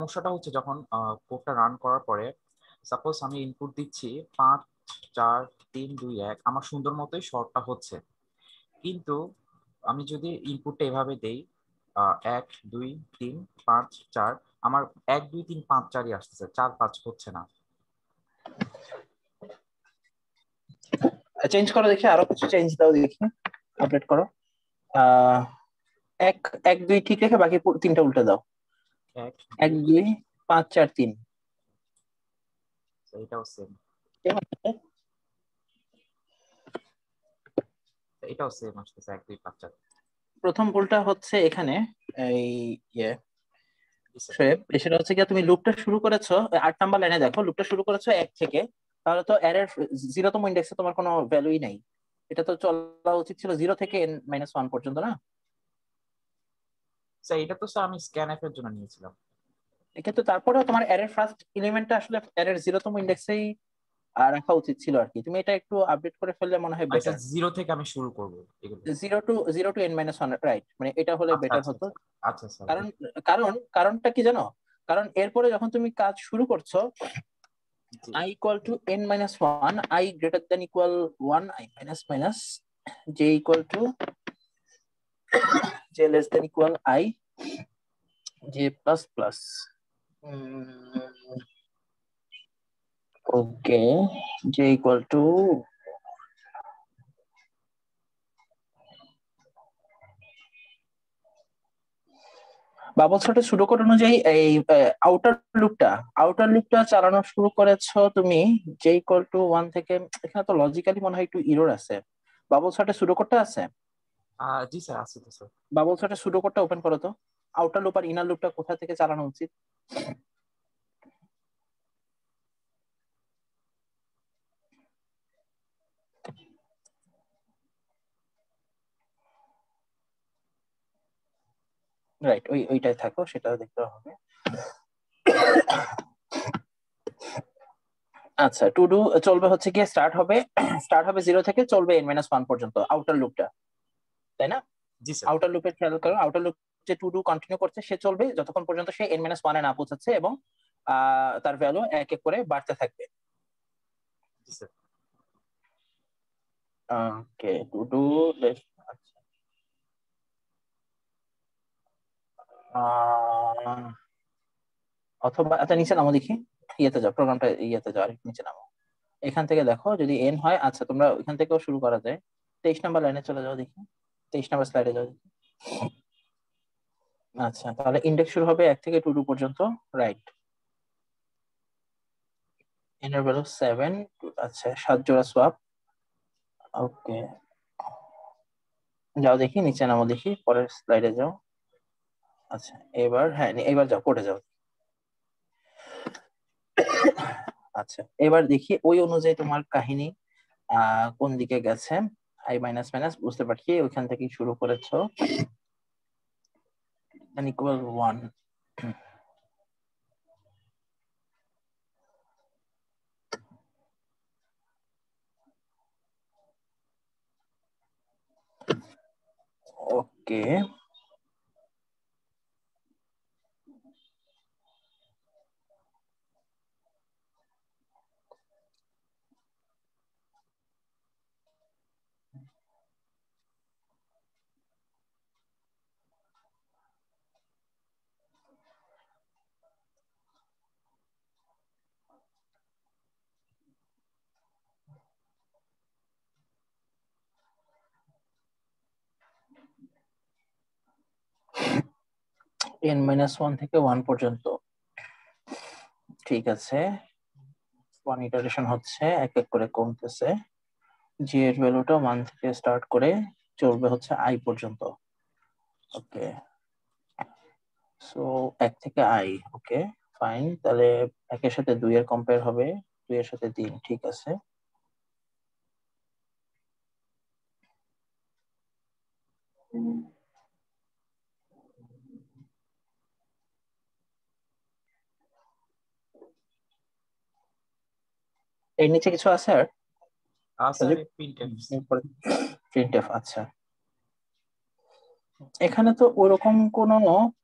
সমস্যাটা হচ্ছে যখন কোডটা রান করার পরে সাপোজ আমি ইনপুট দিচ্ছি 5 4 3 2 1, আমার সুন্দর মতোই শর্টটা হচ্ছে, কিন্তু আমি যদি ইনপুটটা এভাবে দেই 1 2 3 5 4, আমার 1 2 3 5 4ই আসতেছে, 4 5 হচ্ছে না। চেঞ্জ করো দেখি, আরো কিছু চেঞ্জ দাও দেখি, আপডেট করো। আহ এক এক দুই ঠিক রেখে বাকি তিনটা উল্টে দাও। 1 এক 2, দুই 5 4 3। এটাও সেম, এটাও সেম আসতেছে 1 2 5 4। প্রথম ভুলটা হচ্ছে এখানে, এই ইয়ে জি স্যার। সেটা হচ্ছে কি, তুমি লুপটা শুরু করেছো 8 নাম্বার লাইনে, দেখো লুপটা শুরু করেছো 1 থেকে, তাহলে তো এর 0তম ইন্ডেক্সে তোমার কোনো ভ্যালুই নাই। এটা তো চলা উচিত ছিল 0 থেকে n-1 পর্যন্ত, না? স্যার এটা তো স্যার আমি স্ক্যান এর জন্য নিয়েছিলাম। কিন্তু তারপরেও তোমার এর ফার্স্ট এলিমেন্টটা আসলে এর 0তম ইন্ডেক্সেই রাখা উচিত ছিল আর কি। তুমি এটা একটু আপডেট করে ফেললে মনে হয় আচ্ছা, বেটার। 0 থেকে আমি শুরু করবো এগুলো। জিরো টু n-1, রাইট, মানে এটা হলে আচ্ছা বেটার আচ্ছা হতো। আচ্ছা। আচ্ছা স্যার। কারণ কারণটা কি জানো? কারণ এরপরে যখন তুমি কাজ শুরু করছো, জি I equal to n-1, I greater than equal 1, I minus minus, j equal to j less than equal I, j plus plus. Okay, j equal to bubble শর্টের সুডোকোড অনুযায়ী এই আউটার লুপটা চালানো শুরু করেছো তুমি j equal to 1 থেকে। এখানে তো লজিক্যালি মনে হয় একটু ইরর আছে। বাবল শর্টের সুডোকোডটা আছে? জি স্যার, আছে তো স্যার। বাবল শর্টের সুডোকোডটা ওপেন করো তো। আউটার লুপ আর ইনার লুপটা কোথা থেকে চালানো উচিত? রাইট, ওইটাই থাকো, সেটাও দেখতে হবে। আচ্ছা, টু ডু চলবে হচ্ছে গিয়ে স্টার্ট হবে 0 থেকে, চলবে n-1 পর্যন্ত আউটার লুপটা, তাই না? জি স্যার। আউটার লুপের খেয়াল করো, আউটার লুপ যে টু ডু কন্টিনিউ করছে, সে চলবে যতক্ষণ পর্যন্ত সে n-1 এ না পৌঁছাচ্ছে, এবং তার ভ্যালু এক এক করে বাড়তে থাকবে। জি স্যার। ওকে, টু ডু অথবা আচ্ছা, নিচে নামো দেখি, ইয়েতে যাও, প্রোগ্রামটা ইয়েতে যাও, আরেকটু নিচে নামো। এখান থেকে দেখো যদি এন হয়, আচ্ছা তোমরা ওইখান থেকেও শুরু করা যায়। 23 নাম্বার লাইনে চলে যাও দেখি, 23 নাম্বার স্লাইডে যাও দেখি। আচ্ছা, তাহলে ইন্ডেক্স শুরু হবে 1 থেকে টু ডু পর্যন্ত, রাইট। এন এর ভ্যালু 7, আচ্ছা 7 জোড়া সোয়াপ। ওকে, যাও দেখি, নিচে নামো দেখি, পরের স্লাইডে যাও। আচ্ছা, এবার হ্যাঁ, এবার যাও, কোডে যাও। আচ্ছা, এবার দেখি ওই অনুযায়ী তোমার কাহিনী কোন দিকে গেছে। আই মাইনাস মাইনাস বুঝতে পারছি, ওইখান থেকে শুরু করেছো, n equal 1। ওকে, n-1 থেকে 1 পর্যন্ত, ঠিক আছে। 1 ইটারেশন হচ্ছে, এক এক করে কমতেছে। জি এর ভ্যালুটা 1 থেকে স্টার্ট করে চলবে হচ্ছে আই পর্যন্ত। ওকে, সো 1 থেকে আই, ওকে ফাইন। তাহলে 1 এর সাথে 2 এর কম্পেয়ার হবে, 2 এর সাথে 3, ঠিক আছে। এর নিচে কিছু আছে আর স্যার সজীব? প্রিন্টএফ। প্রিন্টএফ, আচ্ছা। এখানে তো ওরকম কোনো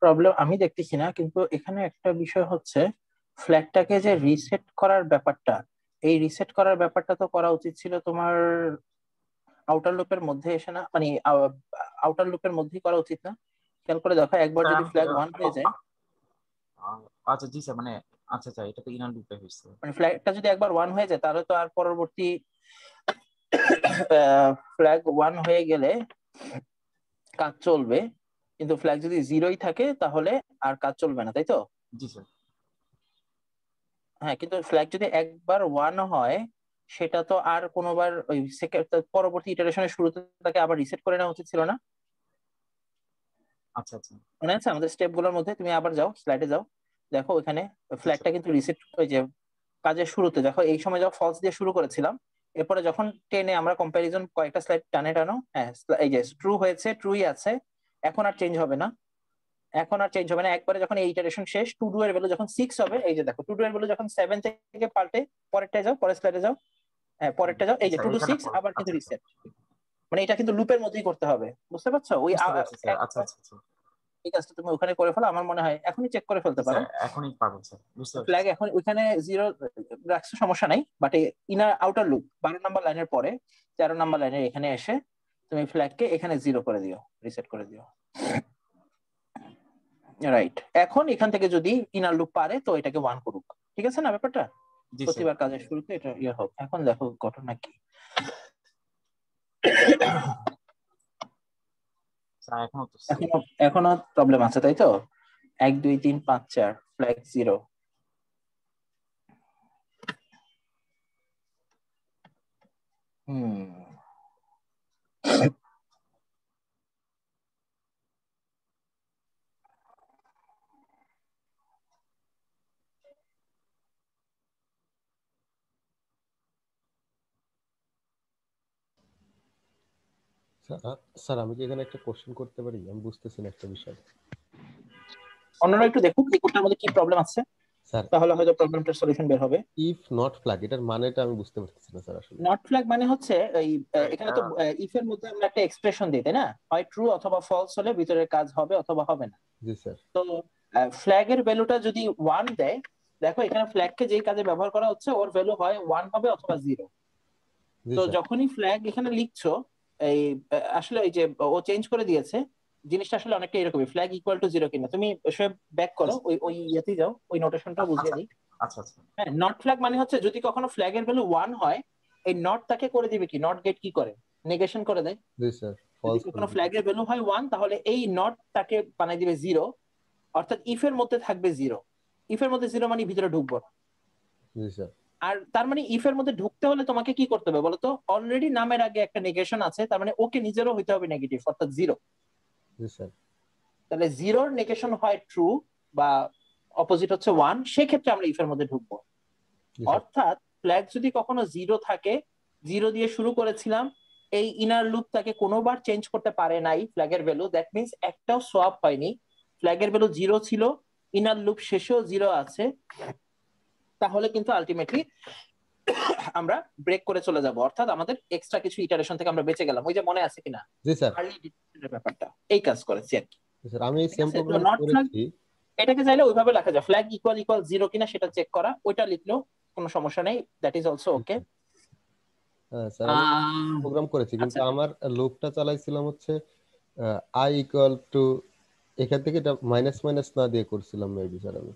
প্রবলেম আমি দেখতেছি না, কিন্তু এখানে একটা বিষয় হচ্ছে ফ্ল্যাগটাকে যে রিসেট করার ব্যাপারটা, এই রিসেট করার ব্যাপারটা তো করা উচিত ছিল তোমার আউটার লুপের মধ্যে এসে, না মানে আউটার লুপের মধ্যেই করা উচিত না? খেয়াল করে দেখো, একবার স্যার যদি ফ্ল্যাগ ওয়ান হয়ে যায়, আচ্ছা জি স্যার, মানে আচ্ছা আচ্ছা, এটা তো ইনার লুপে হয়েছে। মানে ফ্ল্যাগটা যদি একবার ওয়ান হয়ে যায় তাহলে তো আর পরবর্তী ফ্ল্যাগ ওয়ান হয়ে গেলে কাজ চলবে, কিন্তু ফ্ল্যাগ যদি জিরোই থাকে তাহলে আর কাজ চলবে না, তাই তো? জি স্যার। হ্যাঁ, কিন্তু ফ্ল্যাগ যদি একবার ওয়ান হয় সেটা তো আর কোনোবার ওই পরবর্তী ইটারেশনের শুরুতে তাকে আবার রিসেট করে নেওয়া উচিত ছিল না? আচ্ছা আচ্ছা। মনে আছে আমাদের স্টেপ গুলোর মধ্যে? তুমি আবার যাও, স্লাইডে যাও, দেখো ওখানে জি স্যার। ফ্ল্যাগটা কিন্তু রিসেট, ওই যে কাজের শুরুতে দেখো এই সময় যখন ফলস দিয়ে শুরু করেছিলাম, এরপরে যখন টেনে আমরা কম্প্যারিজন কয়েকটা স্লাইড টানে টানো, হ্যাঁ এই যে ট্রু হয়েছে, ট্রুই আছে, এখন আর চেঞ্জ হবে না। এখন আর চেঞ্জ হবে না, একবারে যখন এই ইটারেশন শেষ, টু ডু এর ভ্যালু যখন 6 হবে, এই যে দেখো টু ডু এর ভ্যালু যখন 7 থেকে পাল্টে পরেরটা যাও, পরের স্লাইডে যাও, হ্যাঁ পরেরটা যাও, জি এই যে স্যার, টু টু এখানে সিক্স আবার কিন্তু আচ্ছা আচ্ছা, রিসেট। মানে এটা কিন্তু লুপের মধ্যেই করতে হবে, বুঝতে পারছো? ওই বুঝতে পারছি স্যার। আচ্ছা আচ্ছা আচ্ছা। এই কাজটা তুমি ওখানে করে ফেলো, আমার মনে হয় এখনই চেক করে জি ফেলতে পারো। স্যার, এখনই পাবেন স্যার, বুঝতে পারছি ফ্ল্যাগ স্যার। এখন ওইখানে জিরো রাখছো, সমস্যা নাই, বাট ইনার আউটার লুপ 12 নম্বর লাইনের পরে 13 নম্বর লাইনের এখানে এসে তুমি ফ্ল্যাগকে এখানে জিরো করে দিও, রিসেট করে দিও। রাইট, এখন এখান থেকে যদি ইনার লুপ পারে তো এটাকে ওয়ান করুক, ঠিক আছে না ব্যাপারটা? জি স্যার। প্রতিবার কাজের শুরুতে এটা ইয়ে হোক। এখন দেখো ঘটনা কি। স্যার এখনো তো সেম। এখনো এখনো প্রবলেম আছে, তাই তো? 1 2 3 5 4 ফ্ল্যাগ জিরো। হুম। স্যার স্যার আমি কি এখানে একটা কোশ্চেন করতে পারি? আমি বুঝতেছি না একটা বিষয়। অন্যরা একটু দেখুন এই কোডটার মধ্যে কি প্রবলেম আছে, স্যার, তাহলে হয়তো প্রবলেমটার সলিউশন বের হবে। ইফ নট ফ্ল্যাগ এটার মানেটা আমি বুঝতে পারতেছি না স্যার আসলে। নট ফ্ল্যাগ মানে হচ্ছে এই স্যার এখানে এটা তো ইফ এর মধ্যে আমরা একটা এক্সপ্রেশন দিই, তাই না? হয় ট্রু অথবা ফলস হলে ভিতরের কাজ হবে অথবা হবে না। জি স্যার। তো ফ্ল্যাগ এর ভ্যালুটা যদি ওয়ান দেয়, দেখো এখানে ফ্ল্যাগকে যেই কাজে ব্যবহার করা হচ্ছে ওর ভ্যালু হয় ওয়ান হবে অথবা জিরো। জি তো স্যার। যখনই ফ্ল্যাগ এখানে লিখছো, এই আসলে এই যে ও চেঞ্জ করে দিয়েছে, জিনিসটা আসলে অনেকটা এরকমই, ফ্ল্যাগ ইকুয়াল টু জিরো কিনা। তুমি সব ব্যাক জি করো, স্যার। ওই ওই ইয়েতে যাও, ওই নোটেশনটা বুঝিয়ে আচ্ছা দিই। আচ্ছা আচ্ছা। হ্যাঁ, নট ফ্ল্যাগ মানে হচ্ছে যদি কখনো ফ্ল্যাগের ভ্যালু ওয়ান হয়, এই নট তাকে করে দিবে কি, নট গেট কি করে, নেগেশন করে দেয়। জি স্যার, যদি ফলস করে কখনো দিবে। ফ্ল্যাগের ভ্যালু হয় ওয়ান তাহলে এই নট তাকে বানাই দিবে জিরো, অর্থাৎ ইফ এর মধ্যে থাকবে জিরো। ইফ এর মধ্যে জিরো মানে ভিতরে ঢুকবো না। জি স্যার। আর তার মানে ইফ এর মধ্যে ঢুকতে হলে তোমাকে কি করতে হবে বলতো? অলরেডি নামের আগে একটা নেগেশন আছে, তার মানে ওকে নিজেরও হইতে হবে নেগেটিভ, অর্থাৎ জিরো। জি স্যার। তাহলে জিরোর নেগেশন হয় ট্রু বা অপোজিট হচ্ছে ওয়ান, সেক্ষেত্রে আমরা ইফ এর মধ্যে ঢুকবো। জি স্যার। অর্থাৎ ফ্ল্যাগ যদি কখনো জিরো থাকে, জিরো দিয়ে শুরু করেছিলাম, এই ইনার লুপ তাকে কোনোবার চেঞ্জ করতে পারে নাই ফ্ল্যাগের ভ্যালু, দ্যাট মিনস একটাও সোয়াপ হয়নি, ফ্ল্যাগের ভ্যালু জিরো ছিল, ইনার লুপ শেষেও জিরো আছে, তাহলে কিন্তু আলটিমেটলি আমরা ব্রেক করে চলে যাব, অর্থাৎ আমাদের এক্সট্রা কিছু ইটারেশন থেকে আমরা বেঁচে গেলাম। ওই যে মনে আছে কিনা জি স্যার। আর্লি ডিটেকশনের ব্যাপারটা, এই কাজ করেছি আর কি। জি স্যার, আমি ঠিক সেম আছে, তো প্রোগ্রাম নট ফ্ল্যাগ করেছি। এটাকে চাইলে ওইভাবে লেখা যায়, ফ্ল্যাগ ইকুয়াল ইকুয়াল জিরো কিনা সেটা চেক করা, ওইটা লিখলেও কোনো সমস্যা নেই, that is also G okay. Sir. হ্যাঁ স্যার, আমি প্রোগ্রাম করেছি কিন্তু আচ্ছা, আমার লুপটা চালাইছিলাম হচ্ছে আই ইকুয়াল টু, এখান থেকে এটা মাইনাস মাইনাস না দিয়ে করছিলাম মেবি স্যার। আমি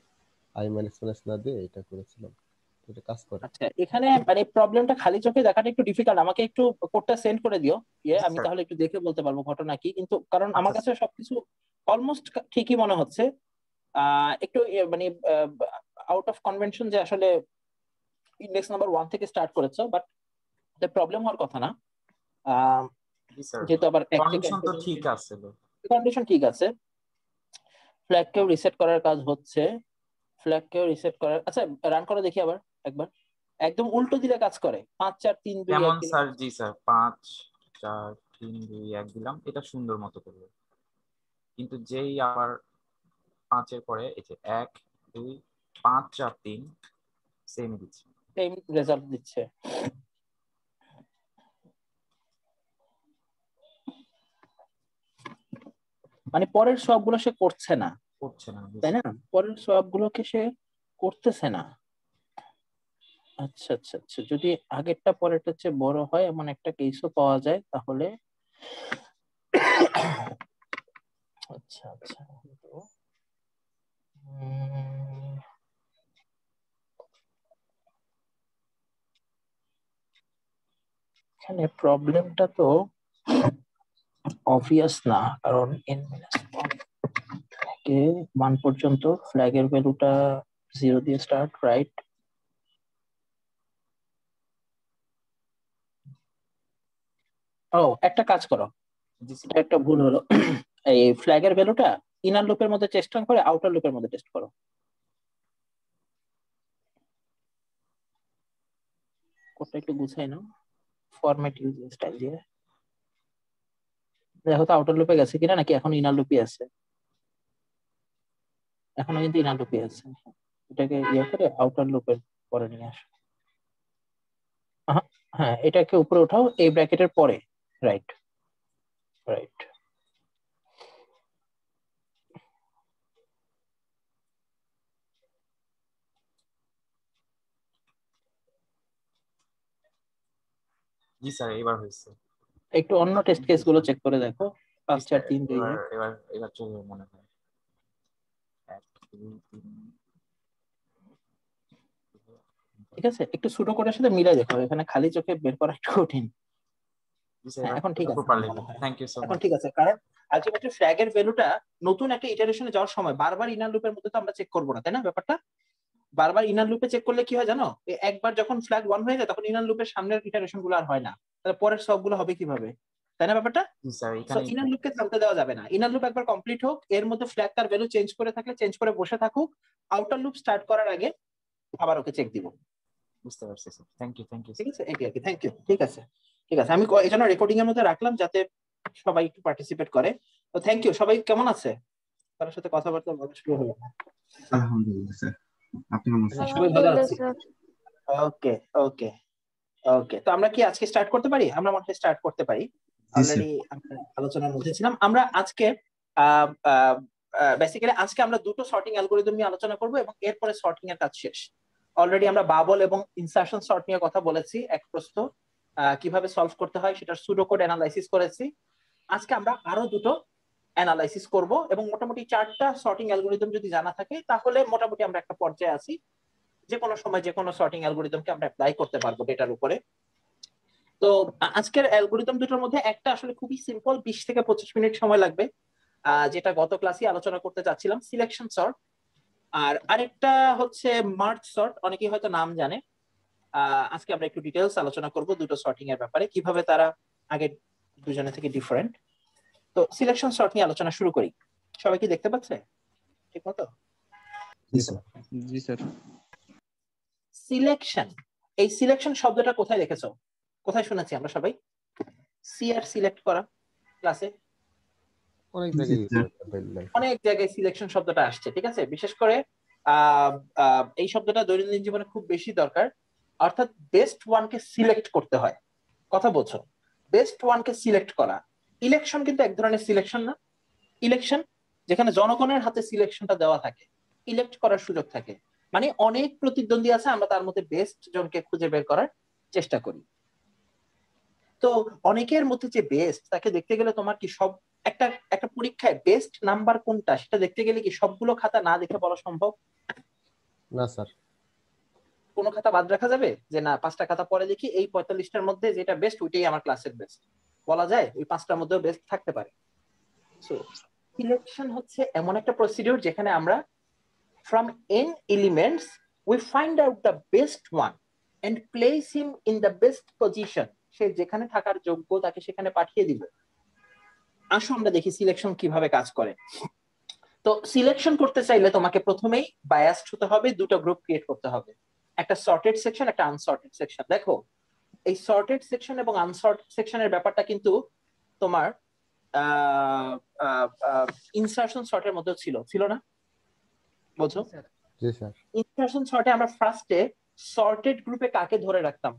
আই মাইনাস মাইনাস না দিয়ে এটা করেছিলাম, তো এটা কাজ করে। আচ্ছা, এখানে মানে প্রবলেমটা খালি চোখে দেখাটা একটু ডিফিকাল্ট, আমাকে একটু কোডটা সেন্ড করে দিও, ইয়ে জি আমি স্যার। তাহলে একটু দেখে বলতে পারবো ঘটনা কি, কিন্তু কারণ আচ্ছা আমার কাছে সবকিছু অলমোস্ট ঠিকই মনে হচ্ছে। একটু মানে আউট অফ কনভেনশন যে আসলে ইন্ডেক্স নাম্বার ওয়ান থেকে স্টার্ট করেছো, বাট প্রবলেম হওয়ার কথা না। আহ, জি স্যার, যেহেতু আবার এক থেকে কন্ডিশন এক তো ঠিক আছে। কন্ডিশন ঠিক আছে, ফ্ল্যাগকেও রিসেট করার কাজ হচ্ছে, ফ্ল্যাগকেও রিসেট করার, আচ্ছা রান করে দেখি আবার একবার। একদম উল্টো দিলে কাজ করে, 5 4 3 2 1 কেমন দিলে। স্যার? জি স্যার, 5 4 3 2 1 দিলাম, এটা সুন্দর মতো করবে। কিন্তু যেই আবার 5-এর পরে এই যে 1 2 5 4 3 সেম দিচ্ছে। সেম রেজাল্ট দিচ্ছে। মানে পরের সবগুলো সে করছে না, করছে না। তাই না? পরের সবগুলোকে সে করতেছে না। আচ্ছা আচ্ছা আচ্ছা, যদি আগেরটা পরেরটা চেয়ে বড় হয় এমন একটা কেসও পাওয়া যায় তাহলে আচ্ছা আচ্ছা, তো, উম, এখানে প্রবলেমটা তো অবভিয়াস না, কারণ n-1 থেকে 1 পর্যন্ত ফ্ল্যাগের ভ্যালুটা 0 দিয়ে স্টার্ট, রাইট? ও, একটা কাজ করো, জি স্যার। এটা একটা ভুল হলো। এই ফ্ল্যাগের ভ্যালুটা ইনার লুপের মধ্যে চেষ্টা করে আউটার লুপের মধ্যে টেস্ট করো। কোডটা একটু গুছাই নাও, ফরম্যাট ইউজিং স্টাইল দিয়ে দেখো তো আউটার লুপে গেছে কিনা, নাকি এখন ইনার লুপে আছে। এখনো কিন্তু ইনার লুপে আছে। এটাকে ইয়ে করে আউটার লুপের পরে নিয়ে আসো। আহা, হ্যাঁ, এটাকে উপরে উঠাও এই ব্র্যাকেটের পরে, রাইট রাইট। জি স্যার, এবার হয়েছে। একটু অন্য টেস্ট কেস গুলো চেক করে দেখো, জি 5 4 স্যার, 3 2 এবার 1। এবার এবার চলবে মনে হয়। 1 2 3। ঠিক আছে, একটু সুডো কোডের সাথে মিলাই দেখো, এখানে খালি চোখে বের করা একটু কঠিন। জি স্যার, হ্যাঁ, এবার এখন ঠিক আছে আমার প্রপারলি। মনে হয়। থ্যাংক ইউ সো এখন মাচ। ঠিক আছে, কারণ আলটিমেটলি ফ্ল্যাগের ভ্যালুটা নতুন একটা ইটারেশনে যাওয়ার সময় বারবার ইনার লুপের মধ্যে তো আমরা চেক করবো না, তাই না? ব্যাপারটা বারবার ইনার লুপে চেক করলে কি হয় জানো, একবার যখন ফ্ল্যাগ 1 হয়ে যায় তখন ইনার লুপের সামনের ইটারেশন গুলো আর হয় না, তাহলে পরের সবগুলো হবে কিভাবে, তাই না ব্যাপারটা? জি স্যার, সো এখানেই ইনার লুপকে থামতে দেওয়া যাবে না, ইনার লুপ একবার কমপ্লিট হোক, এর মধ্যে ফ্ল্যাগ তার ভ্যালু চেঞ্জ করে থাকলে চেঞ্জ করে বসে থাকুক, আউটার লুপ স্টার্ট করার আগে আবার ওকে চেক দিব। বুঝতে পারছি স্যার। থ্যাংক ইউ ঠিক স্যার। আছে, এটি আর কি। Thank you. ঠিক আছে, ঠিক আছে, আমি এই জন্য রেকর্ডিং এর মধ্যে রাখলাম যাতে সবাই একটু পার্টিসিপেট করে। তো থ্যাংক ইউ। সবাই কেমন আছে? কারোর সাথে কথাবার্তা বলা শুরু হলো না? আলহামদুলিল্লাহ স্যার, আপনি কেমন আছেন? সবাই ভালো আলহামদুলিল্লাহ আছি। স্যার। ওকে ওকে ওকে, তো আমরা কি আজকে স্টার্ট করতে পারি? আমরা মনে হয় স্টার্ট করতে পারি। জি স্যার। অলরেডি আমরা আলোচনার মধ্যে ছিলাম। আমরা আজকে বেসিক্যালি আজকে আমরা দুটো সর্টিং অ্যালগরিদম নিয়ে আলোচনা করব এবং এরপরে সর্টিং এর কাজ শেষ। অলরেডি আমরা বাবল এবং ইনসার্শন সর্ট নিয়ে কথা বলেছি, এক প্রস্থ কিভাবে সলভ করতে হয় সেটার সুডো কোড অ্যানালাইসিস করেছি। আজকে আমরা আরো দুটো অ্যানালাইসিস করব এবং মোটামুটি 4টা সর্টিং অ্যালগরিদম যদি জানা থাকে তাহলে মোটামুটি আমরা একটা পর্যায়ে আছি, যে কোনো সময় যে কোনো সর্টিং অ্যালগরিদমকে আমরা অ্যাপ্লাই করতে পারবো ডেটার উপরে। তো আজকের অ্যালগরিদম দুটোর মধ্যে একটা আসলে খুবই সিম্পল, 20 থেকে 25 মিনিট সময় লাগবে, যেটা গত ক্লাসে আলোচনা করতে চাচ্ছিলাম, সিলেকশন সর্ট। আর আরেকটা হচ্ছে মার্জ সর্ট, অনেকেই হয়তো নাম জানে। আজকে আমরা একটু ডিটেলস আলোচনা করব দুটো সর্টিং এর ব্যাপারে, কিভাবে তারা আগে দুজনে থেকে ডিফারেন্ট। তো সিলেকশন সর্ট নিয়ে আলোচনা শুরু করি। সবাই কি দেখতে পাচ্ছে ঠিক মতো? জি স্যার। জি স্যার। সিলেকশন, এই সিলেকশন শব্দটা কোথায় দেখেছো, কোথায় শুনেছি আমরা সবাই? সি আর সিলেক্ট করা ক্লাসে অনেক জায়গায় use স্যার। করতে পারি। অনেক জায়গায় সিলেকশন শব্দটা আসছে, ঠিক আছে? বিশেষ করে এই শব্দটা দৈনন্দিন জীবনে খুব বেশি দরকার, অর্থাৎ বেস্ট ওয়ানকে সিলেক্ট করতে হয়। কথা বলছো, বেস্ট ওয়ানকে সিলেক্ট করা। ইলেকশন কিন্তু এক ধরনের সিলেকশন না? ইলেকশন যেখানে জনগণের হাতে সিলেকশনটা দেওয়া থাকে, ইলেক্ট করার সুযোগ থাকে, মানে অনেক প্রতিদ্বন্দ্বী আছে, আমরা তার মধ্যে বেস্ট জনকে খুঁজে বের করার চেষ্টা করি। তো অনেকের মধ্যে যে বেস্ট তাকে দেখতে গেলে তোমার কি সব একটা একটা পরীক্ষায় বেস্ট নাম্বার কোনটা সেটা দেখতে গেলে কি সবগুলো খাতা না দেখে বলা সম্ভব? না স্যার। কোনো খাতা বাদ রাখা যাবে যে না 5টা খাতা পরে দেখি এই 45টার মধ্যে যেটা বেস্ট ওইটাই আমার ক্লাসের বেস্ট বলা যায়? ওই 5টার মধ্যেও বেস্ট থাকতে পারে। সো সিলেকশন হচ্ছে এমন একটা প্রসিডিউর যেখানে আমরা from n elements we find out the best one and place him in the best position, সে যেখানে থাকার যোগ্য তাকে সেখানে পাঠিয়ে দিব। আসো আমরা দেখি সিলেকশন কিভাবে কাজ করে। তো সিলেকশন করতে চাইলে তোমাকে প্রথমেই বায়াসড হতে হবে, দুটো গ্রুপ ক্রিয়েট করতে হবে, একটা সর্টেড সেকশন একটা আনসর্টেড সেকশন। দেখো এই সর্টেড সেকশন এবং আনসর্টেড সেকশনের ব্যাপারটা কিন্তু তোমার ইনসার্শন সর্টের মধ্যে ছিল না? বুঝছো? জি স্যার। ইনসার্শন সর্টে আমরা ফার্স্টে সর্টেড গ্রুপে কাকে ধরে রাখতাম?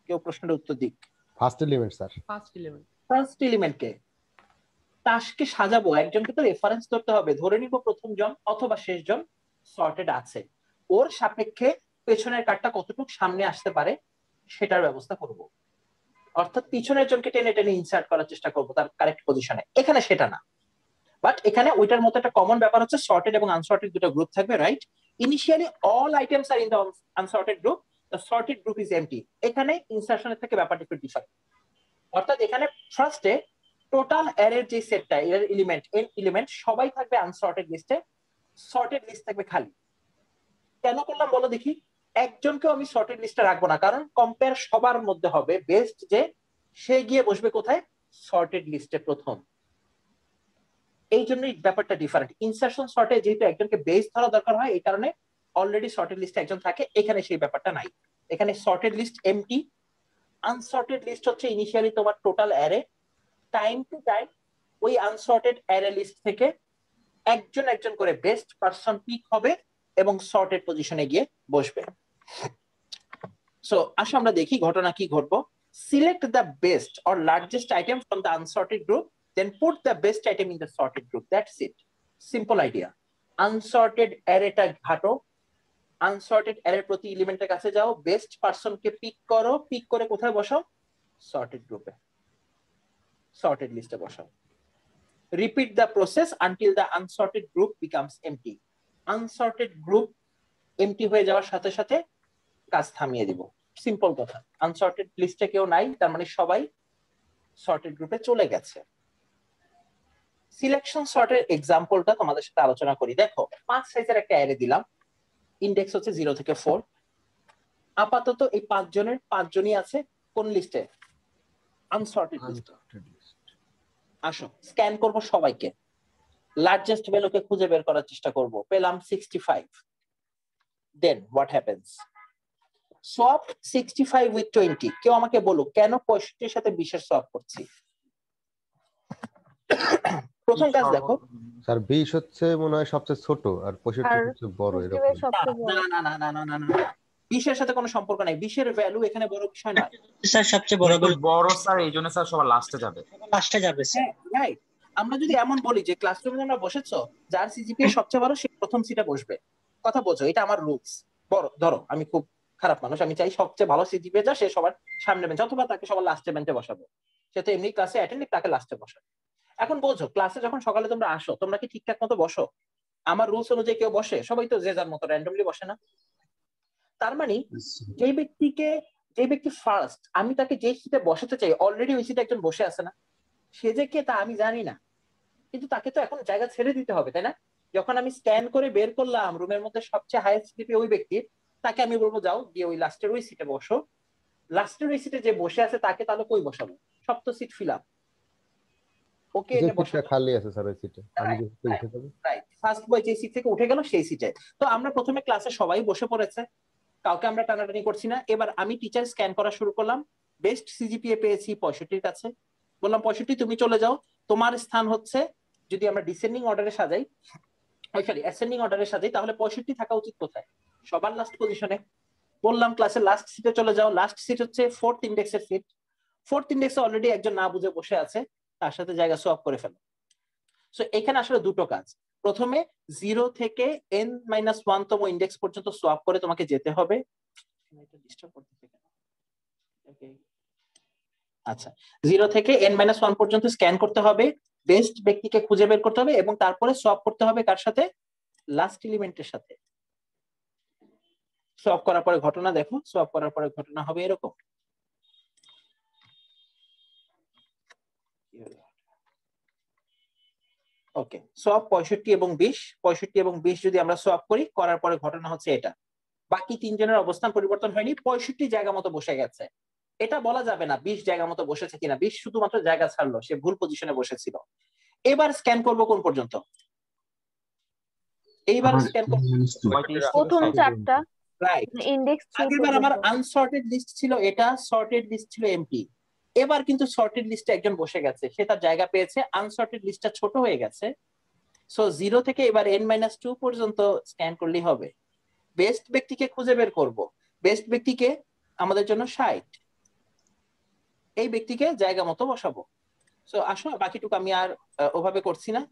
কেউ প্রশ্নের উত্তর দিক। First element sir. First element. First এলিমেন্টকে টাস্ককে সাজাবো, একজনকে তো রেফারেন্স ধরতে হবে, ধরে নিব প্রথম জন অথবা শেষ জন সর্টেড আছে, ওর সাপেক্ষে পেছনের কার্ডটা কতটুকু সামনে আসতে পারে সেটার ব্যবস্থা করব। অর্থাৎ পিছনের জনকে টেনে টেনে ইনসার্ট করার চেষ্টা করব তার কারেক্ট পজিশনে। এখানে সেটা না, বাট এখানে ওইটার মতো একটা কমন ব্যাপার হচ্ছে সর্টেড এবং আনসর্টেড দুটো গ্রুপ থাকবে, right? Initially all items are in the unsorted group, the sorted group is empty. এখানে ইনসার্শনের থেকে ব্যাপারটা একটু ডিফারেন্ট। অর্থাৎ এখানে ফার্স্টে টোটাল অ্যারের যে সেটটা, এর এলিমেন্ট এন এলিমেন্ট সবাই থাকবে আনসর্টেড লিস্টে, সর্টেড লিস্ট থাকবে খালি। কেন করলাম বলো দেখি? একজনকেও আমি সর্টেড লিস্টে রাখবো না, কারণ কম্পেয়ার সবার মধ্যে হবে, বেস্ট যে সে গিয়ে বসবে কোথায়? সর্টেড লিস্টে প্রথম। এই জন্যই ব্যাপারটা ডিফারেন্ট। ইনসারশন সর্টে যেহেতু একজনকে বেস ধরা দরকার হয়, এই কারণে অলরেডি সর্টেড লিস্টে একজন থাকে, এখানে সেই ব্যাপারটা নাই। এখানে sorted list empty, unsorted list হচ্ছে ইনিশিয়ালি তোমার total array. Time to time ওই আনসর্টেড অ্যারে লিস্ট থেকে একজন একজন করে বেস্ট পারসন পিক হবে এবং সর্টেড পজিশনে গিয়ে বসবে। সো আসো আমরা দেখি ঘটনা কি ঘটবো। Select the best or largest item from the unsorted group, then put the best item in the sorted group. That's it. Simple idea. Unsorted array টা ঘাটো, আনসর্টেড অ্যারে প্রতি এলিমেন্টের কাছে যাও, বেস্ট পারসনকে পিক করো, পিক করে কোথায় বসাও? সর্টেড গ্রুপে, সর্টেড লিস্টে বসাও। Repeat the process until the unsorted group becomes empty. Unsorted group empty হয়ে যাওয়ার সাথে সাথে কাজ থামিয়ে দিব। সিম্পল কথা। আনসর্টেড লিস্টে কেউ নাই, তার মানে সবাই সর্টেড গ্রুপে চলে গেছে। সিলেকশন সর্টের এক্সাম্পলটা তোমাদের সাথে আলোচনা করি। দেখো 5 সাইজের একটা অ্যারে দিলাম, ইনডেক্স হচ্ছে 0 থেকে 4। আপাতত এই 5 জনের 5 জনই আছে কোন লিস্টে? Unsorted list. আসো স্ক্যান করব সবাইকে, লার্জেস্ট ভ্যালুকে খুঁজে বের করার চেষ্টা করব। পেলাম 65। Then what happens? Swap 65 with 20। কেউ আমাকে বলুক কেন 65 এর সাথে 20 এর সোয়াপ করছি? প্রথম কাজ দেখো স্যার 20 হচ্ছে মনে হয় সবচেয়ে ছোট আর 65 হচ্ছে বড়, এরকম। না না না না না না, 20 এর সাথে কোনো সম্পর্ক নাই। 20 এর ভ্যালু এখানে বড় বিষয় নয় স্যার। সবচেয়ে বড় যেহেতু বড় স্যার, এই জন্য স্যার সবার লাস্টে যাবে। লাস্টে যাবে স্যার। রাইট। আমরা যদি এমন বলি যে ক্লাসরুমে তোমরা বসেছো, যার সিজিপিএ সবচেয়ে বড় সে প্রথম সিটে বসবে, কথা বোঝো? এটা আমার রুলস। বড় ধরো আমি খুব খারাপ মানুষ, আমি চাই সবচেয়ে ভালো সিজিপিএ যা সে সবার সামনে বেঞ্চ, অথবা তাকে সবার লাস্টে বেঞ্চে বসাবো। সে তো এমনি ক্লাসে অ্যাটেন্ড, তাকে লাস্টে বসাবো। এখন বোঝো, ক্লাসে যখন সকালে তোমরা আসো, তোমরা কি ঠিকঠাক মতো বসো? আমার রুলস অনুযায়ী কেউ বসে? সবাই তো যে যার মতো র্যান্ডমলি বসে না? তার মানে যে ব্যক্তি ফার্স্ট, আমি তাকে যে সিটে বসাতে চাই অলরেডি ওই সিটে একজন বসে আছে না, সে যে কে তা আমি জানি না, কিন্তু তাকে তো এখন জায়গা ছেড়ে দিতে হবে, তাই না? যখন আমি স্ক্যান করে বের করলাম রুমের মধ্যে সবচেয়ে হাইয়েস্ট সিটে ওই ব্যক্তির, তাকে আমি বলবো যাও গিয়ে ওই লাস্টের ওই সিটে বসো। লাস্টের ওই সিটে যে বসে আছে তাকে তাহলে কই বসাবো? সব তো সিট ফিল আপ, ওকে যে এনে বসাবো। সিটটা খালি আছে স্যার ওই সিটে আমি যে সিটে উঠে যাব। রাইট, ফার্স্ট বয় যে সিট থেকে উঠে গেল সেই সিটে। তো আমরা প্রথমে ক্লাসে সবাই বসে পড়েছে, কাউকে আমরা টানাটানি করছি না। এবার আমি টিচার স্ক্যান করা শুরু করলাম, বেস্ট সিজিপিএ পেয়েছি 65 এর কাছে। বললাম 65 তুমি চলে যাও, তোমার স্থান হচ্ছে, যদি আমরা ডিসেন্ডিং অর্ডারে সাজাই, সরি অ্যাসেন্ডিং অর্ডারে সাজাই, তাহলে 65 থাকা উচিত কোথায়? সবার লাস্ট পজিশনে। বললাম ক্লাসের লাস্ট সিটে চলে যাও, লাস্ট সিট হচ্ছে 4th ইন্ডেক্সের সিট। 4th ইন্ডেক্সে অলরেডি একজন না বুঝে বসে আছে, তার সাথে জায়গা সোয়াপ করে ফেলো। সো এখানে আসলে দুটো কাজ। প্রথমে 0 থেকে n-1 তম ইন্ডেক্স পর্যন্ত সোয়াপ করে তোমাকে যেতে হবে। আচ্ছা, 0 থেকে n-1 পর্যন্ত স্ক্যান করতে হবে, বেস্ট ব্যক্তিকে খুঁজে বের করতে হবে এবং তারপরে সোয়াপ করতে হবে কার সাথে? লাস্ট এলিমেন্টের সাথে। সোয়াপ করার পরে ঘটনা দেখো, সোয়াপ করার পরে ঘটনা হবে এরকম। ওকে, সোয়াপ 65 এবং 20, 65 এবং 20 যদি আমরা সোয়াপ করি, করার পরে ঘটনা হচ্ছে এটা। বাকি 3 জনের অবস্থান পরিবর্তন হয়নি, 65 জায়গা মতো বসে গেছে। এটা বলা যাবে না 20 জায়গা মতো বসেছে কিনা, 20 শুধুমাত্র জায়গা ছাড়লো, সে ভুল পজিশনে বসেছিল। এবার স্ক্যান করব কোন পর্যন্ত? এইবার স্ক্যান করব প্রথম চারটা রাইট। ইনডেক্স 3 আগেরবার আমার আনসর্টেড লিস্ট ছিল এটা, সর্টেড লিস্ট ছিল এমটি। এবার কিন্তু সর্টেড লিস্টে একজন বসে গেছে, সে তার জায়গা পেয়েছে, আনসর্টেড লিস্টটা ছোট হয়ে গেছে। সো 0 থেকে এবার n-2 পর্যন্ত স্ক্যান করলেই হবে। বেস্ট ব্যক্তিকে খুঁজে বের করব, বেস্ট ব্যক্তিকে আমাদের জন্য 60, এই ব্যক্তিকে জায়গা মতো বসাবো। সো আসো বাকিটুকু আমি আর ওভাবে করছি না।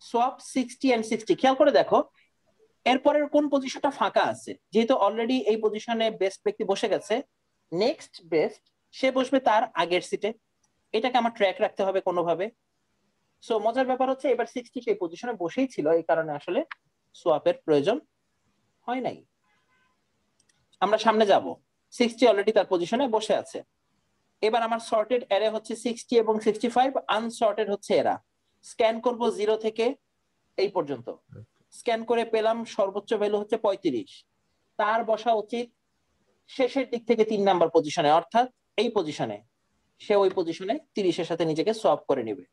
সোয়াপ 60 এন্ড 60, খেয়াল করে দেখো এরপরের কোন পজিশনটা ফাঁকা আছে। যেহেতু অলরেডি এই পজিশনে বেস্ট ব্যক্তি বসে গেছে, নেক্সট বেস্ট সে বসবে তার আগের সিটে। এটাকে আমার ট্র্যাক রাখতে হবে কোনোভাবে। সো মজার ব্যাপার হচ্ছে এবার 60 সেই পজিশনে বসেই ছিল, এই কারণে আসলে সোয়াপের প্রয়োজন হয় নাই। আমরা সামনে যাব, 60 অলরেডি তার পজিশনে বসে আছে। এবার আমার সর্টেড অ্যারে হচ্ছে 60 এবং 65, আনসর্টেড হচ্ছে এরা। স্ক্যান করব 0 থেকে এই পর্যন্ত, স্ক্যান করে পেলাম সর্বোচ্চ ভ্যালু হচ্ছে 35। তার বসা উচিত শেষের দিক থেকে 3 নাম্বার পজিশনে, অর্থাৎ এই পজিশনে। সে ওই পজিশনে 30-এর সাথে নিজেকে সোয়াপ করে নেবে।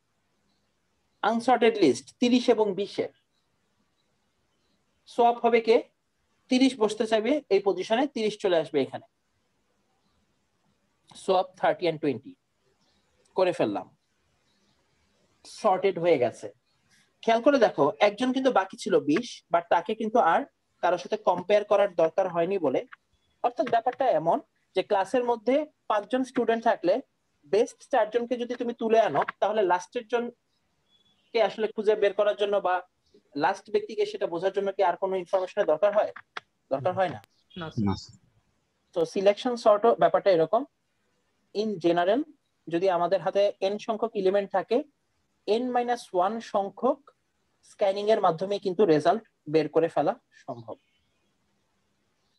আনসর্টেড লিস্ট 30 এবং 20-এর সোয়াপ হবে কে? 30 বসতে চাইবে এই পজিশনে, 30 চলে আসবে এখানে। সোয়াপ 30 and 20 করে ফেললাম, সর্টেড হয়ে গেছে। খেয়াল করে দেখো একজন কিন্তু বাকি ছিল 20, বাট তাকে কিন্তু আর কারোর সাথে কম্পেয়ার করার দরকার হয়নি বলে। অর্থাৎ ব্যাপারটা এমন যে ক্লাসের মধ্যে 5 জন স্টুডেন্ট থাকলে বেস্ট 4 জনকে যদি তুমি তুলে আনো, তাহলে লাস্টের জনকে আসলে খুঁজে বের করার জন্য বা লাস্ট ব্যক্তিকে সেটা বোঝার জন্য কি আর কোনো ইনফরমেশনের দরকার হয়? দরকার হয় না। না স্যার। তো সিলেকশন সর্ট ব্যাপারটা এরকম। ইন জেনারেল যদি আমাদের হাতে n সংখ্যক এলিমেন্ট থাকে, n-1 সংখ্যক স্ক্যানিং এর মাধ্যমে কিন্তু রেজাল্ট বের করে ফেলা সম্ভব।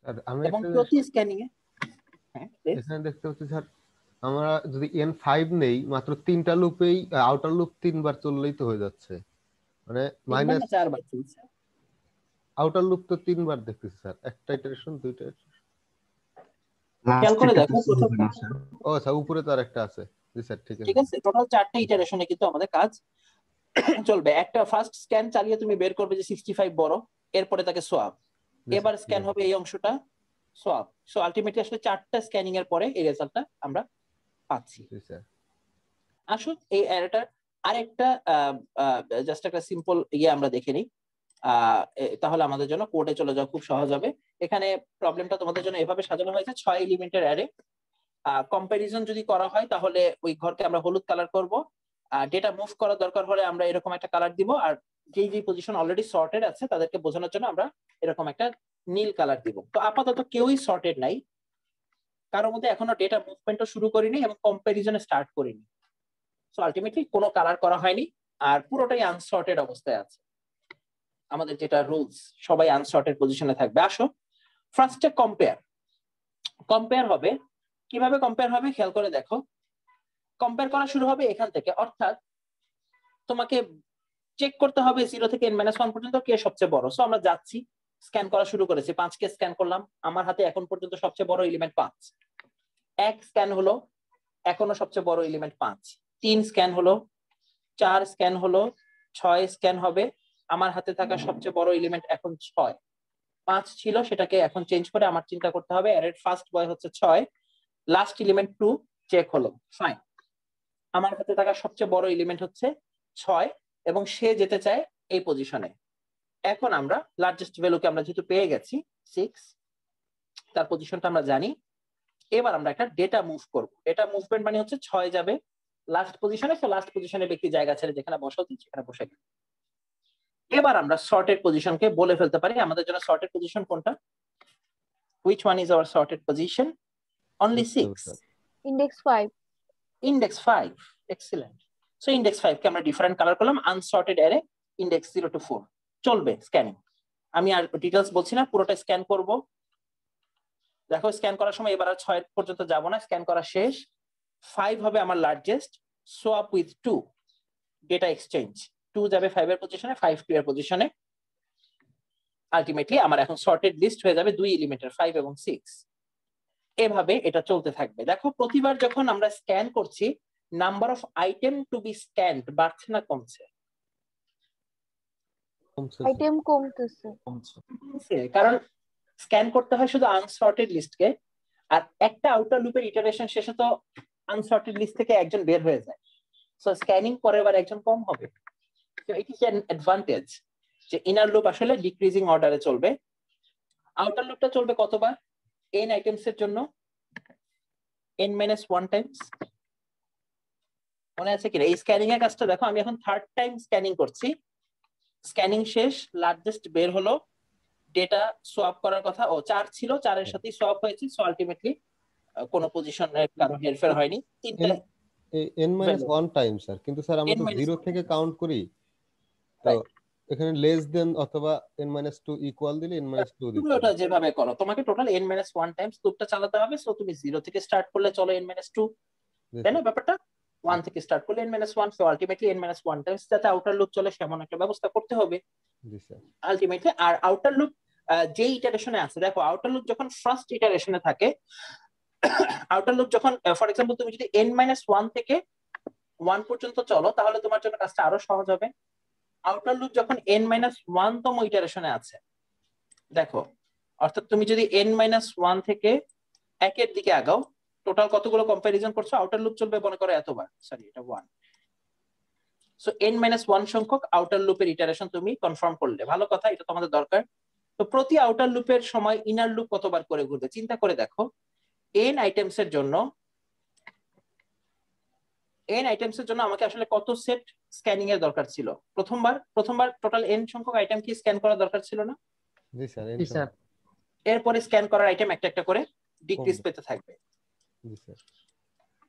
আর আমি এবং একটা প্রতি স্ক্যানিং এ এখানে দেখতে পাচ্ছি স্যার, আমরা যদি n5 নেই, মাত্র 3টা লুপেই আউটার লুপ 3বার চললেই তো হয়ে যাচ্ছে। মানে মাইনাস 4 বার চলছে। আউটার লুপ তো 3বার দেখতেছি স্যার, একটা ইটারেশন, দুইটা। খেয়াল করে লাস্টেরটা দেখো তো হবে না স্যার। ও আচ্ছা, উপরে তো আরেকটা আছে। জি স্যার, ঠিক ঠিক আছে। আছে, টোটাল 4টা ইটারেশনে কিন্তু আমাদের কাজ চলবে। একটা ফার্স্ট স্ক্যান চালিয়ে তুমি বের করবে যে 65 বড়, এরপরে তাকে সোয়াপ। জি স্যার, এবার ঠিক স্ক্যান আছে। হবে এই অংশটা, সোয়াপ। সো আলটিমেটলি আসলে 4টা স্ক্যানিং এর পরে এই রেজাল্টটা আমরা পাচ্ছি। জি স্যার। আসুন এই অ্যারেটার আরেকটা জাস্ট একটা সিম্পল আমরা দেখে নিই, তাহলে আমাদের জন্য কোডে চলে যাওয়া খুব সহজ হবে। এখানে প্রবলেমটা তোমাদের জন্য এভাবে সাজানো হয়েছে, 6 এলিমেন্টের অ্যারে। কম্পারিজন যদি করা হয় তাহলে ওই ঘরকে আমরা হলুদ কালার করব। ডেটা মুভ করার দরকার হলে আমরা এরকম একটা কালার দিব, আর যেই পজিশন অলরেডি সর্টেড আছে তাদেরকে বোঝানোর জন্য আমরা এরকম একটা নীল কালার দিব। তো আপাতত কেউই সর্টেড নাই, কারোর মধ্যে এখনো ডেটা মুভমেন্টও শুরু করিনি এবং কম্পারিজনে স্টার্ট করিনি। সো আলটিমেটলি কোনো কালার করা হয়নি, আর পুরোটাই আনসর্টেড অবস্থায় আছে। আমাদের যেটা রুলস, সবাই আনসর্টেড পজিশনে থাকবে। আসো ফার্স্টে কম্পেয়ার হবে। কিভাবে কম্পেয়ার হবে খেয়াল করে দেখো। কম্পেয়ার করা শুরু হবে এখান থেকে, অর্থাৎ তোমাকে চেক করতে হবে 0 থেকে n-1 পর্যন্ত কে সবচেয়ে বড়। সো আমরা যাচ্ছি, স্ক্যান করা শুরু করেছি, 5কে স্ক্যান করলাম। আমার হাতে এখন পর্যন্ত সবচেয়ে বড় এলিমেন্ট 5। 1 স্ক্যান হলো, এখনো সবচেয়ে বড় এলিমেন্ট 5। 3 স্ক্যান হলো, 4 স্ক্যান হলো, 6 স্ক্যান হবে। আমার হাতে থাকা সবচেয়ে বড় এলিমেন্ট এখন 6। 5 ছিল, সেটাকে এখন চেঞ্জ করে আমার চিন্তা করতে হবে। অ্যারের ফার্স্ট বয় হচ্ছে 6, লাস্ট এলিমেন্ট 2 চেক হলো, ফাইন। আমার হাতে থাকা সবচেয়ে বড় এলিমেন্ট হচ্ছে 6 এবং সে যেতে চায় এই পজিশনে। এখন আমরা লার্জেস্ট ভ্যালুকে আমরা যেহেতু পেয়ে গেছি 6, তার পজিশনটা আমরা জানি। এবার আমরা একটা ডেটা মুভ করব। ডেটা মুভমেন্ট মানে হচ্ছে 6 যাবে লাস্ট পজিশনে, সো লাস্ট পজিশনে ব্যক্তি জায়গা ছেড়ে যেখানে বসা উচিত সেখানে বসে গেল। এবার আমরা সর্টেড পজিশনকে বলে ফেলতে পারি। আমাদের জন্য সর্টেড পজিশন কোনটা? Which one is our sorted position? Only 6. Index 5. Index 5. Excellent. So index 5 কে আমরা ডিফারেন্ট কালার করলাম। আনসর্টেড অ্যারে ইন্ডেক্স 0 to 4 চলবে স্ক্যানিং। আমি আর ডিটেইলস বলছি না, পুরোটা স্ক্যান করব। দেখো স্ক্যান করার সময় এবার আর 6 পর্যন্ত যাব না, স্ক্যান করা শেষ। 5 হবে আমার largest, swap with 2, data exchange. 2 যাবে 5 এর পজিশনে, 5 2 এর পজিশনে। আলটিমেটলি আমার এখন সর্টেড লিস্ট হয়ে যাবে 2 এলিমেন্টের, 5 এবং 6। এভাবে এটা চলতে থাকবে। দেখো প্রতিবার যখন আমরা স্ক্যান করছি, number of item to be scanned বাড়ছে না কমছে? আইটেম কমতেছে। কারণ স্ক্যান করতে হয় শুধু আনসর্টেড লিস্টকে, আর একটা আউটার লুপের ইটারেশন শেষে তো আনসর্টেড লিস্ট থেকে একজন বের হয়ে যায়। সো স্ক্যানিং পরের বার একজন কম হবে। তো ইট ইজ অ্যান অ্যাডভান্টেজ যে ইনার লুপ আসলে ডিক্রিজিং অর্ডারে চলবে। আউটার লুপটা চলবে কতবার? n আইটেমস এর জন্য n-1 টাইমস। মনে আছে কিনা? এই স্ক্যানিং এর কাজটা দেখো, আমি এখন থার্ড টাইম স্ক্যানিং করছি, স্ক্যানিং শেষ, লার্জেস্ট বের হলো, ডেটা সোয়াপ করার কথা, ও 4 ছিল, 4 এর সাথেই সোয়াপ হয়েছে। সো আলটিমেটলি কোনো পজিশনের কারো হেরফের হয়নি, তিনটা n minus value। 1 time sir, কিন্তু স্যার আমরা n তো minus 0 1 থেকে কাউন্ট করি, তো Right। এখানে লেস দেন অথবা n minus 2 ইকুয়াল দিলে n minus 2 তুমি দিতে ওটা হবে। যেভাবে করো, তোমাকে টোটাল n minus 1 টাইমস লুপটা চালাতে হবে। সো তুমি 0 থেকে স্টার্ট করলে চলো n minus 2, জি তাই না স্যার। ব্যাপারটা? 1 থেকে স্টার্ট করলে n minus 1, so ultimately n minus 1 Times যাতে আউটার লুপ চলে সেমন একটা ব্যবস্থা করতে হবে জি স্যার। আলটিমেটলি। আর আউটার লুপ যে ইটারেশনে আছে, দেখো আউটার লুপ যখন ফার্স্ট ইটারেশনে থাকে, আউটার লুপ যখন ফর এক্সাম্পল তুমি যদি n minus 1 থেকে 1 পর্যন্ত চলো, তাহলে তোমার জন্য কাজটা আরো সহজ হবে। আউটার লুপ যখন n minus 1 তম ইটারেশনে আছে, দেখো, অর্থাৎ তুমি যদি n minus 1 থেকে 1 এর দিকে আগাও, টোটাল কতগুলো কম্পারিজন করছো, আউটার লুপ চলবে মনে করো এতবার, সরি এটা 1। সো n minus 1 সংখ্যক আউটার লুপের ইটারেশন তুমি কনফার্ম করলে, ভালো কথা, এটা তোমাদের দরকার। তো প্রতি আউটার লুপের সময় ইনার লুপ কতবার করে ঘুরবে চিন্তা করে দেখো। n আইটেমস এর জন্য আমাকে আসলে কত সেট স্ক্যানিং এর দরকার ছিল? প্রথমবার টোটাল n সংখ্যক আইটেম কি স্ক্যান করা দরকার ছিল না? জি স্যার। জি স্যার। এরপরে স্ক্যান করার আইটেম একটা একটা করে ডিক্রিজ পেতে থাকবে। জি স্যার।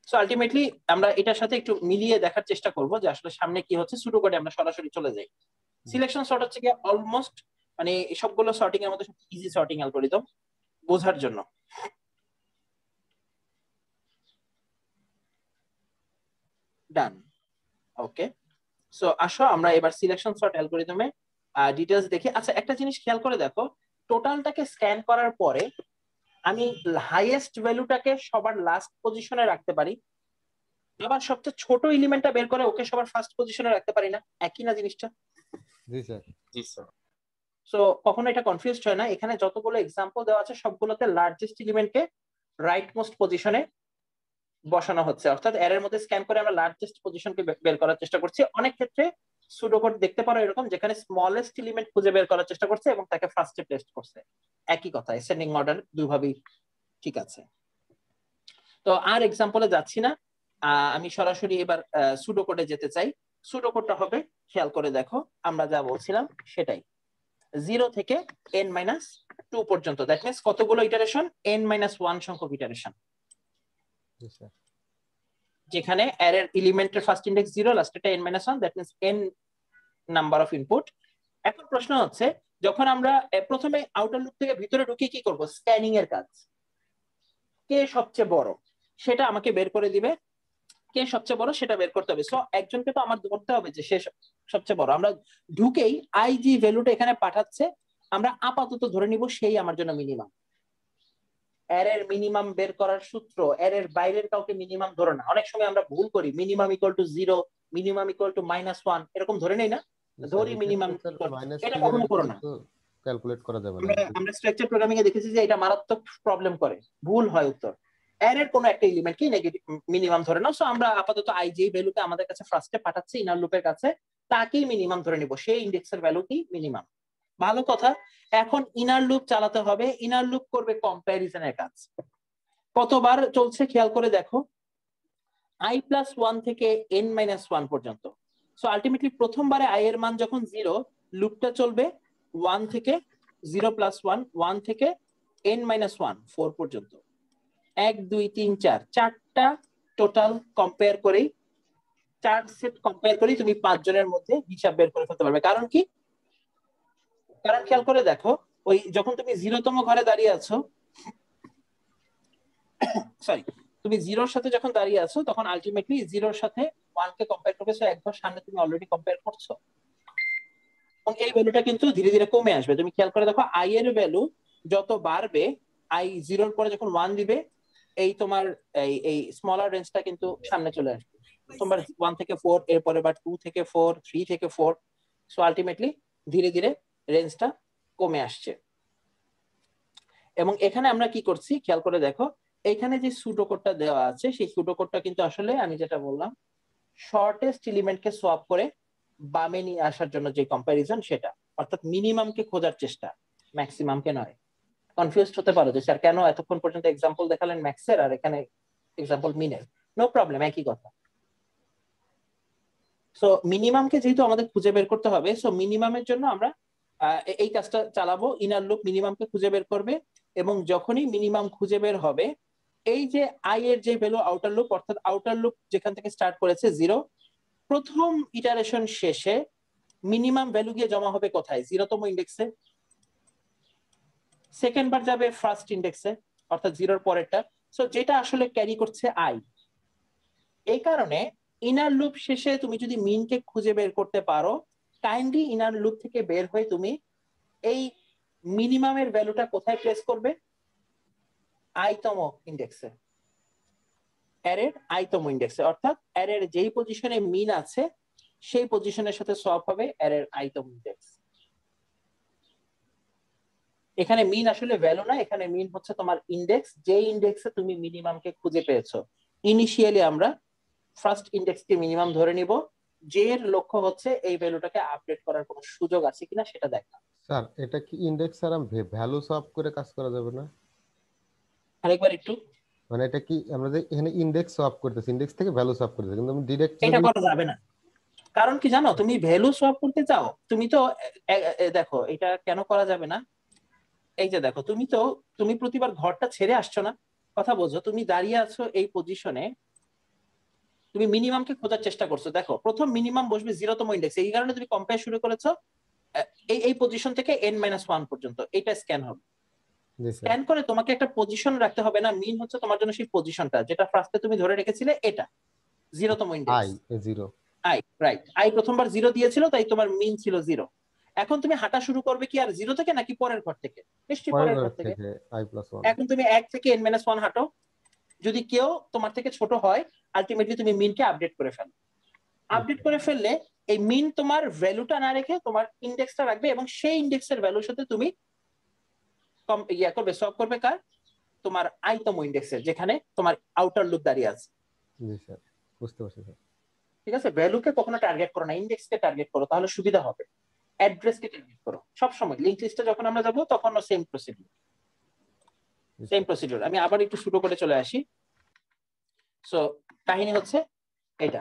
সো আলটিমেটলি আমরা এটার সাথে একটু মিলিয়ে দেখার চেষ্টা করব যে আসলে সামনে কি হচ্ছে। শুরু করে আমরা সরাসরি চলে যাই। সিলেকশন সর্ট হচ্ছে কি অলমোস্ট মানে সবগুলো সর্টিং এর মধ্যে সবচেয়ে ইজি সর্টিং অ্যালগরিদম বোঝার জন্য। ডান, ওকে। সো আসো আমরা এবার সিলেকশন সর্ট অ্যালগরিদমে ডিটেইলস দেখি। আচ্ছা, একটা জিনিস খেয়াল করে দেখো, টোটালটাকে স্ক্যান করার পরে আমি হাইয়েস্ট ভ্যালুটাকে সবার লাস্ট পজিশনে রাখতে পারি, আবার সবচেয়ে ছোট এলিমেন্টটা বের করে ওকে সবার ফার্স্ট পজিশনে রাখতে পারি না? একই না জিনিসটা? জি স্যার। জি স্যার। সো কখনো এটা কনফিউজড হয় না। এখানে যতগুলো এক্সাম্পল দেওয়া আছে সবগুলোতে লার্জেস্ট এলিমেন্টকে রাইট মোস্ট পজিশনে বসানো হচ্ছে, অর্থাৎ এর মধ্যে স্ক্যান করে আমরা লার্জেস্ট পজিশনকে বের করার চেষ্টা করছি। অনেক ক্ষেত্রে সুডোকোড দেখতে পারো এরকম, যেখানে স্মলেস্ট এলিমেন্ট খুঁজে বের করার চেষ্টা করছে এবং তাকে ফার্স্টে টেস্ট করছে। একই কথা, অ্যাসেন্ডিং অর্ডার দুইভাবেই ঠিক আছে। তো আর এক্সাম্পলে যাচ্ছি না, আমি সরাসরি এবার সুডোকোডে যেতে চাই। সুডোকোডটা হবে, খেয়াল করে দেখো, আমরা যা বলছিলাম সেটাই, 0 থেকে n-2 পর্যন্ত। দ্যাট মিন্স কতগুলো ইটারেশন? n-1 সংখ্যক ইটারেশন, জি স্যার। যেখানে অ্যারের এলিমেন্টের first index 0, লাস্টেরটা n-1, that means n number of input. এখন প্রশ্ন হচ্ছে, যখন আমরা প্রথমে আউটার লুপ থেকে ভিতরে ঢুকে কি করব? স্ক্যানিং এর কাজ। কে সবচেয়ে বড় সেটা আমাকে বের করে দিবে, কে সবচেয়ে বড় সেটা বের করতে হবে। সো একজনকে তো আমার ধরতে হবে যে সে সবচেয়ে বড়। আমরা ঢুকেই আই জি ভ্যালুটা এখানে পাঠাচ্ছে, আমরা আপাতত ধরে নিব সেই আমার জন্য মিনিমাম। এর মিনিমাম বের করার সূত্র, এর বাইরের কাউকে মিনিমাম ধরে না। অনেক সময় আমরা ভুল করি, minimum equal to 0, minimum equal to -1 এরকম ধরে নেই না, ধরি মিনিমাম। এটা কখনো করো না। ক্যালকুলেট করা যাবে না। আমরা স্ট্রাকচার প্রোগ্রামিং এ দেখেছি যে এটা মারাত্মক প্রবলেম করে, ভুল হয় উত্তর। এর কোন একটা এলিমেন্ট কি নেগেটিভ মিনিমাম ধরে নাও। সো আমরা আপাতত আই যে ভ্যালুটা আমাদের কাছে ফার্স্টে পাঠাচ্ছি ইনার লুপের কাছে, তাকেই মিনিমাম ধরে নিব, সেই ইন্ডেক্সের ভ্যালু কি মিনিমাম। ভালো কথা। এখন ইনার লুপ চালাতে হবে, ইনার লুপ করবে কম্প্যারিজনের কাজ। কতবার চলছে খেয়াল করে দেখো, i+1 থেকে n-1 পর্যন্ত। সো আলটিমেটলি প্রথমবারে i এর মান যখন 0, লুপটা চলবে 1 থেকে 0 + 1, 1 থেকে n-1 4 পর্যন্ত। 1 2 3 4 চারটা টোটাল কম্পেয়ার করেই, 4 সেট কম্পেয়ার করেই তুমি 5 জনের মধ্যে হিসাব বের করে ফেলতে পারবে। কারণ কি? কারণ খেয়াল করে দেখো, ওই যখন তুমি 0তম ঘরে দাঁড়িয়ে আছো, সরি, তুমি 0-র সাথে যখন দাঁড়িয়ে আছো তখন আলটিমেটলি 0-র সাথে 1 কে কম্পেয়ার করবে। সো এক ঘর সামনে তুমি অলরেডি কম্পেয়ার করছো, এবং এই ভ্যালুটা কিন্তু ধীরে ধীরে কমে আসবে। তুমি খেয়াল করে দেখো, i এর ভ্যালু যত বাড়বে, i 0-র পরে যখন 1 দিবে, এই তোমার এই স্মলার রেঞ্জটা কিন্তু সামনে চলে আসবে। তোমার 1 থেকে 4, এরপরে বা 2 থেকে 4, 3 থেকে 4। সো আলটিমেটলি ধীরে ধীরে রেঞ্জটা কমে আসছে। এবং এখানে আমরা কি করছি খেয়াল করে দেখো, এখানে যে সুডোকোডটা দেওয়া আছে সেই সুডোকোডটা কিন্তু আসলে আমি যেটা বললাম, শর্টেস্ট এলিমেন্টকে সোয়াপ করে বামে নিয়ে আসার জন্য যে কম্প্যারিজন, সেটা অর্থাৎ মিনিমামকে খোঁজার চেষ্টা, ম্যাক্সিমামকে নয়। কনফিউজড হতে পারো যে স্যার কেন এতক্ষণ পর্যন্ত এক্সাম্পল দেখালেন ম্যাক্সের আর এখানে এক্সাম্পল মিনের। নো প্রবলেম, একই কথা। সো মিনিমামকে যেহেতু আমাদের খুঁজে বের করতে হবে, সো মিনিমামের জন্য আমরা এই কাজটা চালাবো। ইনার লুপ মিনিমামকে খুঁজে বের করবে, এবং যখনই মিনিমাম খুঁজে বের হবে, এই যে আই এর যে ভ্যালু আউটার লুপ, অর্থাৎ আউটার লুপ যেখান থেকে স্টার্ট করেছে 0, প্রথম ইটারেশন শেষে মিনিমাম ভ্যালু গিয়ে জমা হবে কোথায়? 0তম ইন্ডেক্সে। সেকেন্ড বার যাবে ফার্স্ট ইন্ডেক্সে, অর্থাৎ 0-র পরেরটা। সো যেটা আসলে ক্যারি করছে আই। এই কারণে ইনার লুপ শেষে তুমি যদি মিনকে খুঁজে বের করতে পারো, কাইন্ডলি ইনার লুপ থেকে বের হয়ে তুমি এই মিনিমামের ভ্যালুটা কোথায় প্লেস করবে? আইতম ইন্ডেক্সে, অ্যারের আইতম ইন্ডেক্সে, অর্থাৎ অ্যারের যেই পজিশনে মিন আছে সেই পজিশনের সাথে সোয়াপ হবে অ্যারের আইতম ইন্ডেক্স। এখানে মিন আসলে ভ্যালু না, এখানে মিন হচ্ছে তোমার ইন্ডেক্স, যে ইন্ডেক্সে তুমি মিনিমামকে খুঁজে পেয়েছো। ইনিশিয়ালি আমরা ফার্স্ট ইন্ডেক্সকে মিনিমাম ধরে নিব, যে এর লক্ষ্য হচ্ছে এই ভ্যালুটাকে আপডেট করার কোনো সুযোগ আছে কিনা সেটা দেখা। স্যার এটা কি ইনডেক্স আর ভ্যালু সব করে কাজ করা যাবে না? আরেকবার একটু। মানে এটা কি আমরা যে এখানে ইনডেক্স সোয়াপ করতেছি, ইনডেক্স থেকে ভ্যালু সোয়াপ করতেছি, কিন্তু আমি ডাইরেক্ট এটা করা যাবে না। কারণ কি জানো, তুমি ভ্যালু সোয়াপ করতে চাও, তুমি তো দেখো এটা কেন করা যাবে না। এই যে দেখো, তুমি প্রতিবার ঘরটা ছেড়ে আসছো না, কথা বোঝো। তুমি দাঁড়িয়ে আছো এই পজিশনে, তুমি মিনিমামকে খোঁজার চেষ্টা করছো। দেখো প্রথম মিনিমাম বসবে 0তম ইন্ডেক্স, এই কারণে তুমি কম্পেয়ার শুরু করেছো এই পজিশন থেকে n-1 পর্যন্ত। এটা স্ক্যান হবে। স্ক্যান করে তোমাকে একটা পজিশন রাখতে হবে না, মিন হচ্ছে তোমার জন্য সেই পজিশনটা যেটা ফার্স্টে তুমি ধরে রেখেছিলে, এটা 0তম ইন্ডেক্স আই, রাইট। আই প্রথমবার 0 দিয়েছিল, তাই তোমার মিন ছিল 0। এখন তুমি হাঁটা শুরু করবে কি আর 0 থেকে, নাকি পরের ঘর থেকে? নিশ্চয়ই পরের ঘর থেকে। এখন তুমি 1 থেকে n-1 হাঁটো। যদি কেউ তোমার থেকে ছোট হয়, আলটিমেটলি তুমি মিনকে আপডেট করে ফেলো। আপডেট করে ফেললে এই মিন তোমার ভ্যালুটা না রেখে তোমার ইন্ডেক্সটা রাখবে, এবং সেই ইন্ডেক্সের ভ্যালুর সাথে তুমি করবে, সলভ করবে কার? তোমার আইতম ইন্ডেক্সের, যেখানে তোমার আউটার লুপ দাঁড়িয়ে আছে। জি স্যার, বুঝতে পারছি স্যার। ঠিক আছে, ভ্যালুকে কখনো টার্গেট করো না, ইন্ডেক্সকে টার্গেট করো, তাহলে সুবিধা হবে। অ্যাড্রেসকে টার্গেট করো সব সময়। লিংক লিস্টে যখন আমরা যাব তখনও সেম প্রসিডিউর। আমি আবার একটু শুরু করে চলে আসি। সো কাহিনী হচ্ছে এটা,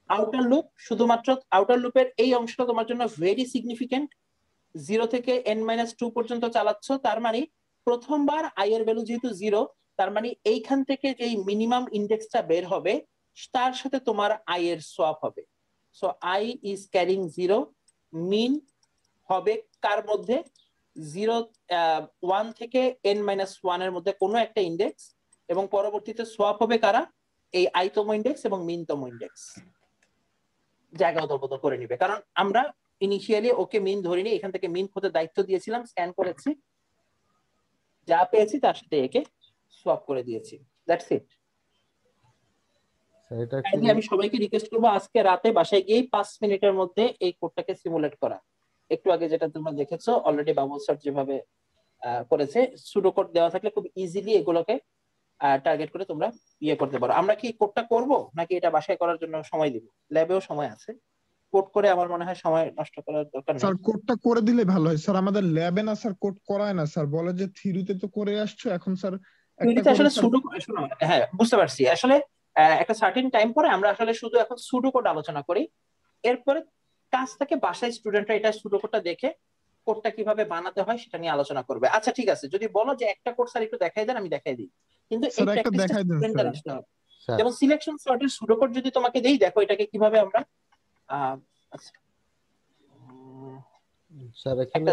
আউটার লুপ। শুধুমাত্র আউটার লুপের এই অংশটা তোমার জন্য ভেরি সিগনিফিকেন্ট। 0 থেকে n-2 পর্যন্ত চালাচ্ছ, তার মানে প্রথমবার আই এর ভ্যালু যেহেতু 0, তার মানে এইখান থেকে যে মিনিমাম ইন্ডেক্সটা বের হবে তার সাথে তোমার আই এর সোয়াপ হবে। সো আই ইজ ক্যারিং 0, মিন হবে কার মধ্যে? 1 থেকে n-1 এর মধ্যে কোনো একটা ইন্ডেক্স, এবং পরবর্তীতে সোয়াপ হবে কারা? এই আইতম ইন্ডেক্স এবং মিনতম ইন্ডেক্স জায়গা অদল বদল করে নিবে। কারণ আমরা ইনিশিয়ালি ওকে মিন ধরিনি, এখান থেকে মিন খোঁজার দায়িত্ব দিয়েছিলাম, স্ক্যান করেছি, যা পেয়েছি তার সাথে একে সোয়াপ করে দিয়েছি। That's it. আমি সবাইকে রিকোয়েস্ট করবো আজকে রাতে বাসায় গিয়ে 5 মিনিটের মধ্যে এই কোডটাকে সিমুলেট করা। একটু আগে যেটা তোমরা দেখেছো অলরেডি বাবুল স্যার যেভাবে করেছে, সুডো কোড দেওয়া থাকলে খুব ইজিলি এগুলোকে টার্গেট করে তোমরা ইয়ে করতে পারো। আমরা কি কোডটা করব, নাকি এটা বাসায় করার জন্য সময় দিব? ল্যাবেও সময় আছে, কোড করে আমার মনে হয় সময় নষ্ট করার দরকার নেই। স্যার কোডটা করে দিলে ভালো হয় স্যার। আমাদের ল্যাবে না স্যার কোড করায় না স্যার, বলে যে থিওরিতে তো করে আসছো, এখন স্যার একটা আসলে সুডো, শোনো, হ্যাঁ বুঝতে পারছি। আসলে একটা সার্টেন টাইম পরে আমরা আসলে শুধু এখন সুডো কোড আলোচনা করি, এরপরে কাজ থেকে বাসায় স্টুডেন্টরা এটা সুডো কোডটা দেখে কোডটা কিভাবে বানাতে হয় সেটা নিয়ে আলোচনা করবে। আচ্ছা ঠিক আছে, যদি বলো যে একটা কোড স্যার একটু দেখাই দেন, আমি দেখাই দিই, কিন্তু এই প্র্যাকটিসটা স্টুডেন্টদের আসতে হবে। যেমন সিলেকশন সর্টের সুডো কোড যদি তোমাকে দেই, দেখো এটাকে কিভাবে আমরা স্যার এখানে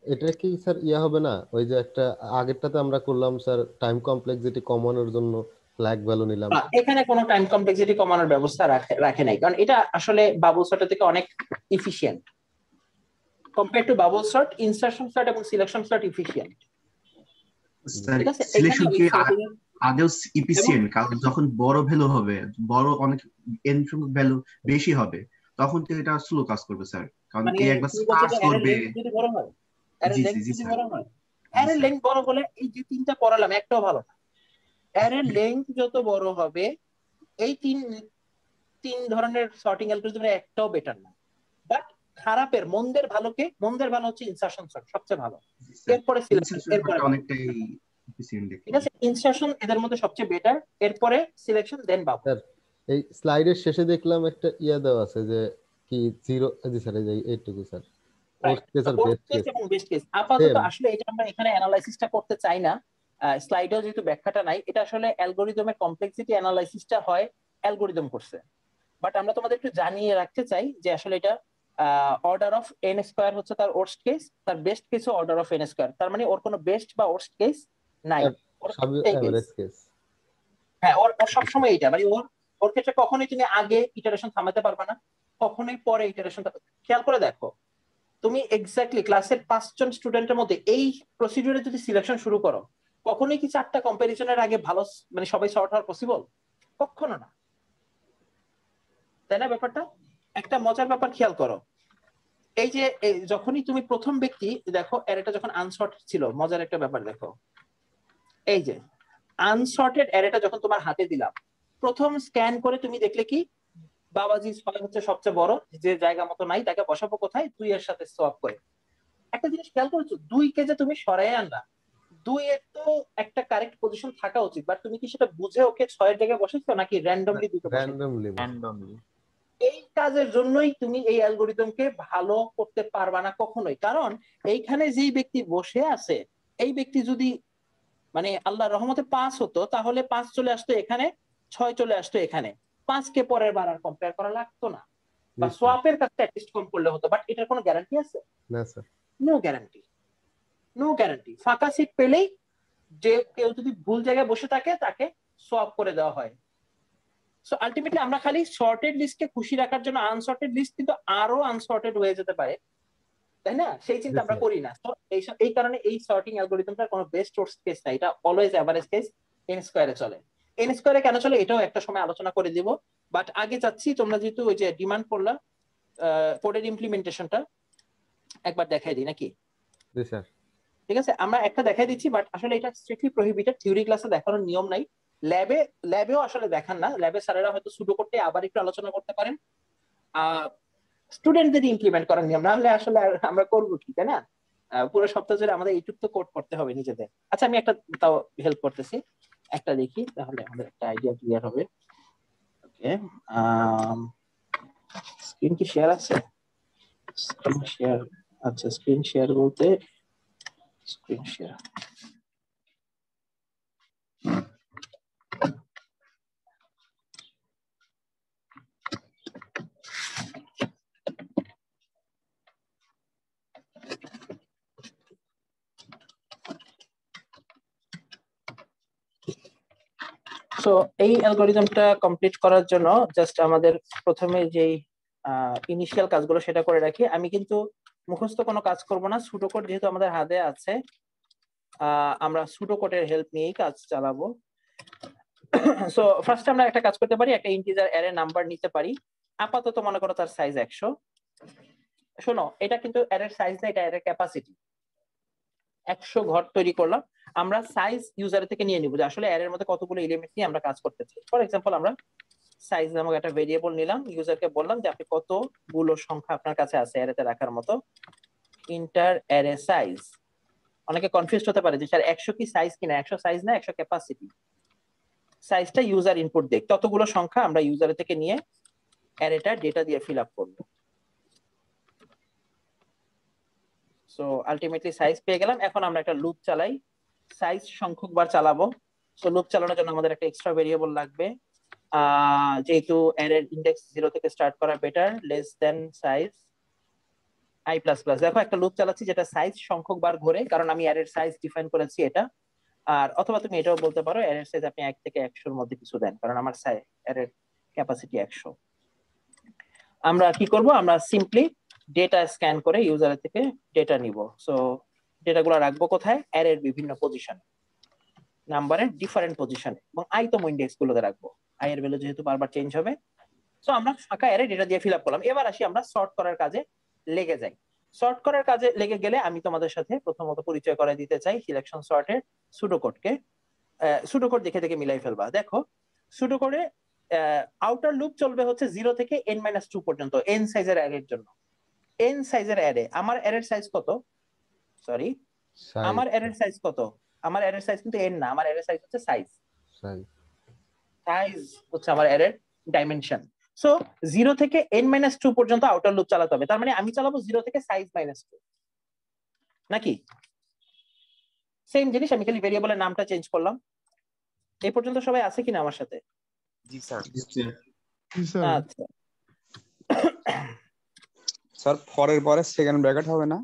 এটা কি স্যার ইয়া হবে না, ওই যে একটা আগেরটাতে আমরা করলাম স্যার টাইম কমপ্লেক্সিটি কমানোর জন্য ফ্ল্যাগ ভ্যালু নিলাম, এখানে কোনো টাইম কমপ্লেক্সিটি কমানোর ব্যবস্থা রাখে নাই, কারণ এটা আসলে বাবল সর্ট থেকে অনেক efficient compare to bubble sort. Insertion sort এবং সিলেকশন সর্ট এফিশিয়েন্ট। সিলেকশন কি আদেও এফিশিয়েন্ট, কারণ যখন বড় ভ্যালু হবে, বড় অনেক এন সংখ্যক ভ্যালু বেশি হবে, তখন তো এটা স্লো কাজ করবে স্যার, কারণ কি একবার পাস করবে। যদি বড় হয়, অ্যারে লেংথ যদি বড় হয়, অ্যারে লেংথ বড় হলে এই যে তিনটা পড়ালাম একটাও ভালো না। অ্যারে লেংথ যত বড় হবে, এই তিন ধরনের সর্টিং অ্যালগরিদমের একটাও বেটার না। বাট খারাপের মন্দের ভালো হচ্ছে ইনসারশন সর্ট সবচেয়ে ভালো, এরপরে সিলেকশন, এরপরে অনেকটাই এফিশিয়েন্ট। ঠিক আছে, ইনসারশন এদের মধ্যে সবচেয়ে বেটার, এরপরে সিলেকশন, দেন বাবল। এই স্লাইডের শেষে দেখলাম একটা ইয়া দেওয়া আছে যে কি জিরো, জি স্যার এই যে এইটুকু স্যার, ওর্স্ট কেস আর বেস্ট কেস এবং বেস্ট কেস আপাতত আসলে এটা আমরা এখানে অ্যানালাইসিসটা করতে চাই না, স্লাইডেও যেহেতু ব্যাখ্যাটা নাই, এটা আসলে অ্যালগোরিদমের কমপ্লেক্সিটি অ্যানালাইসিসটা হয় অ্যালগোরিদম করছে। বাট আমরা তোমাদের একটু জানিয়ে রাখতে চাই যে আসলে এটা অর্ডার অফ এন স্কোয়ার হচ্ছে তার ওর্স্ট কেস, তার বেস্ট কেসও অর্ডার অফ এন স্কোয়ার, তার মানে ওর কোনো বেস্ট বা ওর্স্ট কেস নাই, ওর সবই এই case। Average case. হ্যাঁ, ওর ওর সবসময় এটা মানে ওর ওর ক্ষেত্রে কখনোই তুমি আগে ইটারেশন থামাতে পারবে না, কখনোই পরে ইটারেশন। খেয়াল করে দেখো, তুমি এক্স্যাক্টলি ক্লাসের 5 জন স্টুডেন্টের মধ্যে এই প্রসিডিউরে যদি সিলেকশন শুরু করো, কখনোই কি 4টা কম্পারিজনের আগে ভালো মানে সবাই সর্ট হওয়া পসিবল? কখনো না, তাই না? ব্যাপারটা একটা মজার ব্যাপার খেয়াল করো, এই যে যখনই তুমি প্রথম ব্যক্তি দেখো অ্যারেটা যখন আনসর্টেড ছিল, মজার একটা ব্যাপার দেখো, এই যে আনসর্টেড অ্যারেটা যখন তোমার হাতে দিলাম, প্রথম স্ক্যান করে তুমি দেখলে কি বাবাজি 6 হচ্ছে সবচেয়ে বড়, যে জায়গা মতো নাই তাকে বসাবো কোথায়? 2 এর সাথে সোয়াপ করে। একটা জিনিস খেয়াল করেছো, 2 কে যে তুমি সরাই আনলা, 2 এর তো একটা কারেক্ট পজিশন থাকা উচিত, বাট তুমি কি সেটা বুঝে ওকে 6 এর জায়গায় বসাইছো নাকি র্যান্ডমলি দুটো বসাইছো? র্যান্ডমলি। এই কাজের জন্যই তুমি এই অ্যালগোরিদমকে ভালো করতে পারবা না কখনোই, কারণ এইখানে যেই ব্যক্তি বসে আছে, এই ব্যক্তি যদি মানে আল্লাহর রহমতে 5 হতো, তাহলে 5 চলে আসতো এখানে, 6 চলে আসতো এখানে, 5 কে পরের বার আর কম্পেয়ার করা লাগতো না, বা সোয়াপের কাজটা অ্যাটলিস্ট কম করলে হতো। বাট এটার কোনো গ্যারান্টি আছে? না sir, no guarantee, no guarantee. ফাঁকা সিট পেলেই যে কেউ যদি ভুল জায়গায় বসে থাকে তাকে সোয়াপ করে দেওয়া হয়। সো আলটিমেটলি আমরা খালি সর্টেড লিস্টকে খুশি রাখার জন্য, আনসর্টেড লিস্ট কিন্তু আরো আনসর্টেড হয়ে যেতে পারে, তাই না? সেই চিন্তা আমরা করি না। তো এই কারণে এই সর্টিং অ্যালগরিদমটার কোনো বেস্ট ওর্স্ট কেস নাই, এটা অলওয়েজ এভারেজ কেস এন স্কয়ারে চলে। এন স্কয়ারে কেন চলে এটাও একটা সময় আলোচনা করে দিব, বাট আগে চাচ্ছি তোমরা যেহেতু ওই যে ডিমান্ড করলা কোডের ইমপ্লিমেন্টেশনটা একবার দেখাই দিই নাকি? জি স্যার। ঠিক আছে, আমরা একটা দেখাই দিচ্ছি, বাট আসলে এটা স্ট্রিক্টলি প্রহিবিটেড, থিওরি ক্লাসে দেখানোর নিয়ম নাই, ল্যাবেও আসলে দেখান না, ল্যাবে স্যারেরা হয়তো সুডো করতে আবার একটু আলোচনা করতে পারেন, স্টুডেন্টদের ইমপ্লিমেন্ট করার নিয়ম, না হলে আসলে আমরা করবো কি, তাই না? পুরো সপ্তাহ জুড়ে আমাদের এইটুক তো কোড করতে হবে নিজেদের। আচ্ছা, আমি একটা তাও হেল্প করতেছি, একটা দেখি তাহলে আমাদের একটা আইডিয়া ক্লিয়ার হবে। ওকে, স্ক্রিন কি শেয়ার আছে? স্ক্রিন শেয়ার, আচ্ছা স্ক্রিন শেয়ার বলতে স্ক্রিন শেয়ার, সো এই অ্যালগরিদমটা কমপ্লিট করার জন্য জাস্ট আমাদের প্রথমে যেই ইনিশিয়াল কাজগুলো সেটা করে রাখি। আমি কিন্তু মুখস্থ কোনো কাজ করব না, সুডো কোড যেহেতু আমাদের হাতে আছে, আমরা সুডো কোডের হেল্প নিয়েই কাজ চালাবো। সো ফার্স্ট আমরা একটা কাজ করতে পারি, একটা ইন্টিজার অ্যারে নাম্বার নিতে পারি, আপাতত মনে করো তার সাইজ 100। শোনো, এটা কিন্তু অ্যারের সাইজ না, এটা অ্যারের ক্যাপাসিটি। 100 ঘর তৈরি করলাম, আমরা সাইজ ইউজার থেকে নিয়ে নিব যে আসলে অ্যারের মধ্যে কতগুলো এলিমেন্ট নিয়ে আমরা কাজ করতে চাই। ফর এক্সাম্পল, আমরা সাইজ নামক একটা ভেরিয়েবল নিলাম, ইউজারকে বললাম যে আপনি কতগুলো সংখ্যা আপনার কাছে আছে অ্যারেতে রাখার মতো, ইন্টার অ্যারে সাইজ। অনেকে কনফিউজড হতে পারে যে স্যার 100 কি সাইজ কিনা, 100 সাইজ না, 100 ক্যাপাসিটি। সাইজটা ইউজার ইনপুট দেখ, ততগুলো সংখ্যা আমরা ইউজার থেকে নিয়ে অ্যারেটা ডেটা দিয়ে ফিল আপ করব। সো আলটিমেটলি সাইজ পেয়ে গেলাম, এখন আমরা একটা লুপ চালাই, সাইজ সংখ্যক বার চালাবো। সো লুপ চালানোর জন্য আমাদের একটা এক্সট্রা ভেরিয়েবল লাগবে, যেহেতু অ্যারের ইনডেক্স 0 থেকে স্টার্ট করা better, less than size i++। দেখো একটা লুপ চালাচ্ছি যেটা সাইজ সংখ্যক বার ঘোরে, কারণ আমি অ্যারের সাইজ ডিফাইন করেছি এটা। আর অথবা তুমি এটাও বলতে পারো অ্যারের সাইজ আপনি 1 থেকে 100 এর মধ্যে কিছু দেন, কারণ আমার অ্যারের ক্যাপাসিটি 100। আমরা কি করব, আমরা সিম্পলি ডেটা স্ক্যান করে ইউজারের থেকে ডেটা নিব। সো ডেটাগুলো রাখবো কোথায়? অ্যারের বিভিন্ন পজিশনে, নাম্বারের ডিফারেন্ট পজিশনে, এবং আইতম ইন্ডেক্স গুলোতে রাখবো। আই এর ভ্যালু যেহেতু বারবার চেঞ্জ হবে। সো আমরা ফাঁকা অ্যারে ডেটা দিয়ে ফিল আপ করলাম। এবার আসি আমরা সর্ট করার কাজে লেগে যাই। সর্ট করার কাজে লেগে গেলে আমি তোমাদের সাথে প্রথমত পরিচয় করে দিতে চাই সিলেকশন সর্টের সুডো কোডকে। সুডো কোড দেখে দেখে মিলাই ফেলবা। দেখো, সুডো কোডে আউটার লুপ চলবে হচ্ছে 0 থেকে n-2 পর্যন্ত, n সাইজের অ্যারের জন্য। n সাইজের অ্যারে, আমার অ্যারের সাইজ কত? সরি, আমার অ্যারের সাইজ কত? আমার অ্যারের সাইজ কিন্তু n না, আমার অ্যারের সাইজ হচ্ছে সাইজ। সাইজ হচ্ছে আমার অ্যারের ডাইমেনশন। সো 0 থেকে n-2 পর্যন্ত আউটার লুপ চালাতে হবে। তার মানে আমি চালাবো 0 থেকে সাইজ -2 নাকি? সেম জিনিস, আমি খালি ভেরিয়েবলের নামটা চেঞ্জ করলাম। এই পর্যন্ত সবাই আছে কিনা আমার সাথে? জি স্যার। আচ্ছা স্যার ফরের পরে সেকেন্ড ব্র্যাকেট হবে না?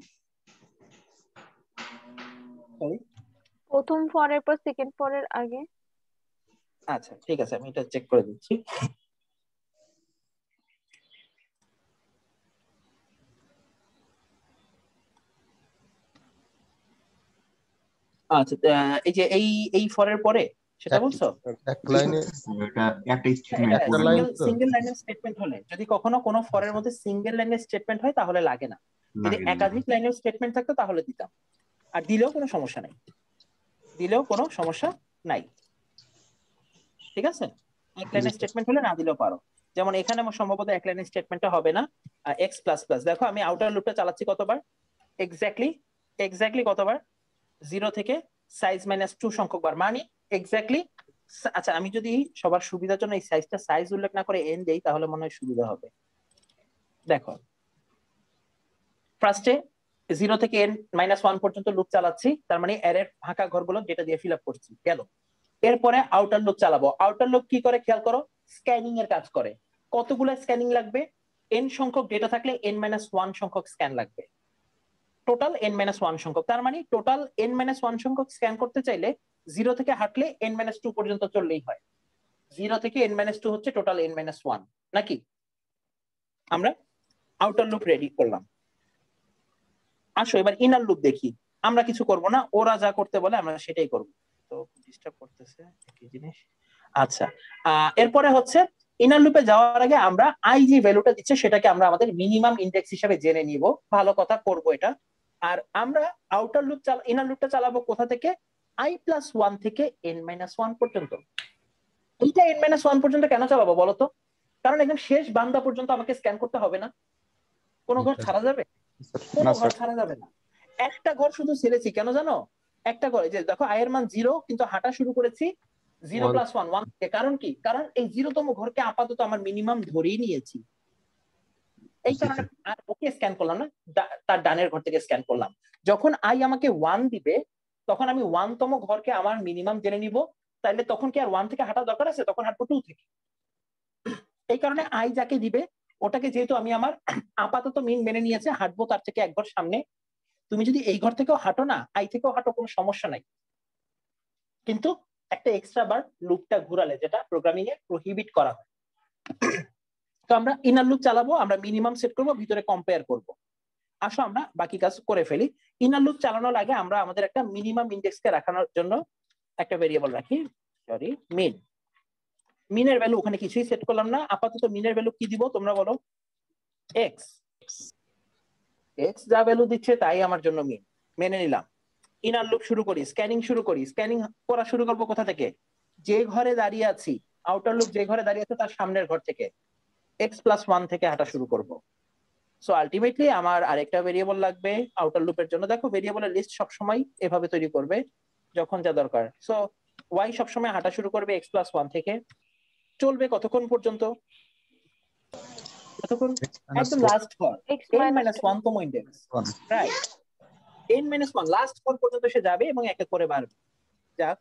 প্রথম ফরের পর সেকেন্ড ফরের আগে। আচ্ছা ঠিক আছে, আমি এটা চেক করে দিচ্ছি। আচ্ছা এই যে এই ফরের পরে সেটা বলছো? এক লাইনে একটা স্টেটমেন্ট সিঙ্গেল লাইনের স্টেটমেন্ট হলে, যদি কখনো কোনো ফরের মধ্যে সিঙ্গেল লাইনের স্টেটমেন্ট হয় তাহলে লাগে না। যদি একাধিক লাইনের স্টেটমেন্ট থাকতো তাহলে দিতাম, আর দিলেও কোনো সমস্যা নাই, দিলেও কোনো সমস্যা নাই। ঠিক আছে, এক লাইনের স্টেটমেন্ট হলে না দিলেও পারো। যেমন এখানে আমার সম্ভবত এক লাইনের স্টেটমেন্টটা হবে না। x প্লাস প্লাস, দেখো আমি আউটার লুপটা চালাচ্ছি কতবার, এক্স্যাক্টলি কতবার, 0 থেকে সাইজ -2 সংখ্যক বার, মানে এক্স্যাক্টলি। আচ্ছা আমি যদি সবার সুবিধার জন্য এই সাইজ উল্লেখ না করে n দেই তাহলে মনে হয় সুবিধা হবে। দেখো ফার্স্টে 0 থেকে n-1 পর্যন্ত লুপ চালাচ্ছি, তার মানে এর ফাঁকা ঘরগুলো যেটা দিয়ে ফিল আপ করছি গেল। এরপরে আউটার লুপ চালাবো। আউটার লুপ কি করে খেয়াল করো, স্ক্যানিং এর কাজ করে। কতগুলো স্ক্যানিং লাগবে? n সংখ্যক ডেটা থাকলে n-1 সংখ্যক স্ক্যান লাগবে, টোটাল n-1 সংখ্যক। তার মানে টোটাল n-1 সংখ্যক স্ক্যান করতে চাইলে 0 থেকে হাঁটলে n-2 পর্যন্ত চললেই হয়। 0 থেকে n-2 হচ্ছে টোটাল n-1 নাকি? আমরা আউটার লুপ রেডি করলাম। আসো এবার ইনার লুপ দেখি। আমরা কিছু করব না, ওরা যা করতে বলে আমরা সেটাই করব। তো ডিস্টার্ব করতেছে একই জিনিস। আচ্ছা এরপরে হচ্ছে ইনার লুপে যাওয়ার আগে আমরা আই যে ভ্যালুটা দিচ্ছে সেটাকে আমরা আমাদের মিনিমাম ইনডেক্স হিসেবে জেনে নিব। ভালো কথা, করব এটা। আর আমরা আউটার লুপ ইনার লুপটা চালাবো কোথা থেকে? i+1 থেকে n-1 পর্যন্ত। এইটা n-1 পর্যন্ত কেন চালাবো বলতো? কারণ একদম শেষ বান্দা পর্যন্ত আমাকে স্ক্যান করতে হবে না। কোনো ঘর ছাড়া যাবে? কোনো ঘর ছাড়া যাবে না। একটা ঘর শুধু ছেড়েছি কেন জানো? একটা ঘর, যে দেখো i এর মান 0 কিন্তু হাঁটা শুরু করেছি 0+1 থেকে। কারণ কি? কারণ এই 0তম ঘরকে আপাতত আমার মিনিমাম ধরেই নিয়েছি, এই কারণে আর ওকে স্ক্যান করলাম না, তার ডানের ঘর থেকে স্ক্যান করলাম। যখন i আমাকে 1 দিবে তখন আমি 1তম ঘরকে আমার মিনিমাম জেনে নিব। তাইলে তখন কি আর 1 থেকে হাঁটা দরকার আছে? তখন হাঁটবো 2 থেকে। এই কারণে i যাকে দিবে ওটাকে যেহেতু আমি আমার আপাতত মিন মেনে নিয়েছে, হাঁটবো তার থেকে এক ঘর সামনে। তুমি যদি এই ঘর থেকেও হাঁটো না, আই থেকেও হাঁটো, কোনো সমস্যা নাই, কিন্তু একটা এক্সট্রা বার লুপটা ঘুরালে, যেটা প্রোগ্রামিং এ প্রহিবিট করা হয়। তো আমরা ইনার লুপ চালাবো, আমরা মিনিমাম সেট করব, ভিতরে কম্পেয়ার করব। আসো আমরা বাকি কাজ করে ফেলি। ইনার লুপ চালানোর আগে আমরা আমাদের একটা মিনিমাম ইনডেক্সকে রাখানোর জন্য একটা ভেরিয়েবল রাখি, সরি মিন। মিনের ভ্যালু ওখানে কিছুই সেট করলাম না, আপাতত মিনের ভ্যালু কি দিব তোমরা বলো? এক্স যা ভ্যালু দিচ্ছে তাই আমার জন্য মিন, মেনে নিলাম। ইনার লুপ শুরু করি, স্ক্যানিং শুরু করি। স্ক্যানিং করা শুরু করবো কোথা থেকে? যে ঘরে দাঁড়িয়ে আছি, আউটার লুপ যে ঘরে দাঁড়িয়ে আছে তার সামনের ঘর থেকে x+1 থেকে হাঁটা শুরু করব। সো আলটিমেটলি আমার আরেকটা ভেরিয়েবল লাগবে আউটার লুপের জন্য। দেখো ভেরিয়েবলের লিস্ট সবসময় এভাবে তৈরি করবে যখন যা দরকার। সো y সবসময় হাঁটা শুরু করবে x+1 থেকে, চলবে কতক্ষণ পর্যন্ত? কতক্ষণ? একদম লাস্ট ঘর, n-1তম ইনডেক্স, রাইট? n-1 লাস্ট ঘর পর্যন্ত সে যাবে এবং এক এক করে বাড়বে। যাক,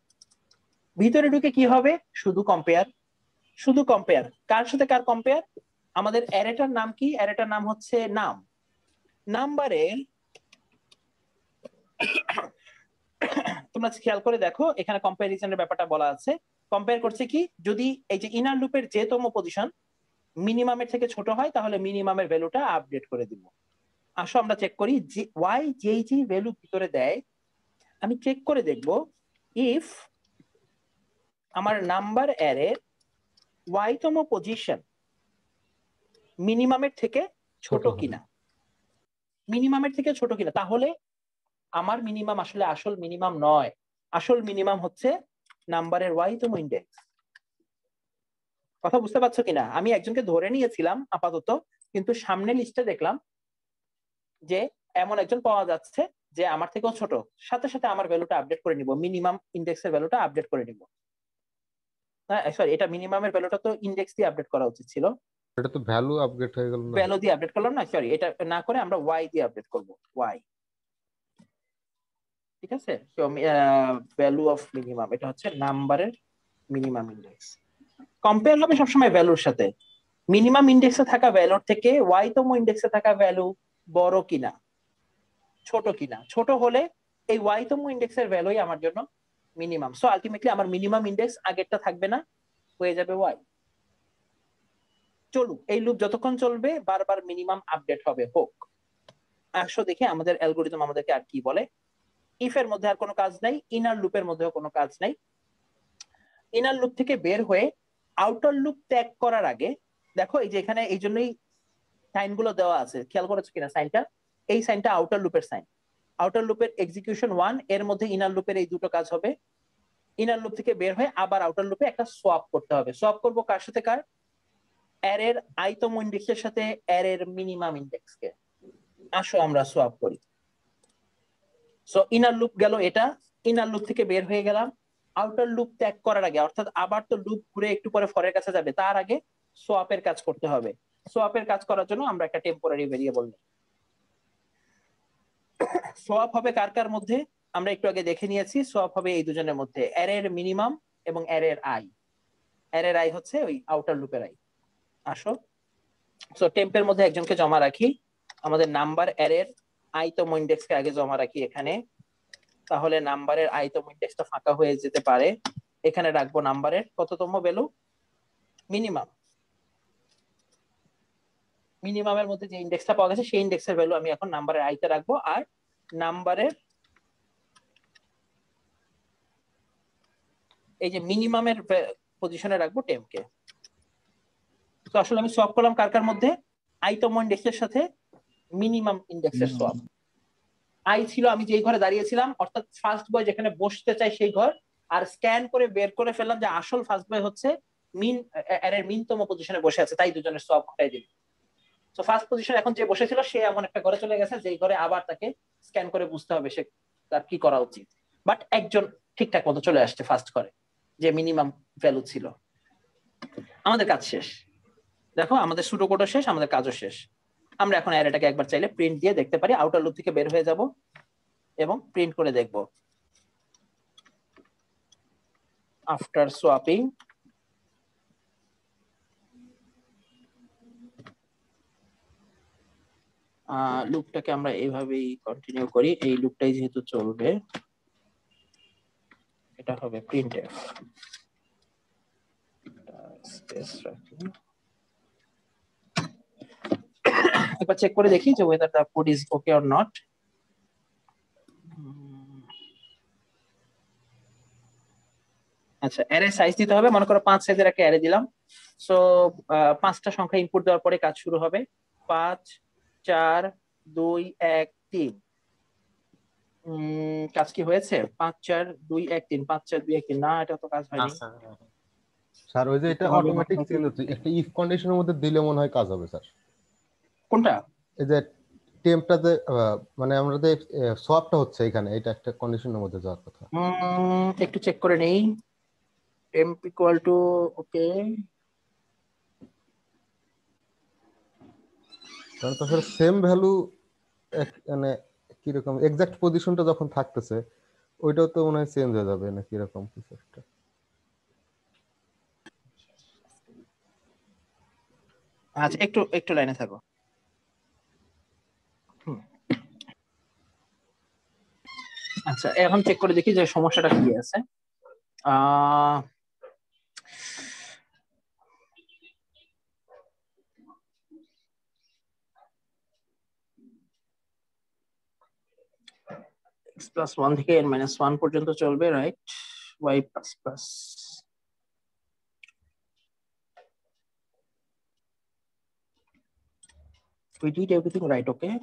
ভিতরে ঢুকে কি হবে? শুধু কম্পেয়ার, শুধু কম্পেয়ার। কার সাথে কার কম্পেয়ার? আমাদের অ্যারেটার নাম কি? অ্যারেটার নাম হচ্ছে নাম। নাম্বারের তোমরা খেয়াল করে দেখো এখানে কম্প্যারিজনের ব্যাপারটা বলা আছে। কম্পেয়ার করছে কি? যদি এই যে ইনার লুপের যেতম পজিশন মিনিমামের থেকে ছোট হয় তাহলে মিনিমামের ভ্যালুটা আপডেট করে দিব। আসো আমরা চেক করি যে y যে ভ্যালু ভিতরে দেয়, আমি চেক করে দেখব ইফ আমার নাম্বার অ্যারে y-তম পজিশন মিনিমামের থেকে ছোট কিনা। মিনিমামের থেকে ছোট কিনা, তাহলে আমার মিনিমাম আসলে আসল মিনিমাম নয়। আসল মিনিমাম হচ্ছে নাম্বারের y-তম ইনডেক্স। কথা বুঝতে পারছো কিনা? আমি একজনকে ধরে নিয়েছিলাম আপাতত, কিন্তু সামনে লিস্টে দেখলাম যে এমন একজন পাওয়া যাচ্ছে যে আমার থেকেও ছোট। সাথে সাথে আমার ভ্যালুটা আপডেট করে নিব, মিনিমাম ইনডেক্সের ভ্যালুটা আপডেট করে নিব। সরি, এটা মিনিমামের ভ্যালুটা তো ইন্ডেক্স দিয়ে আপডেট করা উচিত ছিল, এটা তো ভ্যালু আপডেট হয়ে গেল না? ভ্যালু দিয়ে আপডেট করলাম না, সরি, এটা না করে আমরা ওয়াই দিয়ে আপডেট করব, ওয়াই। ঠিক আছে, তো ভ্যালু অফ মিনিমাম, এটা হচ্ছে নাম্বারের মিনিমাম ইন্ডেক্স। কম্পেয়ার হবে সবসময় ভ্যালুর সাথে। মিনিমাম ইন্ডেক্সে থাকা ভ্যালুর থেকে ওয়াই তম ইন্ডেক্সে থাকা ভ্যালু বড় কিনা, ছোট কিনা। ছোট হলে এই ওয়াই তম ইন্ডেক্সের ভ্যালুই আমার জন্য মিনিমাম। সো আলটিমেটলি আমার মিনিমাম ইন্ডেক্স আগেরটা থাকবে না, হয়ে যাবে ওয়াই। চলুক এই লুপ যতক্ষণ চলবে, বারবার মিনিমাম আপডেট হবে, হোক। আসো দেখি আমাদের অ্যালগোরিদম আমাদেরকে আর কি বলে। ইফ এর মধ্যে আর কোনো কাজ নাই, ইনার লুপের মধ্যেও কোনো কাজ নাই। ইনার লুপ থেকে বের হয়ে আউটার লুপ ত্যাগ করার আগে, দেখো এই যে এখানে এই জন্যই সাইন গুলো দেওয়া আছে, খেয়াল করেছো কিনা সাইনটা? এই সাইনটা আউটার লুপের সাইন। আউটার লুপের এক্সিকিউশন 1, এর মধ্যে ইনার লুপের এই দুটো কাজ হবে। ইনার লুপ থেকে বের হয়ে আবার আউটার লুপে একটা সোয়াপ করতে হবে। সোয়াপ করবো কার সাথে কার? অ্যারের আইতম ইন্ডেক্সের সাথে অ্যারের মিনিমাম ইন্ডেক্সকে। আসো আমরা সোয়াপ করি। সো ইনার লুপ গেল এটা, ইনার লুপ থেকে বের হয়ে গেলাম। আউটার লুপ ত্যাগ করার আগে, অর্থাৎ আবার তো লুপ ঘুরে একটু পরে ফরের কাছে যাবে, তার আগে সোয়াপের কাজ করতে হবে। সোয়াপের কাজ করার জন্য আমরা একটা টেম্পোরারি ভেরিয়েবল নিই। সোয়াপ হবে কার কার মধ্যে? আমরা একটু আগে দেখে নিয়েছি, সোয়াপ হবে এই দুজনের মধ্যে, অ্যারের মিনিমাম এবং অ্যারের আই। অ্যারের আই হচ্ছে ওই আউটার লুপের আই। আসো, সো টেম্পের মধ্যে একজনকে জমা রাখি, আমাদের নাম্বার অ্যারের আইতম ইন্ডেক্সকে আগে জমা রাখি এখানে, তাহলে নাম্বারের আইতম ইন্ডেক্সটা ফাঁকা হয়ে যেতে পারে। এখানে রাখবো নাম্বারের কততম ভ্যালু? মিনিমাম। মিনিমামের মধ্যে যে ইন্ডেক্সটা পাওয়া গেছে সেই ইন্ডেক্সের ভ্যালু আমি এখন নাম্বারের আইতে রাখবো, আর নাম্বারের এই যে মিনিমামের পজিশনে রাখবো টেম্পকে। তো আসলে আমি সোয়াপ করলাম কার কার মধ্যে? আইতম ইন্ডেক্সের সাথে মিনিমাম ইন্ডেক্সের সোয়াপ। আই ছিল আমি যেই ঘরে দাঁড়িয়েছিলাম, অর্থাৎ ফার্স্ট বয় যেখানে বসতে চাই সেই ঘর, আর স্ক্যান করে বের করে ফেললাম যে আসল ফার্স্ট বয় হচ্ছে মিন এর মিনতম পজিশনে বসে আছে, তাই দুজনের সোয়াপ ঘটাই দিল। তো ফার্স্ট পজিশন এখন যে বসেছিল সে এমন একটা ঘরে চলে গেছে যেই ঘরে আবার তাকে স্ক্যান করে বুঝতে হবে সে তার কি করা উচিত। বাট একজন ঠিকঠাক মতো চলে আসছে ফার্স্ট ঘরে, যে মিনিমাম ভ্যালু ছিল। আমাদের কাজ শেষ। দেখো আমাদের সুডো কোডও শেষ, আমাদের কাজও শেষ। আমরা এখন অ্যারেটাকে একবার চাইলে প্রিন্ট দিয়ে দেখতে পারি। আউটার লুপ থেকে বের হয়ে যাব এবং প্রিন্ট করে দেখব। আফটার সোয়াপিং লুপটাকে আমরা এইভাবেই কন্টিনিউ করি। এই লুপটাই যেহেতু চলবে, এটা হবে প্রিন্টএফ। স্পেস রাখি, একবার চেক করে দেখি যে whether the code is okay or not. আচ্ছা, অ্যারে সাইজ দিতে হবে, মনে করো 5 সাইজের একটা অ্যারে দিলাম। সো 5টা সংখ্যা ইনপুট দেওয়ার পরে কাজ শুরু হবে। 5 4 2 1 3। কাজ কি হয়েছে? 5 4 2 1 3, 5 4 2 1 3। না, এটা তো কাজ হয়নি স্যার। ওই যে এটা অটোমেটিক চেঞ্জ হচ্ছে, একটা ইফ কন্ডিশনের মধ্যে দিলে মনে হয় কাজ হবে স্যার। কোনটা? এই যে টেম্পটাতে মানে আমরা যে সোয়াপটা হচ্ছে এখানে, এটা একটা কন্ডিশনের মধ্যে যাওয়ার কথা। একটু চেক করে নেই। temp equal to ওকে, কারণ তো স্যার সেম ভ্যালু মানে কি রকম এক্সাক্ট পজিশনটা যখন থাকতেছে ওইটাও তো মনে হয় চেঞ্জ হয়ে যাবে না কি রকম কিছু একটা। আচ্ছা একটু একটু লাইনে থাকো। আচ্ছা এখন চেক করে দেখি যে সমস্যাটা কি আছে। x+1 থেকে n-1 পর্যন্ত চলবে, right? y++। We did everything right, okay?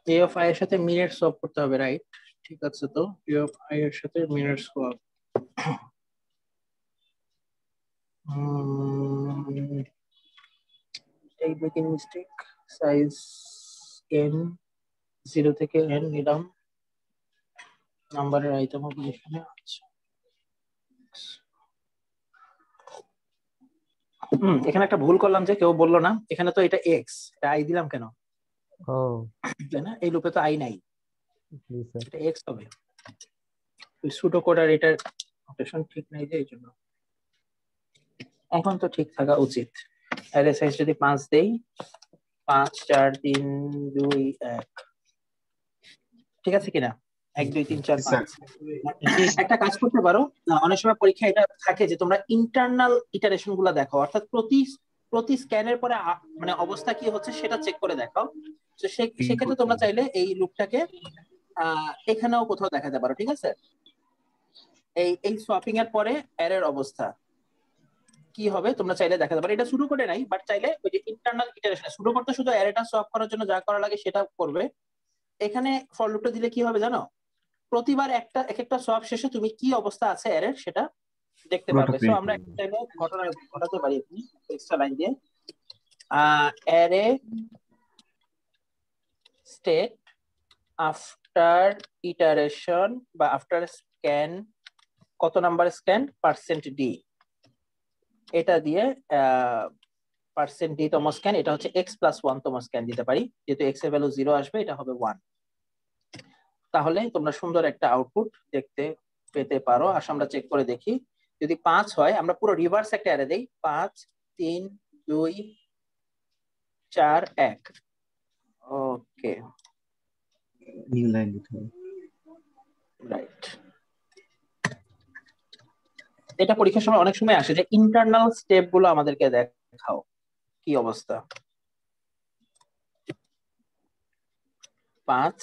A of I এর সাথে মিনের সোয়াপ করতে হবে, রাইট? ঠিক আছে, তো এ অফ আই এর সাথে মিনের সোয়াপ। এই মেকিং মিস্টেক, সাইজ n 0 থেকে n নিলাম, নাম্বারের আইটেম হবে এখানে। আচ্ছা, এখানে একটা ভুল করলাম যে কেউ বললো না, এখানে তো এটা এক্স, এটা আই দিলাম কেন? ও তাই না, এই লুপে তো আই নাই, জি স্যার। এটা এক্স হবে। সুডো কোড আর এটার নোটেশন ঠিক নাই যে, এই জন্য। এখন তো ঠিক থাকা উচিত। অ্যারে সাইজ যদি 5 দেই, 5 4 3 2 1, ঠিক আছে কিনা? 1 2 3 4 5। একটা কাজ করতে পারো, অনেক সময় পরীক্ষা এটা থাকে যে তোমরা ইন্টারনাল ইটারেশন গুলা দেখো, অর্থাৎ প্রতি স্ক্যানের পরে মানে অবস্থা কি হচ্ছে সেটা চেক করে দেখাও। তো সেক্ষেত্রে তোমরা চাইলে এই লুপটাকে এখানেও কোথাও দেখাতে পারো, ঠিক আছে? এই সোয়াপিং এর পরে অ্যারের অবস্থা কি হবে তোমরা চাইলে দেখাতে পারো। এটা শুরু করে নাই, বাট চাইলে ওই যে ইন্টারনাল ইটারেশন শুরু করতে শুধু অ্যারেটা সোয়াপ করার জন্য যা করা লাগে সেটা করবে। এখানে ফর লুপটা দিলে কি হবে জানো, প্রতিবার এক একটা সোয়াপ শেষে তুমি কি অবস্থা আছে অ্যারের সেটা দেখতে পারবে। সো আমরা একটা চাইলে ঘটনা ঘটাতে পারি এক্সট্রা লাইন দিয়ে, অ্যারে স্টেট আফটার ইটারেশন বা আফটার স্ক্যান, কত নাম্বার স্ক্যান %d, এটা দিয়ে %d তম স্ক্যান, এটা হচ্ছে x+1 তম স্ক্যান দিতে পারি, যেহেতু x এর ভ্যালু 0 আসবে, এটা হবে 1। তাহলে তোমরা সুন্দর একটা আউটপুট দেখতে পেতে পারো। আসলে আমরা চেক করে দেখি, যদি 5 হয় আমরা পুরো রিভার্স একটা অ্যারে দেই, 5 3 2 4 1। ওকে, নিউ লাইন দিতে হবে, রাইট। এটা পরীক্ষার সময় অনেক সময় আসে যে ইন্টারনাল স্টেপ গুলো আমাদেরকে দেখাও কি অবস্থা। 5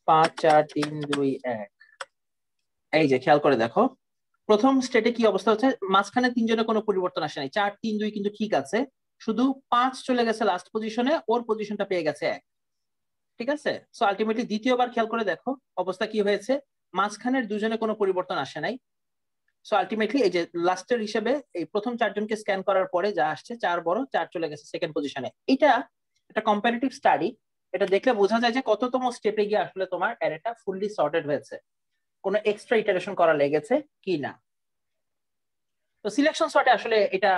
5 4 3 2 1, এই যে খেয়াল করে দেখো প্রথম স্টেটে কি অবস্থা হচ্ছে, মাঝখানে তিনজনের কোনো পরিবর্তন আসে নাই, 4 3 2 কিন্তু ঠিক আছে, শুধু 5 চলে গেছে লাস্ট পজিশনে, ওর পজিশনটা পেয়ে গেছে 1, ঠিক আছে? সো আলটিমেটলি দ্বিতীয়বার খেয়াল করে দেখো অবস্থা কি হয়েছে, মাঝখানের দুজনে কোনো পরিবর্তন আসে নাই। সো আলটিমেটলি এই যে লাস্টের হিসেবে এই প্রথম 4 জনকে স্ক্যান করার পরে যা আসছে 4 বড় 4 চলে গেছে সেকেন্ড পজিশনে। এটা একটা কম্পারেটিভ স্টাডি, এটা দেখলে বোঝা যায় যে কততম স্টেপে গিয়ে আসলে তোমার অ্যারেটা ফুললি সর্টেড হয়েছে, কোনো এক্সট্রা ইটারেশন করা লেগেছে কি না। তো সিলেকশন সর্টে আসলে এটা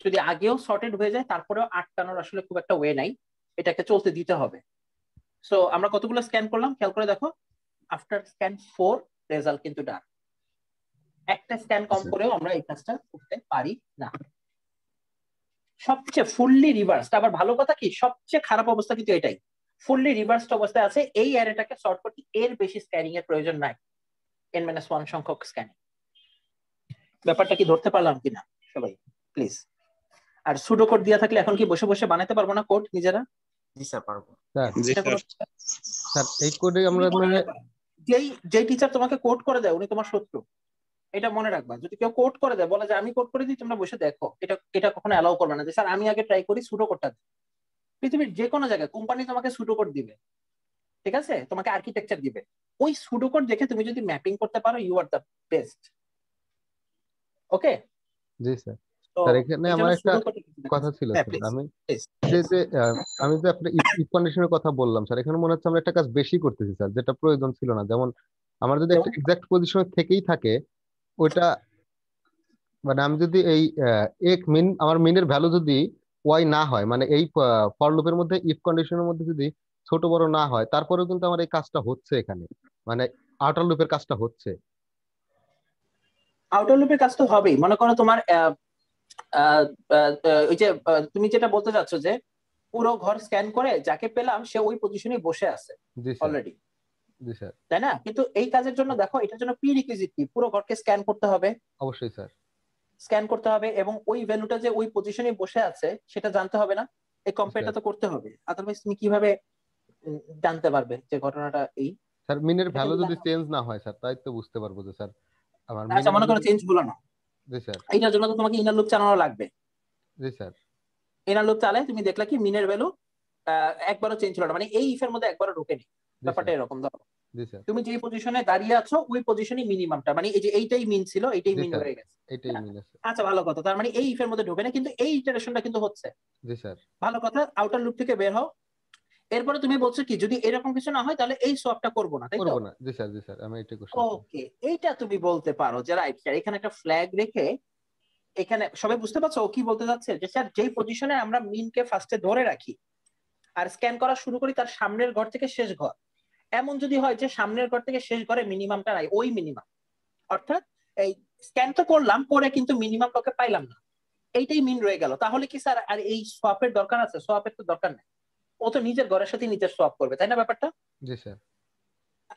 যদি আগেও সর্টেড হয়ে যায় তারপরেও আটকানোর আসলে খুব একটা ওয়ে নাই, এটাকে চলতে দিতে হবে। সো আমরা কতগুলো স্ক্যান করলাম খেয়াল করে দেখো, আফটার স্ক্যান 4 রেজাল্ট কিন্তু ডান। একটা স্ক্যান কম করেও আমরা এই কাজটা করতে পারি না। সবচেয়ে ফুললি রিভার্সড, আবার ভালো কথা কি, সবচেয়ে খারাপ অবস্থা কিন্তু এটাই, ফুললি রিভার্সড অবস্থায় আছে, এই অ্যারেটাকে সর্ট করতে এর বেশি স্ক্যানিং এর প্রয়োজন নাই, n-1 সংখ্যক স্ক্যানিং। ব্যাপারটা কি ধরতে পারলাম কিনা সবাই প্লিজ? আর সুডো কোড দেয়া থাকলে এখন কি বসে বসে বানাতে পারবো না কোড নিজেরা? জি স্যার পারবো স্যার। এটা কোনো স্যার এই কোডে আমরা মানে যেই টিচার তোমাকে কোড করে দেয় উনি তোমার শত্রু, এটা মনে রাখবা। যদি কেউ কোড করে দেয়, বলে যে আমি কোড করে দিই, তোমরা বসে দেখো, এটা কখনো অ্যালাউ করবে না যে স্যার আমি আগে ট্রাই করি সুডো কোডটা। পৃথিবীর যে কোনো জায়গায় কোম্পানি তোমাকে সুডো কোড দিবে, ঠিক আছে, তোমাকে আর্কিটেকচার দিবে, ওই সুডো কোড দেখে তুমি যদি ম্যাপিং করতে পারো you are the best. Okay ji sir. Sir এখানে আমার একটা কথা ছিল স্যার, আমি যে আপনার ইফ কন্ডিশনের কথা বললাম স্যার, এখানে মনে হচ্ছে আমরা একটা কাজ বেশি করতেছি স্যার, যেটা প্রয়োজন ছিল না। যেমন আমার যদি একটা এক্সাক্ট পজিশনে থেকেই থাকে ওইটা, মানে আমি যদি এই আমার মিনের ভ্যালু যদি ওয়াই না হয়, মানে এই ফর লুপের মধ্যে ইফ কন্ডিশনের মধ্যে যদি ছোট বড় না হয়, তারপরেও কিন্তু আমার এই কাজটা হচ্ছে এখানে, মানে আউটার লুপের কাজটা হচ্ছে। আউটার লুপের কাজ তো হবেই। মনে করো তোমার ওই যে তুমি যেটা বলতে চাচ্ছ যে পুরো ঘর স্ক্যান করে যাকে পেলাম সে ওই পজিশনে বসে আছে অলরেডি, জি স্যার, তাই না? কিন্তু এই কাজের জন্য দেখো এটার জন্য প্রি রিকুইজিট কি, পুরো ঘরকে স্ক্যান করতে হবে। অবশ্যই স্যার, স্ক্যান করতে হবে এবং ওই ভ্যালুটা যে ওই পজিশনে বসে আছে সেটা জানতে হবে না, এই কম্পেয়ারটা তো করতে হবে। আদারওয়াইজ তুমি কিভাবে জানতে পারবে যে ঘটনাটা এই? স্যার মিনের ভ্যালু যদি চেঞ্জ না হয় স্যার, তাই তো বুঝতে পারবো যে স্যার আমার আচ্ছা মনে করো চেঞ্জ হলো না, জি স্যার, এইটার জন্য তো তোমাকে ইনার লুপ চালানো লাগবে। জি স্যার। ইনার লুপ চালায় তুমি দেখলা কি মিনের ভ্যালু একবারও চেঞ্জ হলো না, মানে এই ইফের মধ্যে একবারও ঢোকেনি। ব্যাপারটা এরকম, ধরো জি স্যার তুমি যে পজিশনে দাঁড়িয়ে আছো ওই পজিশনই মিনিমামটা, মানে এই যে এইটাই মিন ছিল, এইটাই জি মিন স্যার হয়ে গেছে। এটাই মিন আছে। আচ্ছা ভালো কথা, তার মানে এই ইফের মধ্যে ঢোকে না, কিন্তু এই ইটারেশনটা কিন্তু হচ্ছে। জি স্যার ভালো কথা, আউটার লুপ থেকে বের হও। এরপরে তুমি বলছো কি যদি এরকম কিছু না হয় তাহলে এই সোয়াপটা করবো না, তাই তো? করবো না। জি স্যার আমি এটাই কোশ্চেন। ওকে, এইটা তুমি বলতে পারো যে রাইট স্যার, এখানে একটা ফ্ল্যাগ রেখে, এখানে সবাই বুঝতে পারছো ও কি বলতে যাচ্ছে, যে স্যার যেই পজিশনে আমরা মিনকে ফার্স্টে ধরে রাখি আর স্ক্যান করা শুরু করি তার সামনের ঘর থেকে শেষ ঘর, এমন যদি হয় যে সামনের ঘর থেকে শেষ ঘরে মিনিমামটা নাই, ওই মিনিমাম, অর্থাৎ এই স্ক্যান তো করলাম, করে কিন্তু মিনিমামটাকে পাইলাম না, এইটাই মিন রয়ে গেল, তাহলে কি স্যার আর এই সোয়াপের দরকার আছে? সোয়াপের তো দরকার নেই, ও তো নিজের ঘরের সাথে নিজের সোয়াপ করবে, তাই না ব্যাপারটা? জি স্যার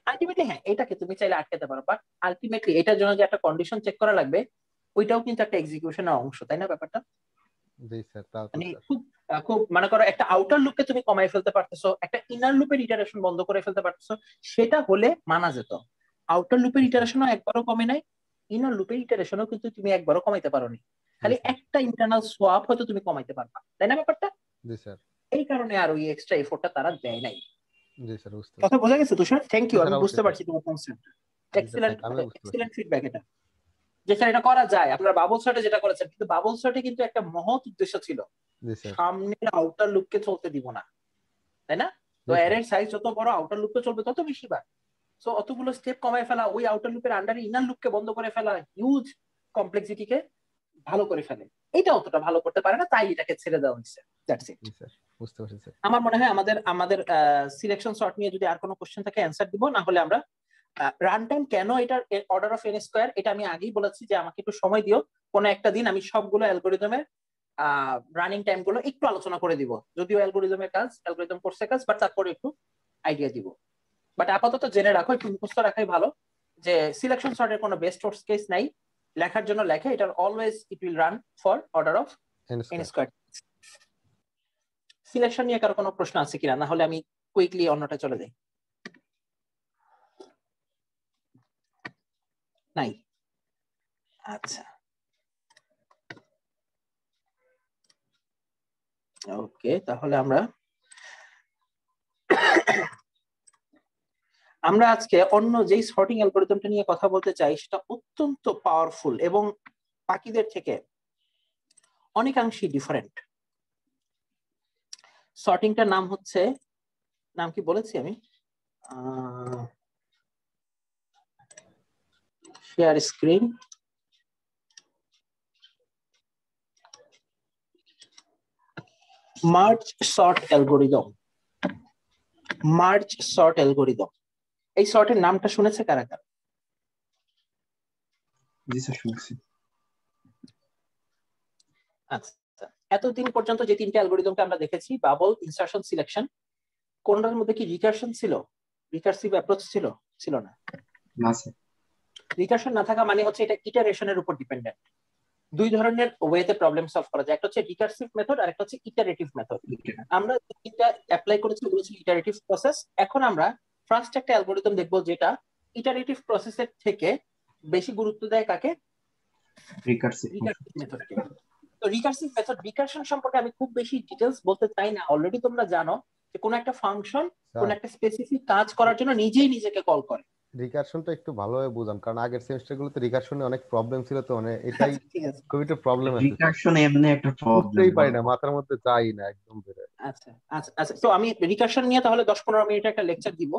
আলটিমেটলি হ্যাঁ, এটাকে তুমি চাইলে আটকাতে পারো, বাট আলটিমেটলি এটার জন্য যে একটা কন্ডিশন চেক করা লাগবে, ওইটাও কিন্তু একটা এক্সিকিউশনের অংশ, তাই না ব্যাপারটা? জি স্যার তাও তো মানে স্যার। খুব মনে করো একটা আউটার লুপকে তুমি কমাই ফেলতে পারতেছো, একটা ইনার লুপের ইটারেশন বন্ধ করে ফেলতে পারতেছো, সেটা হলে মানা যেত। আউটার লুপের ইটারেশনও একবারও কমে নাই, ইনার লুপের ইটারেশনও কিন্তু তুমি একবারও কমাইতে পারোনি, খালি একটা ইন্টারনাল সোয়াপ হয়তো তুমি কমাইতে পারবা, তাই না ব্যাপারটা? জি স্যার এই কারণে আর ওই এক্সট্রা এফোর্টটা তারা দেয় নাই। জি স্যার বুঝতে কথা বোঝা গেছে তুষার? থ্যাংক ইউ, জি আমি স্যার বুঝতে অবশ্যই পারছি স্যার। তোমার কনসেপ্ট। জি স্যার এক্সিলেন্ট, আমি বুঝতে পারছি। এক্সিলেন্ট ফিডব্যাক এটা, যে স্যার এটা করা যায়। আপনারা বাবল শটে যেটা করেছেন, কিন্তু বাবল শটে কিন্তু একটা মহৎ উদ্দেশ্য ছিল, জি স্যার সামনের আউটার লুপকে চলতে দিব না, তাই না? তো জি স্যার অ্যারের সাইজ যত বড় আউটার লুপকে চলবে তত বেশি বার, সো অতগুলো স্টেপ কমায় ফেলা, ওই আউটার লুপের আন্ডারে ইনার লুপকে বন্ধ করে ফেলা হিউজ কমপ্লেক্সিটিকে ভালো করে ফেলে, এটা অতটা ভালো করতে পারে না, তাই এটাকে ছেড়ে দেওয়া হয়েছে। That's it. জি স্যার বুঝতে পারছি স্যার। আমার মনে হয় আমাদের আমাদের সিলেকশন শর্ট নিয়ে যদি আর কোনো কোশ্চেন থাকে অ্যান্সার দিব, না হলে আমরা রান টাইম কেন এটার অর্ডার অফ এন স্কোয়ার, এটা আমি আগেই বলেছি যে আমাকে একটু সময় দিও, কোনো একটা দিন আমি সবগুলো অ্যালগোরিদমের রানিং টাইম গুলো একটু আলোচনা করে দিব, যদিও অ্যালগোরিদমের কাজ, অ্যালগোরিদম করছে কাজ, বাট তারপরে একটু আইডিয়া দিব। বাট আপাতত জেনে রাখো, একটু মুখস্থ রাখাই ভালো, যে সিলেকশন সর্টের কোনো বেস্ট ওয়ার্স্ট কেস নাই, লেখার জন্য লেখে, এটার always it will run for order of N square. Selection নিয়ে কারো কোনো প্রশ্ন আছে কিনা, না হলে আমি কুইকলি অন্যটা চলে যাই। নাই? আচ্ছা ওকে, তাহলে আমরা আজকে অন্য যেই সর্টিং অ্যালগরিদমটা নিয়ে কথা বলতে চাই, সেটা অত্যন্ত পাওয়ারফুল এবং বাকিদের থেকে অনেকাংশই ডিফারেন্ট। সর্টিংটার নাম হচ্ছে, নাম কি বলেছি আমি? Share screen. Merge sort algorithm. Merge sort algorithm, এই সর্টের নামটা শুনেছে কারা কারা? জি স্যার শুনছি। আচ্ছা, এতদিন পর্যন্ত যে তিনটে অ্যালগরিদমকে আমরা দেখেছি, বাবল, ইনসারশন, সিলেকশন, কোনটার মধ্যে কি রিকারশন ছিল? রিকার্সিভ অ্যাপ্রোচ ছিল? ছিল না। না স্যার। রিকারশন না থাকা মানে হচ্ছে এটা ইটারেশনের উপর ডিপেন্ডেন্ট। দুই ধরনের ওয়েতে প্রবলেম সলভ করা যায়, একটা হচ্ছে রিকারসিভ মেথড আর একটা হচ্ছে ইটারেটিভ মেথড। আমরা তিনটা অ্যাপ্লাই করেছি, ওগুলো ছিল ইটারেটিভ প্রসেস। এখন আমরা ফার্স্ট একটা অ্যালগরিদম দেখবো যেটা ইটারেটিভ প্রসেসের থেকে বেশি গুরুত্ব দেয় কাকে? রিকার্সিভ মেথডকে। তো রিকারসিভ মেথড, রিকারশন সম্পর্কে আমি খুব বেশি ডিটেইলস বলতে চাই না, অলরেডি তোমরা জানো যে কোন একটা ফাংশন কোন একটা স্পেসিফিক কাজ করার জন্য নিজেই নিজেকে কল করে। রিকারশনটা একটু ভালোভাবে বুঝান, কারণ আগের সেমিস্টার গুলোতে রিকারশনে অনেক প্রবলেম ছিল, তো মানে এটাই খুব একটা প্রবলেম আছে। রিকারশন এমনি একটা প্রবলেম, বুঝতেই পারি না, মাথার মধ্যে যাই না একদম বের। আচ্ছা আচ্ছা আচ্ছা, তো আমি রিকারশন নিয়ে তাহলে 10-15 মিনিট একটা লেকচার দিব।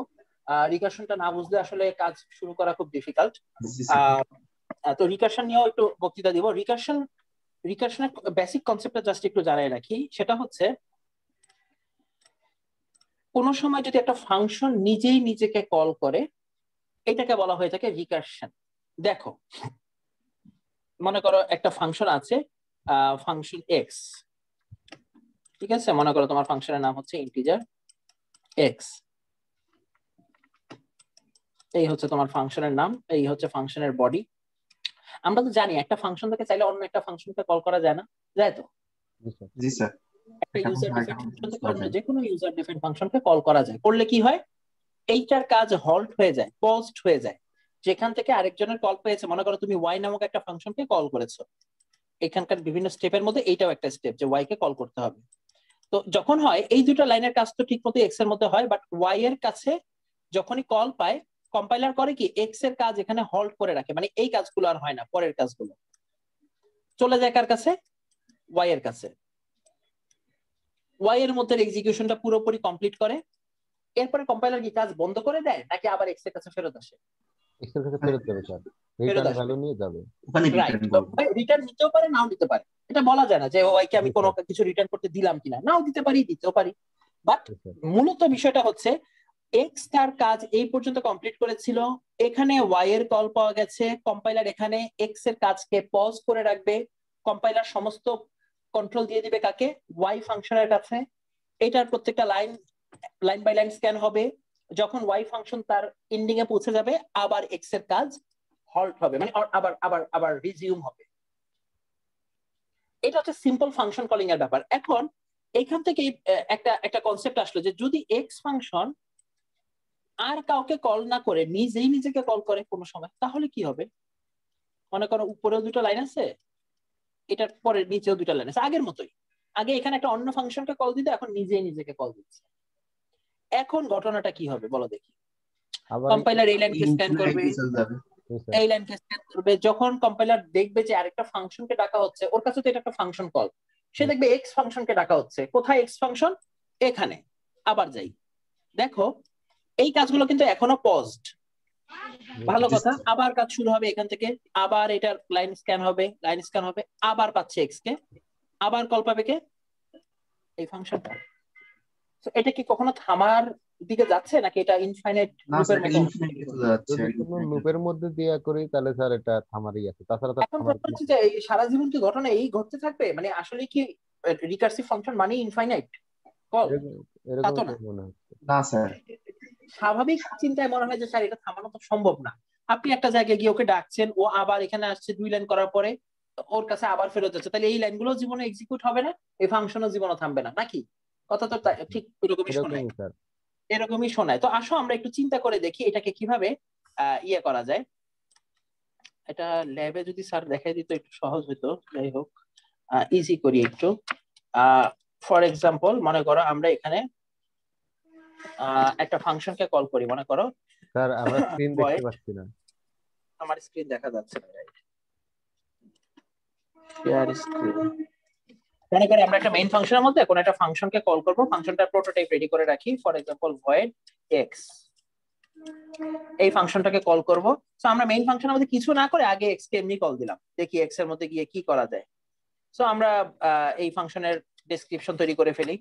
রিকারশনটা না বুঝলে আসলে কাজ শুরু করা খুব ডিফিকাল্ট। তো রিকারশন নিয়েও একটু বক্তৃতা দিব। রিকারশনের বেসিক কনসেপ্টটা জাস্ট একটু জানাই রাখি, সেটা হচ্ছে কোন সময় যদি একটা ফাংশন নিজেই নিজেকে কল করে, এটাকে বলা হয়ে থাকে রিকারশন। দেখো, মনে করো একটা ফাংশন আছে, ফাংশন এক্স, ঠিক আছে? মনে করো তোমার ফাংশনের নাম হচ্ছে ইন্টিজার এক্স, এই হচ্ছে তোমার ফাংশনের নাম, এই হচ্ছে ফাংশনের বডি। আমরা তো জানি একটা ফাংশন থেকে চাইলে অন্য একটা ফাংশনকে কল করা যায় না, যায় তো? জি স্যার। একটা ইউজার ডিফাইন্ড ফাংশন থেকে অন্য যে কোনো ইউজার ডিফাইন্ড ফাংশনকে কল করা যায়। করলে কি হয়? এইটার কাজ হল্ট হয়ে যায়, পজড হয়ে যায়। যেখান থেকে আরেকজনের কল পেয়েছে, মনে করো তুমি ওয়াই নামক একটা ফাংশনকে কল করেছো, এখানকার বিভিন্ন স্টেপের মধ্যে এইটাও একটা স্টেপ যে ওয়াই কে কল করতে হবে। তো যখন হয় এই দুটো লাইনের কাজ তো ঠিক মতো এক্স এর মধ্যে হয়, বাট ওয়াই এর কাছে যখনই কল পায় কম্পাইলার করে কি এক্স এর কাজ এখানে হল্ট করে রাখে, মানে এই কাজগুলো আর হয় না, পরের কাজগুলো চলে যায় কার কাছে, ওয়াই এর কাছে। ওয়াই এর মধ্যে এক্সিকিউশনটা পুরোপুরি কমপ্লিট করে, এরপরে কম্পাইলার কি কাজ বন্ধ করে দেয় নাকি আবার এক্স এর কাছে ফেরত আসে? এক্স এর কাছে ফেরত যাবে স্যার, ফেরত রিটার্ন আসবে, ভ্যালু নিয়ে যাবে। ওখানে রাইট। রিটার্ন করবে। রিটার্ন নিতেও পারে নাও নিতে পারে, এটা বলা যায় না যে ওয়াইকে আমি জি কোনো স্যার, কিছু রিটার্ন করতে দিলাম কিনা, নাও দিতে পারি দিতেও পারি। But G sir. মূলত বিষয়টা হচ্ছে এক্স তার কাজ এই পর্যন্ত কমপ্লিট করেছিল, এখানে ওয়াই এর কল পাওয়া গেছে, কম্পাইলার এখানে এক্স এর কাজকে পজ করে রাখবে, কম্পাইলার সমস্ত কন্ট্রোল দিয়ে দিবে কাকে, ওয়াই ফাংশনের কাছে। এটার প্রত্যেকটা line line by line scan হবে, যখন ওয়াই ফাংশন তার এন্ডিং এ পৌঁছে যাবে আবার এক্স এর কাজ হল্ট হবে, মানে আবার আবার আবার রিজিউম হবে। এটা হচ্ছে সিম্পল ফাংশন কলিং এর ব্যাপার। এখন এখান থেকে একটা একটা কনসেপ্ট আসলো যে যদি এক্স ফাংশন আর কাউকে কল না করে নিজেই নিজেকে কল করে কোনো সময়, তাহলে কি হবে? মনে করো উপরেও দুটো লাইন আছে, এটার পরে নিচেও দুটো লাইন আছে, আগের মতোই। আগে এখানে একটা অন্য ফাংশনকে কল দিত, এখন নিজেই নিজেকে কল দিচ্ছে। এখন ঘটনাটা কি হবে বলো দেখি। আবার কম্পাইলার এই লাইনকে স্ক্যান করবে, জি স্যার, এই লাইনকে স্ক্যান করবে, যখন কম্পাইলার দেখবে যে আরেকটা ফাংশনকে ডাকা হচ্ছে, ওর কাছে তো এটা একটা ফাংশন কল, সে দেখবে এক্স ফাংশনকে ডাকা হচ্ছে। কোথায় এক্স ফাংশন? এখানে। আবার যাই, দেখো এই কাজগুলো কিন্তু এখনো পজড, ভালো কথা। আবার কাজ শুরু হবে এখান থেকে, আবার এটার লাইন স্ক্যান হবে, লাইন স্ক্যান হবে, আবার পাচ্ছে এক্স কে, আবার কল পাবে কে, এই ফাংশনটা। তো এটা কি কখনো থামার দিকে যাচ্ছে নাকি এটা ইনফাইনাইট না লুপের স্যার, এটা মতো? ইনফিনিটি চলে যাচ্ছে। যদি কোনো লুপের মধ্যে দিয়ে করি তাহলে স্যার এটা থামারই আছে, তাছাড়া তো এখন থামার প্রশ্ন হচ্ছে যে এই সারা জীবন কি ঘটনা এই ঘটতে থাকবে? মানে আসলে কি রিকার্সিভ ফাংশন মানে ইনফাইনাইট কল? তা তো এরকম না। মনে হচ্ছে না স্যার, স্বাভাবিক চিন্তায় মনে হয় যে স্যার এটা থামানো তো সম্ভব না। আপনি একটা জায়গায় গিয়ে ওকে ডাকছেন, ও আবার এখানে আসছে, 2 লাইন করার পরে ওর কাছে আবার ফেরত যাচ্ছে, তাহলে এই লাইনগুলো জীবনে এক্সিকিউট হবে না, এই ফাংশনও জীবনে থামবে না নাকি? কথা তো ঠিক এরকমই শোনায়, এরকমই স্যার। এরকমই শোনায়। তো আসো আমরা একটু চিন্তা করে দেখি এটাকে কিভাবে ইয়ে করা যায়। এটা ল্যাবে যদি স্যার দেখাই দিত একটু সহজ হতো, যাই হোক ইজি করি একটু। ফর এক্সাম্পল মনে করো আমরা এখানে একটা ফাংশনকে কল করি, মনে করো স্যার আমরা স্ক্রিন দেখতে পাচ্ছি না। আমার স্ক্রিন দেখা যাচ্ছে না, শেয়ার স্ক্রিন। মনে করি আমরা একটা মেইন ফাংশনের মধ্যে কোন একটা ফাংশনকে কল করব, ফাংশনটার প্রোটোটাইপ রেডি করে রাখি, ফর এক্সাম্পল ভয়েড এক্স, এই ফাংশনটাকে কল করব। সো আমরা মেইন ফাংশনের মধ্যে কিছু না করে আগে এক্স কে এমনি কল দিলাম, দেখি এক্স এর মধ্যে গিয়ে কি করা যায়। সো আমরা এই ফাংশনের ডেসক্রিপশন তৈরি করে ফেলি,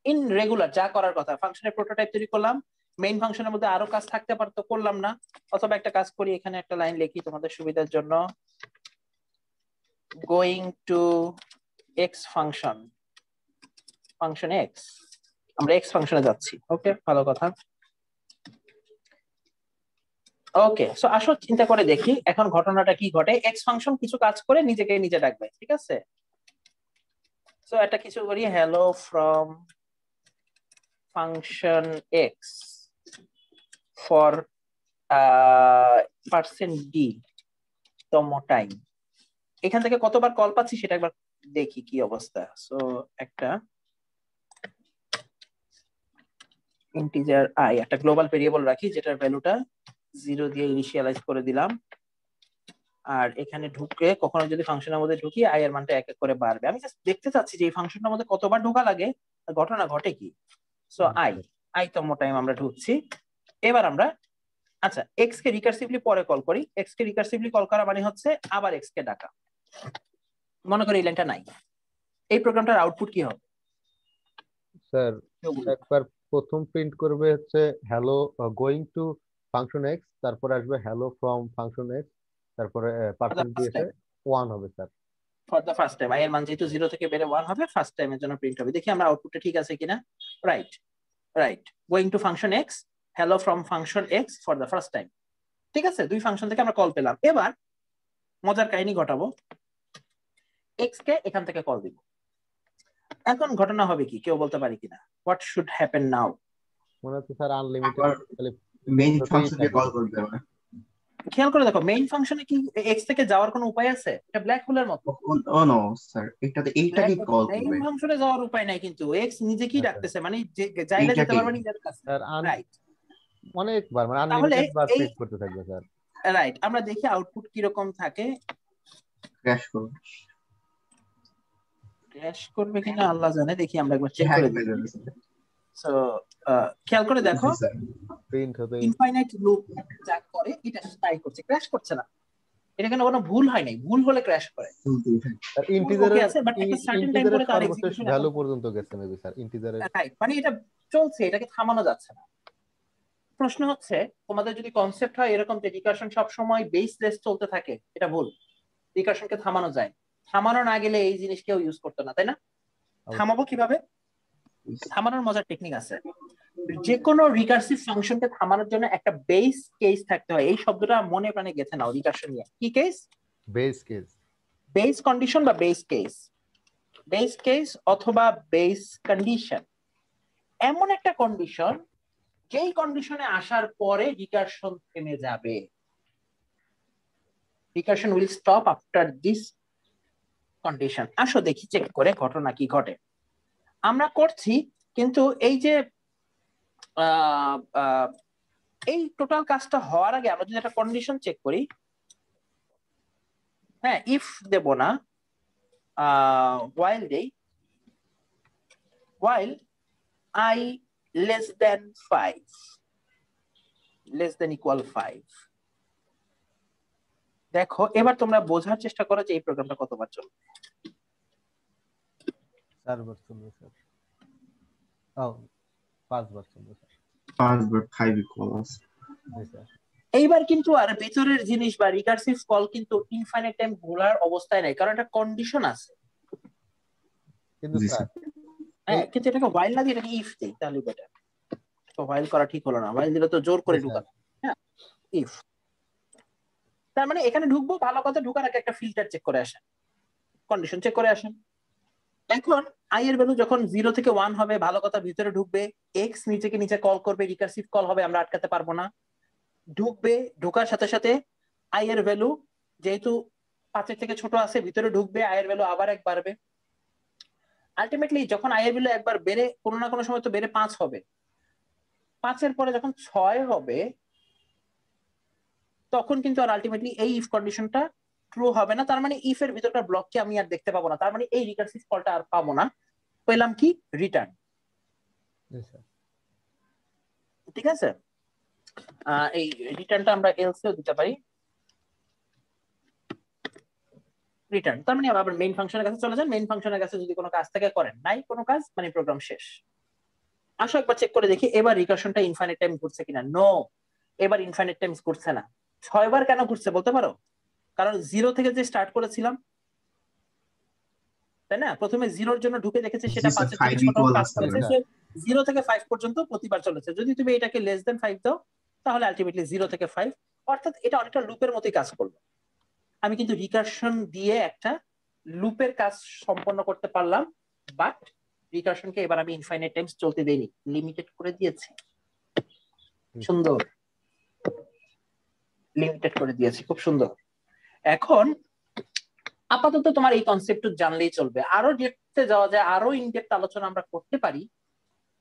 ইন রেগুলার যা করার কথা, ফাংশনের প্রোটোটাইপ তৈরি করলাম। মেইন ফাংশনের মধ্যে আরো কাজ থাকতে পারতো, করলাম না। অথবা একটা কাজ করি, এখানে একটা লাইন লিখি তোমাদের সুবিধার জন্য, going to x function, function x, আমরা এক্স ফাংশনে যাচ্ছি। ওকে, ভালো কথা। ওকে, সো আসো চিন্তা করে দেখি এখন ঘটনাটা কি ঘটে। এক্স ফাংশন কিছু কাজ করে নিজেকে নিজে ডাকবে, ঠিক আছে? সো একটা কিছু করি, hello from function x for %d তম টাইম। এখান থেকে কতবার কল পাচ্ছি সেটা একবার দেখি কি অবস্থা। সো একটা ইন্টিজার আই, একটা গ্লোবাল ভেরিয়েবল রাখি যেটার ভ্যালুটা 0 দিয়ে ইনিশিয়ালাইজ করে দিলাম। আর এখানে ঢুকে কখনো যদি ফাংশনের মধ্যে ঢুকি আই এর মানটা এক এক করে বাড়বে। আমি জাস্ট দেখতে চাচ্ছি যে এই ফাংশনের মধ্যে কতবার ঢোকা লাগে, ঘটনা ঘটে কি। সো আই তম টাইম আমরা ঢুকছি। এবার আমরা আচ্ছা এক্স কে রিকার্সিভলি পরে কল করি। এক্স কে রিকার্সিভলি কল করা মানে হচ্ছে আবার এক্স কে ডাকা। মনে করি এই লাইনটা নাই, এই প্রোগ্রামটার আউটপুট কি হবে? স্যার একবার প্রথম প্রিন্ট করবে হচ্ছে hello going to function x, তারপরে আসবে হ্যালো ফ্রম ফাংশন এক্স, তারপরে পার্সেন্ট দিয়েছে 1 হবে sir. For the first time, I এর মান যেহেতু 0 থেকে বেড়ে 1 হবে, ফার্স্ট টাইমের জন্য প্রিন্ট হবে। দেখি আমরা আউটপুটটা ঠিক আছে কিনা। Right right, going to function x, hello from function x for the first time. ঠিক আছে, দুই ফাংশন থেকে আমরা কল পেলাম। এবার মজার কাহিনী ঘটাবো, এক্স কে এখান থেকে কল দিব। এখন ঘটনা হবে কি কেউ বলতে পারি কিনা? হোয়াট শুড হ্যাপেন নাও? মনে হচ্ছে স্যার আনলিমিটেড মেইন ফাংশনকে কল করতে হবে। খেয়াল করে দেখো মেইন ফাংশনে কি এক্স থেকে যাওয়ার কোনো উপায় আছে? এটা ব্ল্যাক হোলের মতো। ও নো স্যার, এইটাকে কল মেইন করবে। ফাংশনে যাওয়ার উপায় নাই, কিন্তু এক্স নিজে কি আচ্ছা ডাকতেছে, মানে যাইলে যেতে এইটাকে পারবে নিজের কাছে, স্যার রাইট? অনেকবার মানে তাহলে আনলিমিটেড বার এই চেক করতে থাকবে স্যার। রাইট, আমরা দেখি আউটপুট কি রকম থাকে। ক্র্যাশ করবে, ক্র্যাশ করবে কিনা আল্লাহ জানে, দেখি আমরা একবার চেক হ্যাং করে হয়ে দেখি। যাবে স্যার। সো খেয়াল করে দেখো, জি স্যার। প্রিন্ট হবে ইনফাইনাইট লুপ যা করে এটা তাই করছে, ক্র্যাশ করছে না। এটা কেন কোনো ভুল হয় নাই, ভুল হলে ক্র্যাশ করে। স্যার ওকে ইন্টিজারের আছে, বাট একটা সার্টেন টাইম ইন্টিজারের পরে তার সর্বশেষ এক্সিকিউশন ভ্যালু পর্যন্ত গেছে মেবি স্যার ইন্টিজারের। রাইট, মানে এটা চলছে, এটাকে থামানো যাচ্ছে না। প্রশ্ন হচ্ছে তোমাদের যদি কনসেপ্ট হয় এরকম যে রিকারশন সব সময় বেসলেস চলতে থাকে, এটা ভুল। রিকারশনকে থামানো যায়, থামানো না গেলে এই জিনিস কেউ ইউজ করতো না, তাই না? থামাবো কিভাবে? থামানোর মজার টেকনিক আছে। যে কোনো রিকার্সিভ ফাংশনকে থামানোর জন্য একটা বেস কেস থাকতে হয়। এই শব্দটা মনে প্রাণে গেঁথে নাও রিকারশন নিয়ে। কি case? Base case, base condition বা বেস কেস, বেস কেস অথবা বেস কন্ডিশন। এমন একটা কন্ডিশন যেই কন্ডিশনে আসার পরে রিকারশন থেমে যাবে। Recursion will stop after this condition. আসো দেখি চেক করে ঘটনা কি ঘটে। আমরা করছি, কিন্তু এই যে এই টোটাল কাজটা হওয়ার আগে আমরা যদি একটা কন্ডিশন চেক করি, হ্যাঁ, ইফ দেব না, while দেই, while I less than 5, less than equal 5। দেখো এবার তোমরা বোঝার চেষ্টা করো যে এই প্রোগ্রামটা কতবার চলবে। 4 বার চলবে স্যার। 5 বার চলবে স্যার। 5 বার 5 ইকুয়ালস। জি স্যার। এইবার কিন্তু আর ভেতরের জিনিস বা রিকার্সিভ কল কিন্তু ইনফাইনাইট টাইম ঘোরার অবস্থায় নাই, কারণ একটা কন্ডিশন আছে। কিন্তু জি স্যার হ্যাঁ, কিন্তু এটাকে while না দিয়ে এটাকে ইফ দেই, তাহলে বেটার। তো while করা ঠিক হলো না, while দিলে তো জোর করে ঢুকানো। হ্যাঁ, ইফ। তার মানে এখানে ঢুকবো, ভালো কথা, ঢুকার আগে একটা ফিল্টার চেক করে আসেন, কন্ডিশন চেক করে আসেন। এখন আই এর ভ্যালু যখন 0 থেকে 1 হবে, ভালো কথা, ভিতরে ঢুকবে, এক্স নিচেকে নিচে কল করবে, রিকার্সিভ কল হবে, আমরা আটকাতে পারবো না। ঢুকবে, ঢোকার সাথে সাথে আই এর ভ্যালু যেহেতু 5 এর থেকে ছোট আছে, ভিতরে ঢুকবে, আই এর ভ্যালু আবার 1 বাড়বে। আলটিমেটলি যখন আই এর ভ্যালু একবার বেড়ে, কোনো না কোনো সময় তো বেড়ে 5 হবে, 5 এর পরে যখন 6 হবে, তখন কিন্তু আর আলটিমেটলি এই ইফ কন্ডিশনটা ট্রু হবে না। তার মানে ইফ এর ভিতরকার ব্লককে আমি আর দেখতে পাবো না, তার মানে এই রিকার্সিভ কলটা আর পাবো না। পেলাম কি? রিটার্ন। জি স্যার। ঠিক আছে, এই রিটার্নটা আমরা এলসেও দিতে পারি, রিটার্ন। তার মানে আবার মেইন ফাংশনের কাছে চলে যান, মেইন ফাংশনের কাছে যদি কোনো কাজ থেকে করেন, নাই কোনো কাজ, মানে প্রোগ্রাম শেষ। আসো একবার চেক করে দেখি এবার রিকারশনটা ইনফাইনাইট টাইম ঘুরছে কিনা। নো, এবার ইনফাইনাইট টাইম ঘুরছে না। 6 বার কেন ঘুরছে বলতে পারো? কারণ 0 থেকে যে স্টার্ট করেছিলাম, তাই না, প্রথমে 0-র জন্য ঢুকে দেখেছে সেটা 5 এর থেকে ছোট কাজ করেছে, 0 থেকে 5 পর্যন্ত প্রতিবার চলেছে। যদি তুমি এটাকে লেস দেন 5 দাও, তাহলে আলটিমেটলি 0 থেকে 5, অর্থাৎ এটা অনেকটা লুপের মতোই কাজ করবে। আমি কিন্তু রিকারশন দিয়ে একটা লুপের কাজ সম্পন্ন করতে পারলাম, বাট রিকারশনকে এবার আমি ইনফাইনাইট টাইমস চলতে দেইনি, লিমিটেড করে দিয়েছি। সুন্দর, লিমিটেড করে দিয়েছি, খুব সুন্দর। এখন আপাতত তোমার এই কনসেপ্ট জানলেই চলবে, আরো ডেপথে যাওয়া যায়, আরো ইনডেপথ আলোচনা আমরা করতে পারি।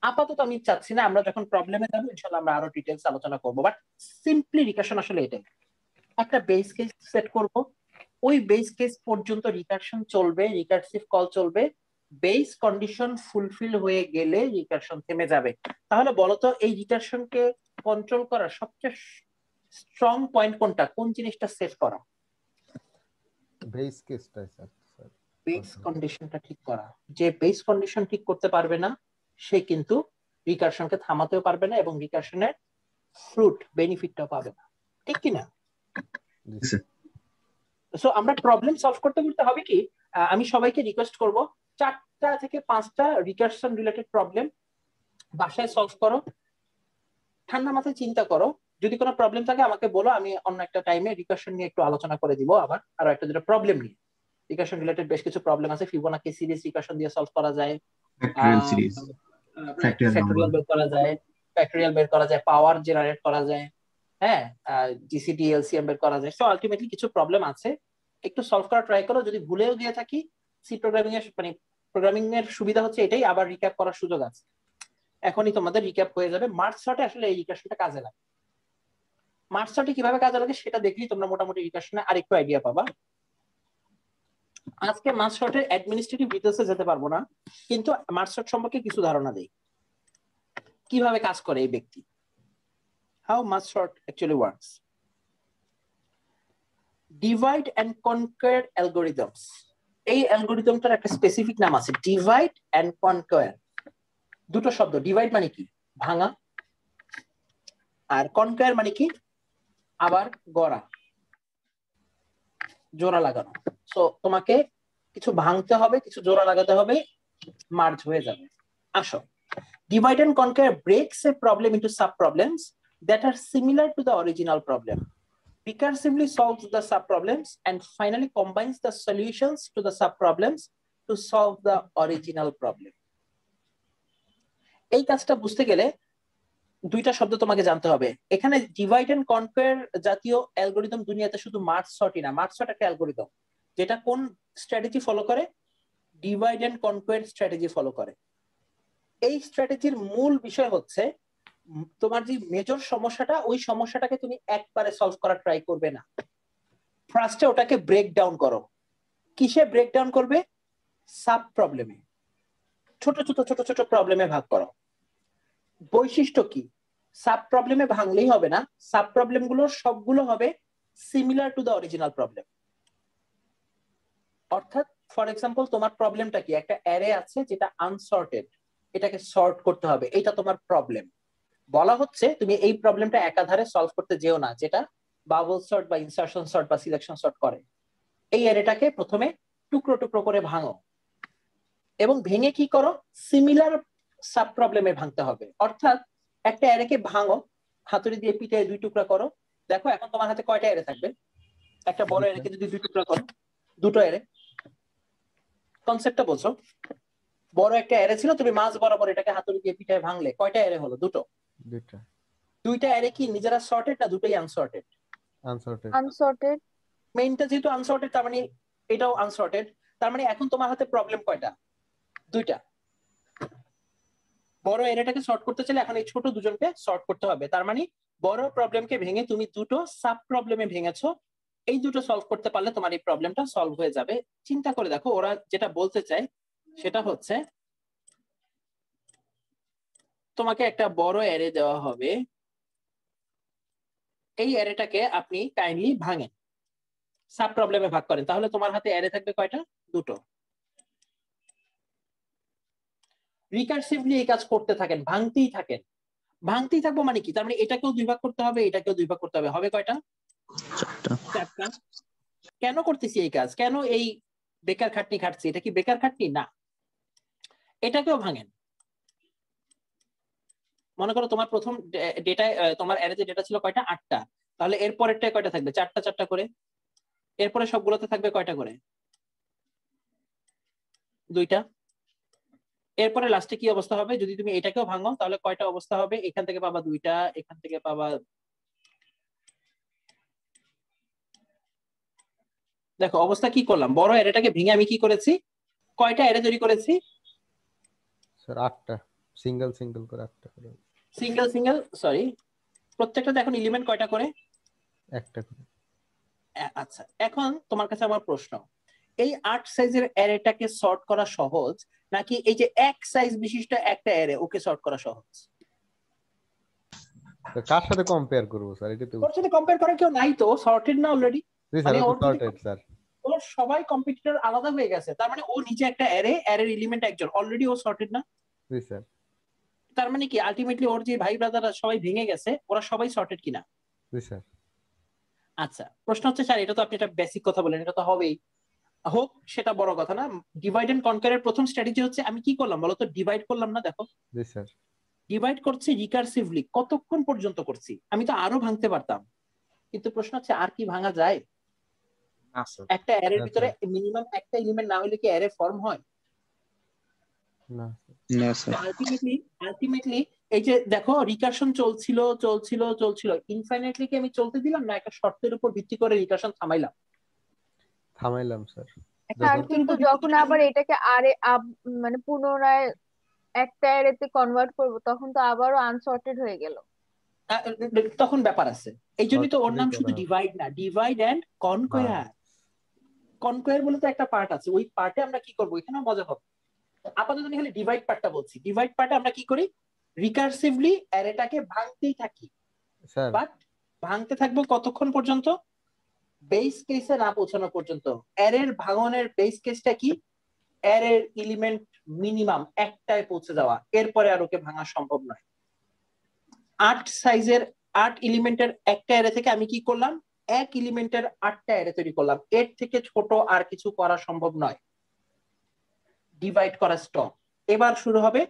আপাতত আমি চাচ্ছি না, আমরা যখন প্রবলেমে যাবো ইনশাআল্লাহ আমরা আরো ডিটেইলস আলোচনা করব। বাট সিম্পলি রিকারশন আসলে এটাই, একটা বেস কেস সেট করব, ওই বেস কেস পর্যন্ত রিকারশন চলবে, রিকারসিভ কল চলবে, বেস কন্ডিশন ফুলফিল হয়ে গেলে রিকারশন থেমে যাবে। তাহলে বলতো এই রিকারশনকে কন্ট্রোল করার সবচেয়ে স্ট্রং পয়েন্ট কোনটা, কোন জিনিসটা সেট করা? বেস কেসটা স্যার। বেস কন্ডিশনটা ঠিক করা। যে বেস কন্ডিশন ঠিক করতে পারবে না সে কিন্তু রিকারশনকে থামাতেও পারবে না এবং রিকারশনের ফ্রুট বেনিফিটটাও পাবে না, ঠিক কিনা? সো আমরা প্রবলেম সলভ করতে করতে হবে কি, আমি সবাইকে রিকোয়েস্ট করব 4টা থেকে 5টা রিকারশন রিলেটেড প্রবলেম বাসায় সলভ করো, ঠান্ডা মাথায় চিন্তা করো। যদি কোনো প্রবলেম থাকে আমাকে বলো, আমি অন্য একটা টাইমে রিকারশন নিয়ে একটু আলোচনা করে দিব, আবার আরো একটা দুটো প্রবলেম নিয়ে। রিকারশন রিলেটেড বেশ কিছু প্রবলেম আছে, ফিবোনাকি সিরিজ রিকারশন দিয়ে সলভ করা যায়, ফ্যাক্টরিয়াল সিরিজ, ফ্যাক্টরিয়াল বের করা যায়, ফ্যাক্টরিয়াল বের করা যায়, পাওয়ার জেনারেট করা যায়, হ্যাঁ, জিসিডি এলসিএম বের করা যায়। সো আলটিমেটলি কিছু প্রবলেম আছে, একটু সলভ করা ট্রাই করো। যদি ভুলেও গিয়ে থাকি, সি প্রোগ্রামিং এর মানে প্রোগ্রামিং এর সুবিধা হচ্ছে এটাই, আবার রিক্যাপ করার সুযোগ আছে। এখনই তোমাদের রিক্যাপ হয়ে যাবে। মার্চ শটে আসলে এই রিকার্শনটা কাজে লাগে। মার্চ শটে কিভাবে কাজে লাগে সেটা দেখলেই তোমরা মোটামুটি রিকার্শনে আরেকটু আইডিয়া পাবা। আজকে মার্চ শটের অ্যাডমিনিস্ট্রেটিভ ডিটেইলসে যেতে পারবো না, কিন্তু মার্চ শট সম্পর্কে কিছু ধারণা দেই, কিভাবে কাজ করে এই ব্যক্তি, how mass sort actually works. Divide and conquer algorithms. এই অ্যালগরিদমটার একটা স্পেসিফিক নাম আছে, ডিভাইড এন্ড কনকোয়ার। দুটো শব্দ, ডিভাইড মানে কি ভাঙা, আর কনকোয়ার মানে কি আবার গড়া, জোড়া লাগানো। সো তোমাকে কিছু ভাঙতে হবে, কিছু জোড়া লাগাতে হবে, মার্জ হয়ে যাবে। আসো, divide and conquer breaks a problem into sub problems that are similar to the original problem, recursively solves the sub problems, and finally combines the solutions to the sub problems to solve the original problem. এই কাজটা বুঝতে গেলে দুইটা শব্দ তোমাকে জানতে হবে। এখানে ডিভাইড এন্ড কনকোয়ার জাতীয় অ্যালগরিদম দুনিয়াতে শুধু মার্জ সর্টই না, মার্জ সর্ট একটা অ্যালগরিদম যেটা কোন স্ট্র্যাটেজি ফলো করে, divide and conquer strategy follow করে। এই স্ট্র্যাটেজির মূল বিষয় হচ্ছে তোমার যে মেজর সমস্যাটা, ওই সমস্যাটাকে তুমি একবারে সলভ করা ট্রাই করবে না, ফার্স্টে ওটাকে ব্রেক ডাউন করো। কিসে ব্রেক ডাউন করবে? সাব প্রবলেমে, ছোট ছোট ছোট ছোট প্রবলেমে ভাগ করো। বৈশিষ্ট্য কি? সাব প্রবলেমে ভাঙলেই হবে না, সাব প্রবলেম গুলো সবগুলো হবে similar to the original problem. অর্থাৎ ফর এক্সাম্পল তোমার প্রবলেমটা কি, একটা অ্যারে আছে যেটা আনসর্টেড, এটাকে সর্ট করতে হবে, এটা তোমার প্রবলেম। বলা হচ্ছে তুমি এই প্রবলেমটা একাধারে সলভ করতে যেও না, যেটা বাবল সর্ট বা ইনসারশন সর্ট বা সিলেকশন সর্ট করে। এই অ্যারেটাকে প্রথমে টুকরো টুকরো করে ভাঙো, এবং ভেঙে কি করো, সিমিলার সাব প্রবলেমে ভাঙতে হবে। অর্থাৎ একটা অ্যারেকে ভাঙো, হাতুড়ি দিয়ে পিঠে দুই টুকরা করো। দেখো এখন তোমার হাতে কয়টা অ্যারে থাকবে? একটা বড় অ্যারেকে যদি দুই টুকরা করো, দুটো অ্যারে, কনসেপ্টটা বলছো। বড় একটা অ্যারে ছিল, তুমি মাঝ বরাবর এটাকে হাতুড়ি দিয়ে পিঠে ভাঙলে, কয়টা অ্যারে হলো? দুটো। দুইটা অ্যারে কি নিজেরা সর্টেড না দুটোই আনসর্টেড? আনসর্টেড। মেইনটা যেহেতু আনসর্টেড, তার মানে এটাও আনসর্টেড। তার মানে এখন তোমার হাতে প্রবলেম কয়টা? দুইটা। বড় এরিয়াটাকে সর্ট করতে চাইলে এখন এই ছোট দুজনকে সর্ট করতে হবে। তার মানে বড় প্রবলেমকে ভেঙে তুমি দুটো সাব প্রবলেমে ভেঙেছো। এই দুটো সলভ করতে পারলে তোমার এই প্রবলেমটা সলভ হয়ে যাবে। চিন্তা করে দেখো ওরা যেটা বলতে চায় সেটা হচ্ছে তোমাকে একটা বড় অ্যারে দেওয়া হবে, এই অ্যারেটাকে আপনি কাইন্ডলি ভাঙেন, সাব প্রবলেমে ভাগ করেন, তাহলে তোমার হাতে অ্যারে থাকবে কয়টা? দুটো। রিকার্সিভলি এই কাজ করতে থাকেন, ভাঙতেই থাকেন। ভাঙতেই থাকবো মানে কি? তার মানে এটাকেও দুই ভাগ করতে হবে, এটাকেও দুই ভাগ করতে হবে, হবে কয়টা? চারটা। কেন করতেছি এই কাজ? কেন এই বেকার খাটনি খাটছি? এটা কি বেকার খাটনি? না। এটাকেও ভাঙেন। মনে করো তোমার প্রথম ডেটা, তোমার অ্যারেতে ডেটা ছিল কয়টা? 8টা। তাহলে এর পরেরটা কয়টা থাকবে? 4টা 4টা করে। এরপরে সবগুলোতে থাকবে কয়টা করে? 2টা। এরপরে লাস্টে কি অবস্থা হবে? যদি তুমি এটাকেও ভাঙো তাহলে কয়টা অবস্থা হবে? এখান থেকে পাবা 2টা, এখান থেকে পাবা, দেখো অবস্থা কি করলাম। বড় অ্যারেটাকে ভেঙে আমি কি করেছি? কয়টা অ্যারে তৈরি করেছি? স্যার 8টা, সিঙ্গেল সিঙ্গেল করে 8টা করে। সিঙ্গেল সিঙ্গেল, সরি, প্রত্যেকটাতে এখন এলিমেন্ট কয়টা করে? একটা করে। আচ্ছা, এখন তোমার কাছে আমার প্রশ্ন, এই 8 সাইজের অ্যারেটাকে সর্ট করা সহজ নাকি এই যে এক সাইজ বিশিষ্ট একটা অ্যারে ওকে সর্ট করা সহজ? কার সাথে কম্পেয়ার করব স্যার? এটা তো ওর সাথে কম্পেয়ার করার কেউ নাই তো, সর্টেড না অলরেডি। জি স্যার, ও সর্টেড স্যার। ওর সবাই কম্পিটিটর আলাদা হয়ে গেছে, তার মানে ও নিজে একটা অ্যারে, অ্যারের এলিমেন্ট একজন, অলরেডি ও সর্টেড না? জি স্যার। তার মানে কি আলটিমেটলি ওর যে ভাই ব্রাদাররা সবাই ভেঙে গেছে, ওরা সবাই সর্টেড কিনা? জি স্যার। আচ্ছা, প্রশ্ন হচ্ছে স্যার এটা তো আপনি একটা বেসিক কথা বলেন, এটা তো হবেই, হোক, সেটা বড় কথা না। ডিভাইড এন্ড কনকারের প্রথম স্ট্র্যাটেজি হচ্ছে আমি কি করলাম বলতো? ডিভাইড করলাম না? দেখো জি স্যার। ডিভাইড করছি রিকার্সিভলি, কতক্ষণ পর্যন্ত করছি? আমি তো আরো ভাঙতে পারতাম, কিন্তু প্রশ্ন হচ্ছে আর কি ভাঙা যায়? একটা অ্যারের ভিতরে মিনিমাম একটা এলিমেন্ট না হলে কি অ্যারে ফর্ম হয়? না না স্যার। আলটিমেটলি এই যে দেখো রিকারশন চলছিল ইনফাইনাইটলি কি আমি চলতে দিলাম, না একটা শর্তের উপর ভিত্তি করে রিকারশন থামাইলাম? স্যার। স্যার কিন্তু যখন আবার এটাকে মানে পুনরায় একটা অ্যারেতে কনভার্ট করব তখন তো আবারও আনসর্টেড হয়ে গেল। তখন ব্যাপার আছে, এই জন্যই তো ওর নাম শুধু ডিভাইড না, ডিভাইড এন্ড কনকোয়ার। কনকোয়ার বলে তো একটা পার্ট আছে, ওই পার্টে আমরা কি করবো, এখানেও মজা হবে। আপাতত খালি ডিভাইড পার্টটা বলছি। ডিভাইড পার্টে আমরা কি করি, রিকার্সিভলি অ্যারেটাকে ভাঙতেই থাকি, বাট ভাঙতে থাকবো কতক্ষণ পর্যন্ত, বেস কেসে না পৌঁছানো পর্যন্ত। অ্যারের ভাঙনের বেস কেসটা কি, অ্যারের এলিমেন্ট মিনিমাম একটায় পৌঁছে যাওয়া, এরপরে আর ওকে ভাঙা সম্ভব নয়। 8 এলিমেন্টের একটা অ্যারে থেকে আমি কি করলাম, 1 এলিমেন্টের 8টা অ্যারে তৈরি করলাম, এর থেকে ছোট আর কিছু করা সম্ভব নয়। ডিভাইড করা স্টপ। এবার শুরু হবে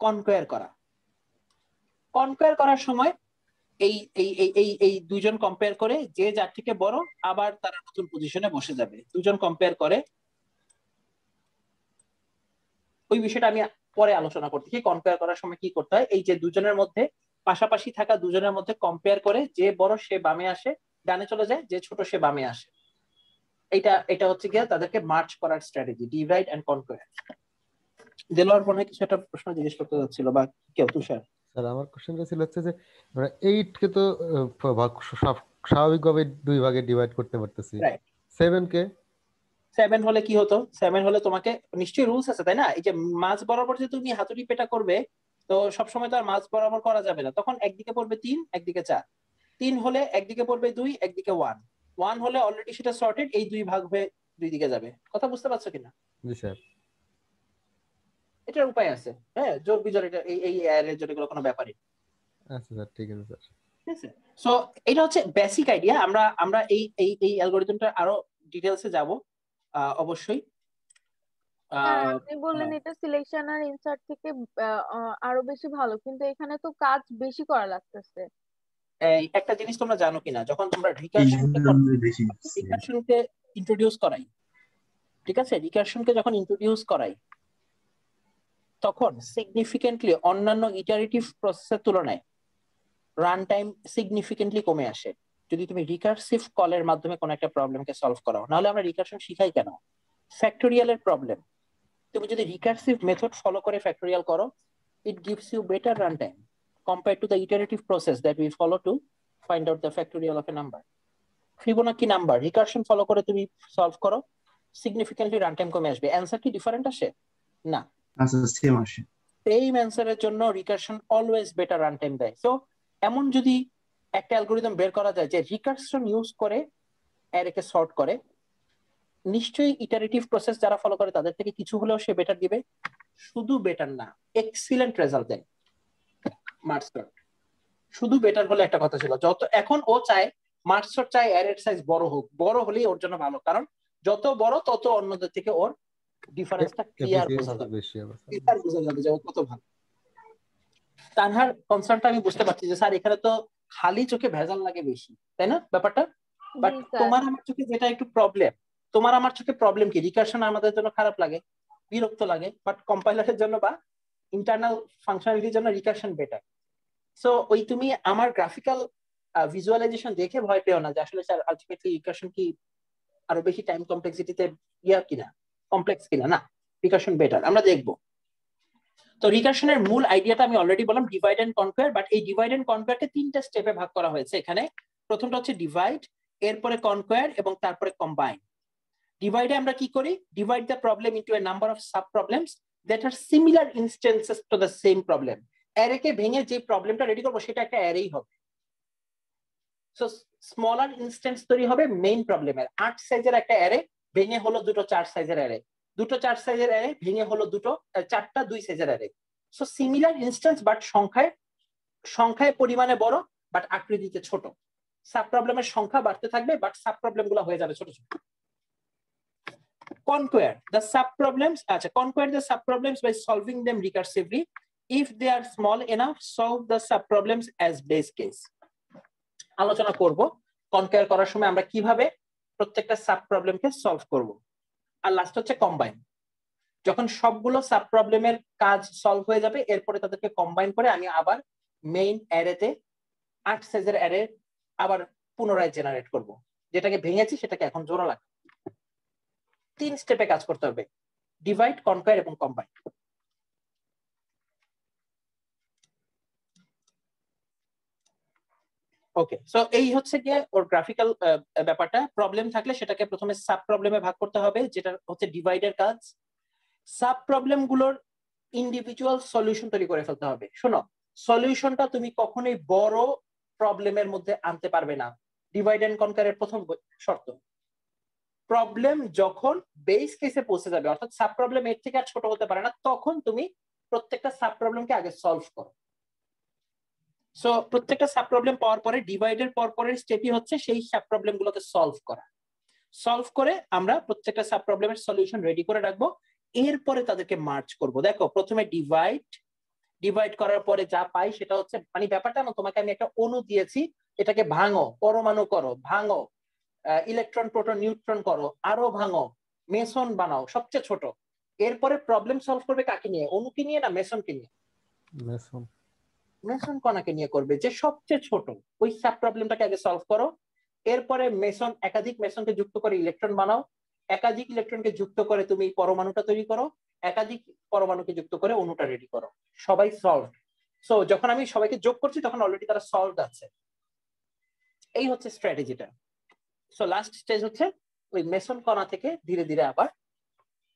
কনকোয়ার করা। কনকোয়ার করার সময় এই এই এই এই দুইজন কম্পেয়ার করে, যে যার থেকে বড় আবার তারা নতুন পজিশনে বসে যাবে। দুজন কম্পেয়ার করে, ওই বিষয়টা আমি পরে আলোচনা করতেছি। কম্পেয়ার করার সময় কি করতে হয়, এই যে দুজনের মধ্যে পাশাপাশি থাকা দুজনের মধ্যে কম্পেয়ার করে, যে বড় সে বামে আসে, ডানে চলে যায়, যে ছোট সে বামে আসে। এটা হচ্ছে গিয়ে তাদেরকে মার্চ করার strategy, divide and conquer. Delwar মনে হয় কিছু একটা প্রশ্ন জিজ্ঞেস করতে যাচ্ছিল, বা কেউ? তুষার স্যার, আমার কোশ্চেনটা ছিল হচ্ছে যে আমরা 8 কে তো স্বাভাবিকভাবে 2 ভাগে ডিভাইড করতে পারতেছি, 7 কে? 7 হলে কি হতো, 7 হলে তোমাকে নিশ্চয়ই রুলস আছে তাই না, এই যে মাঝ বরাবর যে তুমি হাতুড়ি পেটা করবে, তো সবসময় তো আর মাঝ বরাবর করা যাবে না, তখন একদিকে পড়বে 3, একদিকে 4। 3 হলে একদিকে পড়বে 2, একদিকে 1। 1 হলে অলরেডি সেটা সর্টেড, এই 2 ভাগ হয়ে 2 দিকে যাবে। কথা বুঝতে পারছো কিনা? জি স্যার। এটার উপায় আছে, হ্যাঁ, জোর বিজোর, এটা এই এর জন্য কোনো ব্যাপারই। আচ্ছা স্যার, ঠিক আছে স্যার। ঠিক আছে, সো এটা হচ্ছে বেসিক আইডিয়া। আমরা এই এই এই অ্যালগরিদমটা আরো ডিটেইলসে যাব অবশ্যই। আপনি বললেন এটা সিলেকশন আর ইনসার্ট থেকে আরো বেশি ভালো, কিন্তু এখানে তো কাজ বেশি করা লাগতেছে। একটা জিনিস তোমরা জানো কিনা, যখন তোমরা রিকারশনকে ইন্ট্রোডিউস করাই, ঠিক আছে, রিকারশনকে যখন ইন্ট্রোডিউস করাই, তখন সিগনিফিকেন্টলি অন্যান্য ইটারেটিভ প্রসেসের তুলনায় রান টাইম সিগনিফিকেন্টলি কমে আসে যদি তুমি রিকারসিভ কলের মাধ্যমে কোনো একটা প্রবলেমকে সলভ করাও। নাহলে আমরা রিকারশন শিখাই কেন? ফ্যাক্টোরিয়ালের প্রবলেম তুমি যদি রিকারসিভ মেথড ফলো করে ফ্যাক্টোরিয়াল করো, it gives you better runtime compared to the iterative process that we follow to find out the factorial of a number. Fibonacci number recursion follow করে তুমি solve করো, significantly runtime কমে আসবে। Answer কি different আসে? না, আচ্ছা, সেম আসে। সেম অ্যানসারের জন্য রিকারশন অলওয়েজ বেটার রানটাইম দেয়। সো এমন যদি একটা অ্যালগরিদম বের করা যায় যে রিকারশন ইউজ করে অ্যারেকে সর্ট করে, নিশ্চয়ই ইটারেটিভ প্রসেস যারা ফলো করে তাদের থেকে কিছু হলেও সে বেটার দিবে। শুধু বেটার না, এক্সিলেন্ট রেজাল্ট দেয় মার্চ সর্ট। শুধু বেটার হলে একটা কথা ছিল, যত এখন ও চায় মার্চ সর্ট চায় অ্যারের সাইজ বড় হোক, বড় হলেই ওর জন্য ভালো, কারণ যত বড় তত অন্যদের থেকে ওর ডিফারেন্সটা ক্লিয়ার বোঝা যাবে, ক্লিয়ার বোঝা যাবে যে ও কত ভালো। তানহার কনসার্নটা আমি বুঝতে পারছি যে স্যার এখানে তো খালি চোখে ভেজাল লাগে বেশি, তাই না ব্যাপারটা? বাট তোমার আমার চোখে যেটা একটু প্রবলেম, তোমার আমার চোখে প্রবলেম কি, রিকারশন আমাদের জন্য খারাপ লাগে, বিরক্ত লাগে, বাট কম্পাইলারের জন্য বা ইন্টারনাল ফাংশনালিটির জন্য রিকারশন বেটার। সো ওই তুমি আমার গ্রাফিক্যাল ভিজুয়ালাইজেশন দেখে ভয় পেও না যে আসলে স্যার আলটিমেটলি রিকারশন কি আরো বেশি টাইম কমপ্লেক্সিটিতে কিনা, কমপ্লেক্স কিনা। না, রিকারশন বেটার, আমরা দেখবো। তো রিকারশনের মূল আইডিয়াটা আমি অলরেডি বললাম, ডিভাইড এন্ড কনকোয়ার। বাট এই ডিভাইড এন্ড কনকোয়ারকে 3টা স্টেপে ভাগ করা হয়েছে এখানে। প্রথমটা হচ্ছে ডিভাইড, এরপরে কনকোয়ার এবং তারপরে কম্বাইন। ডিভাইডে আমরা কি করি, divide the problem into a number of sub problems that are similar instances to the same problem. অ্যারেকে ভেঙে যে প্রবলেমটা রেডি করবো সেটা একটা অ্যারেই হবে। সো স্মলার ইনস্ট্যান্স তৈরি হবে মেইন প্রবলেমের। 8 সাইজের একটা অ্যারে ভেঙে হলো দুটো 4 সাইজের অ্যারে, দুটো 4 সাইজের অ্যারে ভেঙে হলো দুটো 4টা 2 সাইজের array. So similar instance but সংখ্যায় পরিমাণে বড়, বাট আকৃতিতে ছোট। সাব প্রবলেমের সংখ্যা বাড়তে থাকবে, বাট সাব প্রবলেম গুলো হয়ে যাবে ছোট ছোট। Conquer the subproblems. Conquer the subproblems by solving them recursively. If they are small enough, solve the subproblems as base case. আলোচনা করব কনকোয়ার করার সময় আমরা কিভাবে প্রত্যেকটা সাব প্রবলেমকে সলভ করব। আর লাস্ট হচ্ছে কম্বাইন। যখন সবগুলো সাব প্রবলেমের কাজ সলভ হয়ে যাবে এরপরে তাদেরকে কম্বাইন করে আমি আবার মেইন অ্যারেতে 8 সাইজের অ্যারে আবার পুনরায় জেনারেট করব। যেটাকে ভেঙেছি সেটাকে এখন জোড়া লাগবে। 3 স্টেপে কাজ করতে হবে, ডিভাইড, কনকোয়ার এবং কম্বাইন। ওকে, সো এই হচ্ছে গিয়ে ওর গ্রাফিক্যাল ব্যাপারটা। প্রবলেম থাকলে সেটাকে প্রথমে সাব প্রবলেমে ভাগ করতে হবে, যেটা হচ্ছে ডিভাইডের কাজ। সাব প্রবলেম গুলোর ইন্ডিভিজুয়াল সলিউশন তৈরি করে ফেলতে হবে। শোনো, সলিউশনটা তুমি কখনোই বড় প্রবলেমের মধ্যে আনতে পারবে না। ডিভাইড এন্ড কনকারের প্রথম শর্ত, প্রবলেম যখন বেস কেসে পৌঁছে যাবে, অর্থাৎ সাব প্রবলেম এর থেকে আর ছোট হতে পারে না, তখন তুমি প্রত্যেকটা সাব প্রবলেমকে আগে সলভ করো। সো প্রত্যেকটা সাব প্রবলেম পাওয়ার পরে ডিভাইডের পরের স্টেপই হচ্ছে সেই সাব প্রবলেম গুলোকে সলভ করা। সলভ করে আমরা প্রত্যেকটা সাব প্রবলেমের সলিউশন রেডি করে রাখবো, এরপরে তাদেরকে মার্চ করব। দেখো, প্রথমে ডিভাইড করার পরে যা পাই সেটা হচ্ছে, মানে ব্যাপারটা না, তোমাকে আমি একটা অণু দিয়েছি, এটাকে ভাঙো, পরমাণু করো, ভাঙো, ইলেকট্রন প্রোটন নিউট্রন করো, আরো ভাঙো, মেসন বানাও সবচেয়ে ছোট। এরপরে প্রবলেম সলভ করবে কাকে নিয়ে? অণুকে নিয়ে না মেসনকে নিয়ে? মেসন কণাকে নিয়ে করবে, যে সবচেয়ে ছোট। ওই সাব প্রবলেমটাকে আগে সলভ করো, এরপরে মেসন, একাধিক মেসনকে যুক্ত করে ইলেকট্রন বানাও, একাধিক ইলেকট্রনকে যুক্ত করে তুমি পরমাণুটা তৈরি করো, একাধিক পরমাণুকে যুক্ত করে অণুটা রেডি করো। সবাই সলভ। সো যখন আমি সবাইকে যোগ করছি তখন অলরেডি তারা সলভড আছে। এই হচ্ছে স্ট্র্যাটেজিটা। সো লাস্ট স্টেজ হচ্ছে ওই মেসন কণা থেকে ধীরে ধীরে আবার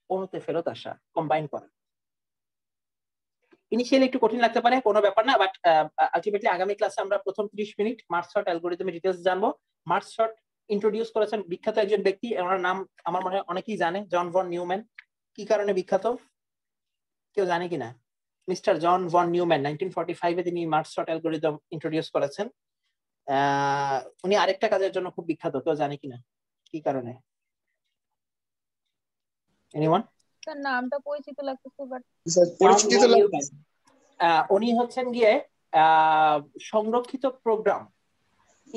অণুতে ফেরত আসা, কম্বাইন করা। ইনিশিয়ালি একটু কঠিন লাগতে পারে, কোনো ব্যাপার না, বাট আলটিমেটলি আগামী ক্লাসে আমরা প্রথম 30 মিনিট মার্চ শর্ট অ্যালগরিদমের ডিটেইলস জানবো। মার্চ শর্ট ইন্ট্রোডিউস করেছেন বিখ্যাত একজন ব্যক্তি, ওনার নাম আমার মনে হয় অনেকেই জানে, জন ভন নিউম্যান। কি কারণে বিখ্যাত কেউ জানে কিনা? মিস্টার জন ভন নিউম্যান 1945 এ তিনি মার্চ শর্ট অ্যালগরিদম ইন্ট্রোডিউস করেছেন। উনি আরেকটা কাজের জন্য খুব বিখ্যাত, কেউ জানে কিনা কি কারণে? এনিওয়ান? তার নামটা পরিচিত লাগতেছে, বাট পরিচিত লাগতেছে। উনি হচ্ছেন গিয়ে সংরক্ষিত প্রোগ্রাম,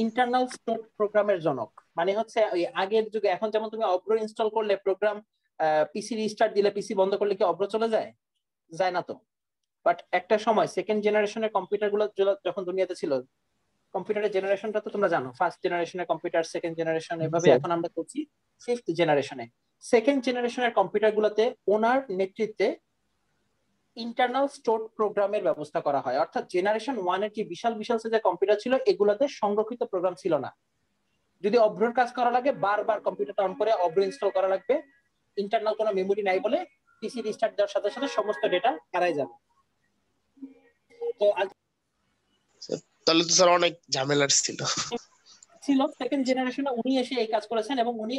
ইন্টারনাল স্টোর প্রোগ্রামের জনক। মানে হচ্ছে ওই আগের যুগে, এখন যেমন তুমি অব্র ইনস্টল করলে প্রোগ্রাম, পিসি রিস্টার্ট দিলে পিসি বন্ধ করলে কি অব্র চলে যায়? যায় না তো। বাট একটা সময় সেকেন্ড জেনারেশনের কম্পিউটার গুলো যখন দুনিয়াতে ছিল, কম্পিউটারের জেনারেশনটা তো তোমরা জানো, ফার্স্ট জেনারেশনের কম্পিউটার, সেকেন্ড জেনারেশন, এভাবে এখন আমরা করছি 5th জেনারেশনে। সেকেন্ড জেনারেশনের কম্পিউটার গুলোতে ওনার নেতৃত্বে ইন্টারনাল স্টোর প্রোগ্রামের ব্যবস্থা করা হয়। অর্থাৎ জেনারেশন 1 এর যে বিশাল বিশাল সাইজের কম্পিউটার ছিল, এগুলোতে সংরক্ষিত প্রোগ্রাম ছিল না। যদি অব্রোর কাজ করা লাগে, বারবার কম্পিউটারটা অন করে অব্রো ইনস্টল করা লাগবে। ইন্টারনাল কোনো মেমোরি নাই বলে পিসি রিস্টার্ট দেওয়ার সাথে সাথে সমস্ত ডেটা হারাই যাবে। তো তাহলে তো স্যার অনেক ঝামেলার ছিল। সেকেন্ড জেনারেশনে উনি এসে এই কাজ করেছেন, এবং উনি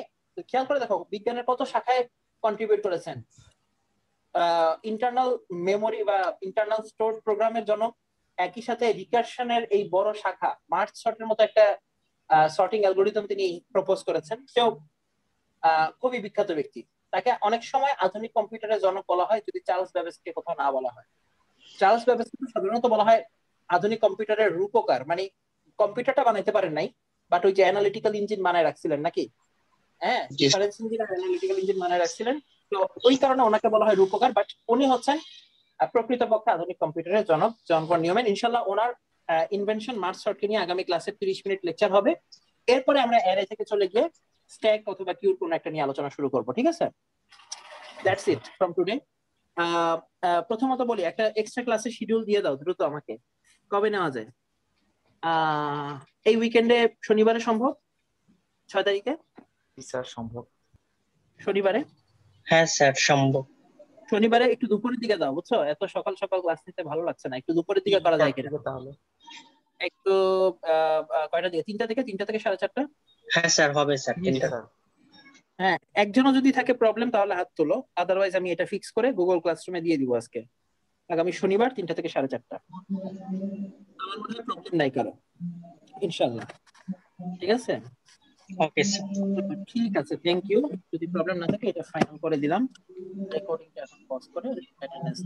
খেয়াল করে দেখো বিজ্ঞানের কত শাখায় কন্ট্রিবিউট করেছেন। ইন্টারনাল মেমোরি বা ইন্টারনাল স্টোর প্রোগ্রামের জন্য, একই সাথে রিকারশনের এই বড় শাখা, মার্চ শর্টের মতো একটা সর্টিং অ্যালগরিদম তিনি প্রপোজ করেছেন। সেও খুবই বিখ্যাত ব্যক্তি। তাকে অনেক সময় আধুনিক কম্পিউটারের জনক বলা হয়, যদি চার্লস ব্যাবেজকে কোথাও না বলা হয়। চার্লস ব্যাবেজকে সাধারণত বলা হয় আধুনিক কম্পিউটারের রূপকার, মানে কম্পিউটারটা বানাইতে পারেন নাই, বাট ওই যে অ্যানালিটিক্যাল ইঞ্জিন বানায় রাখছিলেন নাকি, হ্যাঁ, ডিফারেন্স ইঞ্জিন আর অ্যানালিটিক্যাল ইঞ্জিন বানায় রাখছিলেন। তো ওই কারণে ওনাকে বলা হয় রূপকার, বাট উনি হচ্ছেন প্রকৃতপক্ষে আধুনিক কম্পিউটারের জনক, জন ভন নিউম্যান। ইনশাআল্লাহ ওনার ইনভেনশন মার্চ শর্টকে নিয়ে আগামী ক্লাসে 30 মিনিট লেকচার হবে। এরপরে আমরা অ্যারে থেকে চলে গিয়ে স্ট্যাক অথবা কিউর কোন একটা নিয়ে আলোচনা শুরু করব। ঠিক আছে, দ্যাটস ইট ফ্রম টুডে। প্রথমত বলি, একটা এক্সট্রা ক্লাসের শিডিউল দিয়ে দাও দ্রুত আমাকে, কবে নেওয়া যায়? এই উইকেন্ডে শনিবারে সম্ভব? 6 তারিখে? স্যার সম্ভব। শনিবারে? হ্যাঁ স্যার সম্ভব। শনিবারে একটু দুপুরের দিকে দাও, বুঝছো? এত সকাল সকাল ক্লাস নিতে ভালো লাগছে না, একটু দুপুরের দিকে করা যায় কিনা? তাহলে একটু কয়টা দিকে? 3টা থেকে 4:30? হ্যাঁ স্যার হবে স্যার, 3টা। হ্যাঁ, একজনও যদি থাকে প্রবলেম তাহলে হাত তোলো, আদারওয়াইজ আমি এটা ফিক্স করে গুগল ক্লাসরুমে দিয়ে দিব আজকে, আগামী শনিবার 3টা থেকে 4:30। আমার মনে হয় প্রবলেম নাই কারো, ইনশাআল্লাহ। ঠিক আছে, ওকে স্যার, ঠিক আছে, থ্যাংক ইউ। যদি প্রবলেম না থাকে এটা ফাইনাল করে দিলাম, রেকর্ডিংটা এখন পজ করে অ্যাটেন্ডেন্স